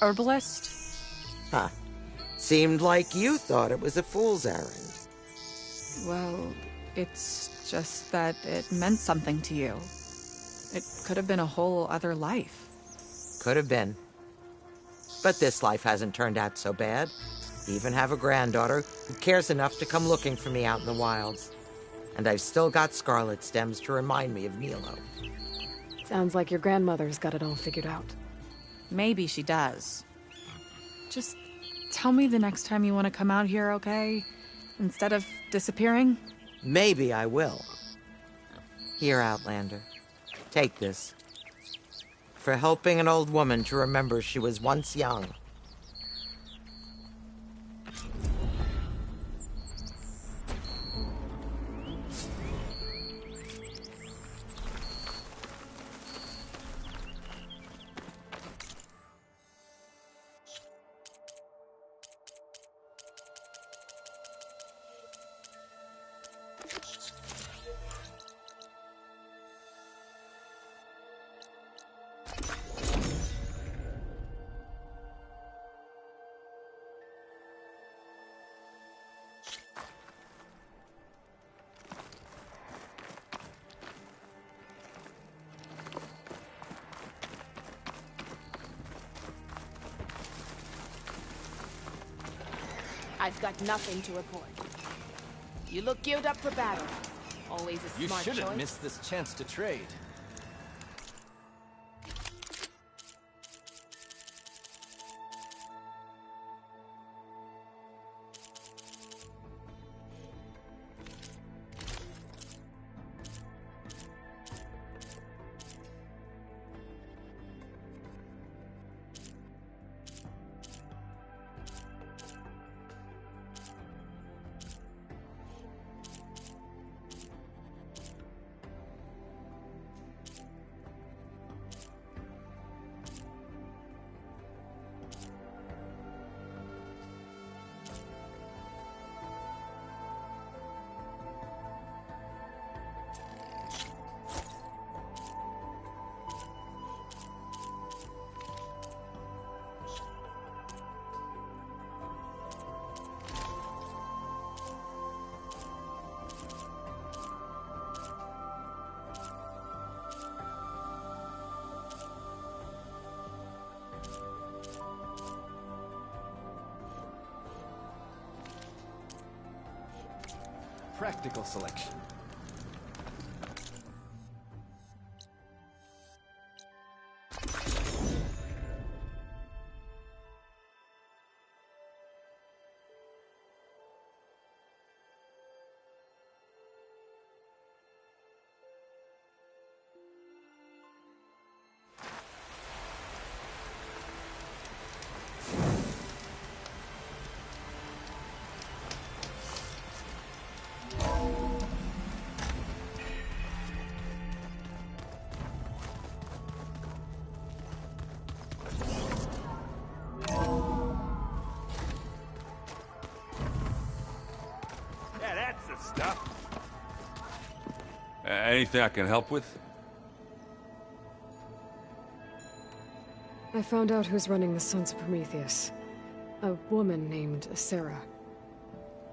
herbalist? Huh. Seemed like you thought it was a fool's errand. Well, it's just that it meant something to you. It could have been a whole other life. Could have been. But this life hasn't turned out so bad. Even have a granddaughter who cares enough to come looking for me out in the wilds. And I've still got scarlet stems to remind me of Nilo. Sounds like your grandmother's got it all figured out. Maybe she does. Just tell me the next time you want to come out here, okay? Instead of disappearing? Maybe I will. Here, Outlander. Take this. For helping an old woman to remember she was once young. I've got nothing to report. You look geared up for battle. Always a smart choice. You shouldn't miss this chance to trade. Practical selection. Stuff. Anything I can help with? I found out who's running the Sons of Prometheus. A woman named Sarah.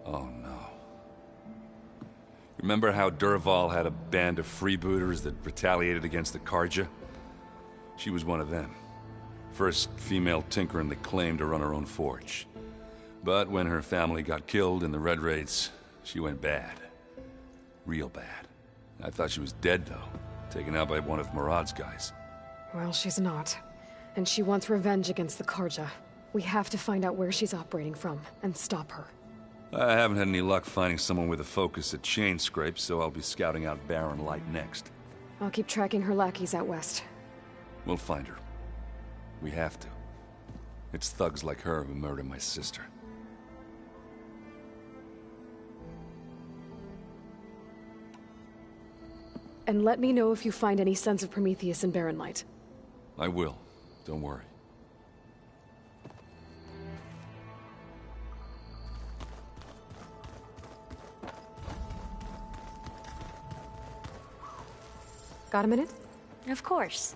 Oh no. Remember how Durval had a band of freebooters that retaliated against the Karja? She was one of them. First female tinker in the claim to run her own forge. But when her family got killed in the Red Raids, she went bad. Real bad. I thought she was dead, though. Taken out by one of Murad's guys. Well, she's not. And she wants revenge against the Karja. We have to find out where she's operating from, and stop her. I haven't had any luck finding someone with a focus at chain scrapes, so I'll be scouting out Barren Light next. I'll keep tracking her lackeys out west. We'll find her. We have to. It's thugs like her who murdered my sister. And let me know if you find any Sons of Prometheus in Barren Light. I will. Don't worry. Got a minute? Of course.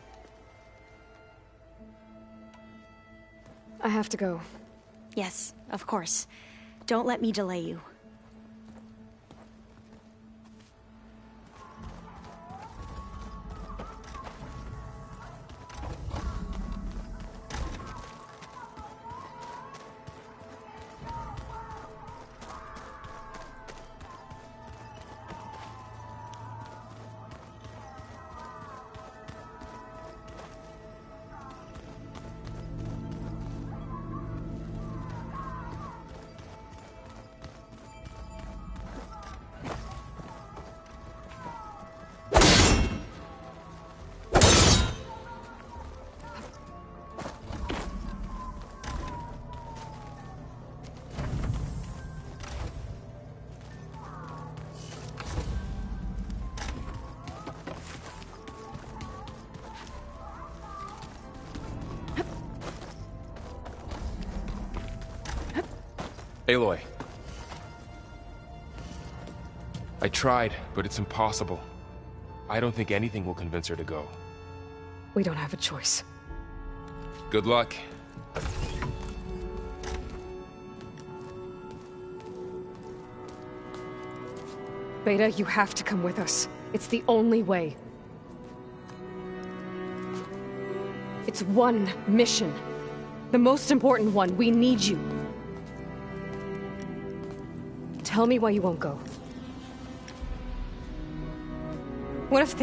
I have to go. Yes, of course. Don't let me delay you. Aloy. I tried, but it's impossible. I don't think anything will convince her to go. We don't have a choice. Good luck. Beta, you have to come with us. It's the only way. It's one mission. The most important one. We need you. Tell me why you won't go. What if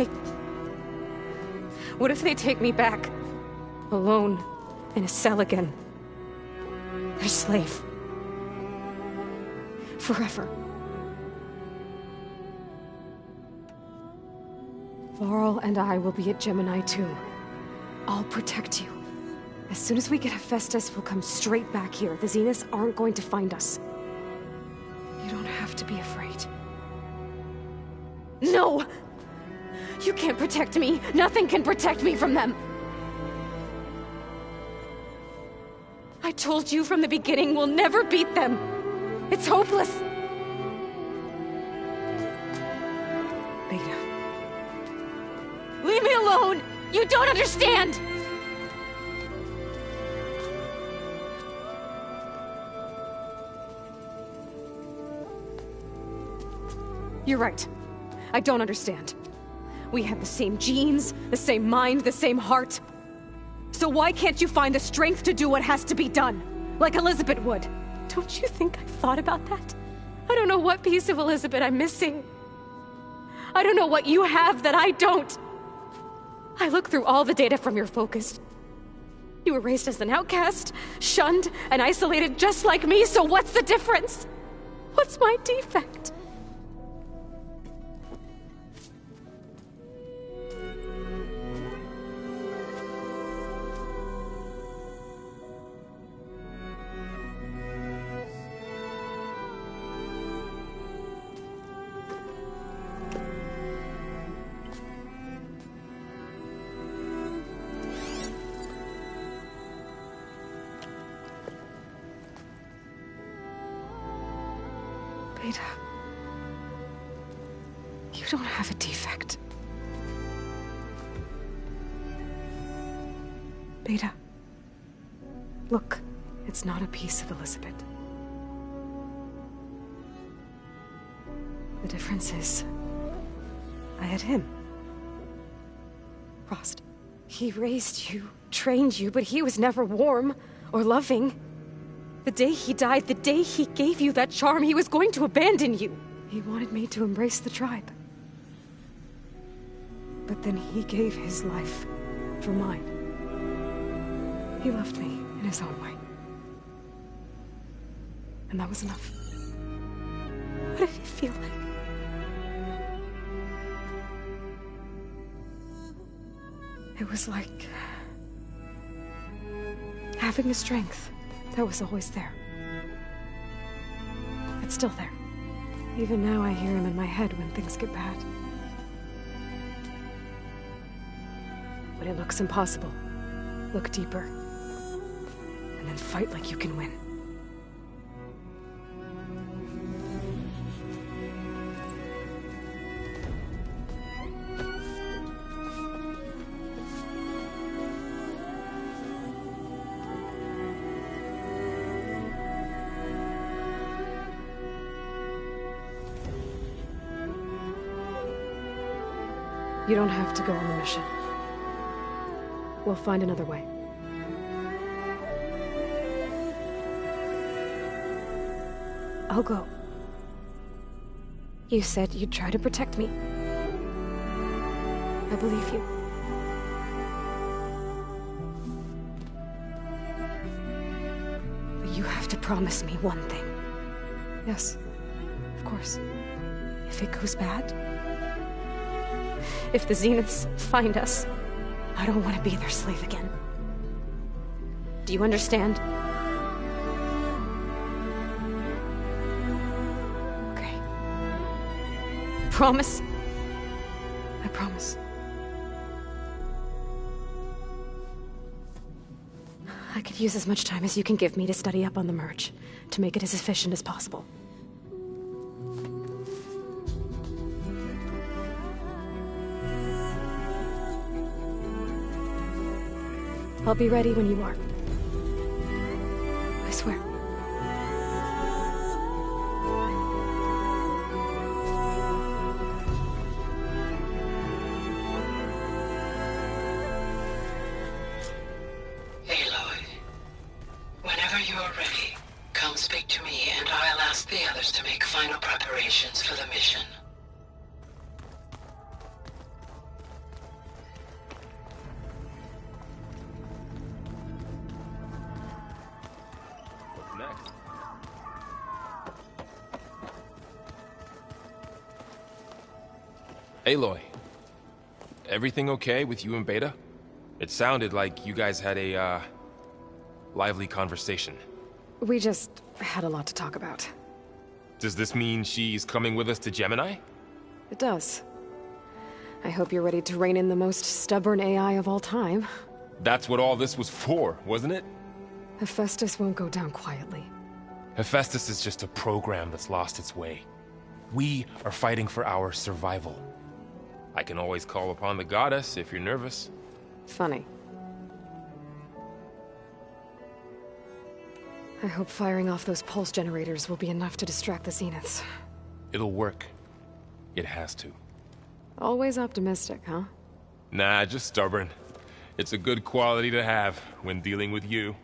they take me back? Alone, in a cell again. A slave. Forever. Varl and I will be at Gemini too. I'll protect you. As soon as we get Hephaestus, we'll come straight back here. The Zeniths aren't going to find us. You don't have to be afraid. No! You can't protect me. Nothing can protect me from them. I told you from the beginning we'll never beat them. It's hopeless. Beta. Leave me alone! You don't understand! You're right. I don't understand. We have the same genes, the same mind, the same heart. So why can't you find the strength to do what has to be done? Like Elizabeth would. Don't you think I've thought about that? I don't know what piece of Elizabeth I'm missing. I don't know what you have that I don't. I look through all the data from your focus. You were raised as an outcast, shunned, and isolated just like me, so what's the difference? What's my defect? Beta, you don't have a defect. Beta, look, it's not a piece of Elizabeth. The difference is, I had him. Frost. He raised you, trained you, but he was never warm or loving. The day he died, the day he gave you that charm, he was going to abandon you. He wanted me to embrace the tribe. But then he gave his life for mine. He loved me in his own way. And that was enough. What did it feel like? It was like having the strength that was always there. It's still there. Even now I hear him in my head when things get bad. When it looks impossible, look deeper. And then fight like you can win. You don't have to go on the mission. We'll find another way. I'll go. You said you'd try to protect me. I believe you. But you have to promise me one thing. Yes, of course. If it goes bad, if the Zeniths find us, I don't want to be their slave again. Do you understand? Okay. Promise? I promise. I could use as much time as you can give me to study up on the merge, to make it as efficient as possible. I'll be ready when you are. I swear. Aloy, whenever you are ready, come speak to me and I'll ask the others to make final preparations for the mission. Aloy, everything okay with you and Beta? It sounded like you guys had a, lively conversation. We just had a lot to talk about. Does this mean she's coming with us to Gemini? It does. I hope you're ready to rein in the most stubborn AI of all time. That's what all this was for, wasn't it? Hephaestus won't go down quietly. Hephaestus is just a program that's lost its way. We are fighting for our survival. I can always call upon the goddess if you're nervous. Funny. I hope firing off those pulse generators will be enough to distract the Zeniths. It'll work. It has to. Always optimistic, huh? Nah, just stubborn. It's a good quality to have when dealing with you.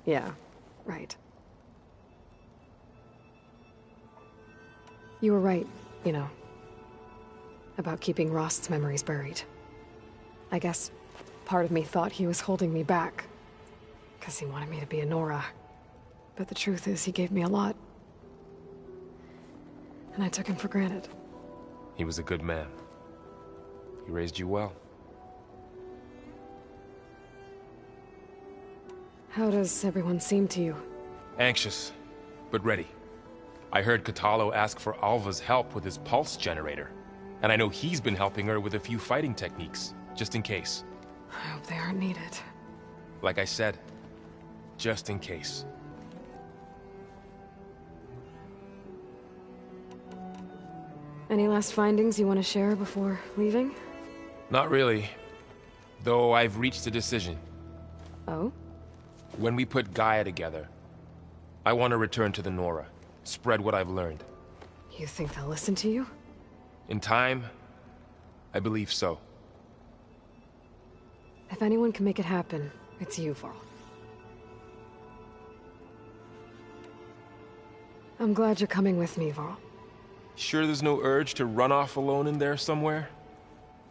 Yeah, right. You were right, you know, about keeping Rost's memories buried. I guess part of me thought he was holding me back, because he wanted me to be a Nora. But the truth is, he gave me a lot. And I took him for granted. He was a good man. He raised you well. How does everyone seem to you? Anxious, but ready. I heard Katalo ask for Alva's help with his pulse generator. And I know he's been helping her with a few fighting techniques, just in case. I hope they aren't needed. Like I said, just in case. Any last findings you want to share before leaving? Not really. Though I've reached a decision. Oh? When we put Gaia together, I want to return to the Nora. Spread what I've learned. You think they'll listen to you? In time, I believe so. If anyone can make it happen, it's you, Varl. I'm glad you're coming with me, Varl. Sure there's no urge to run off alone in there somewhere?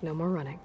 No more running.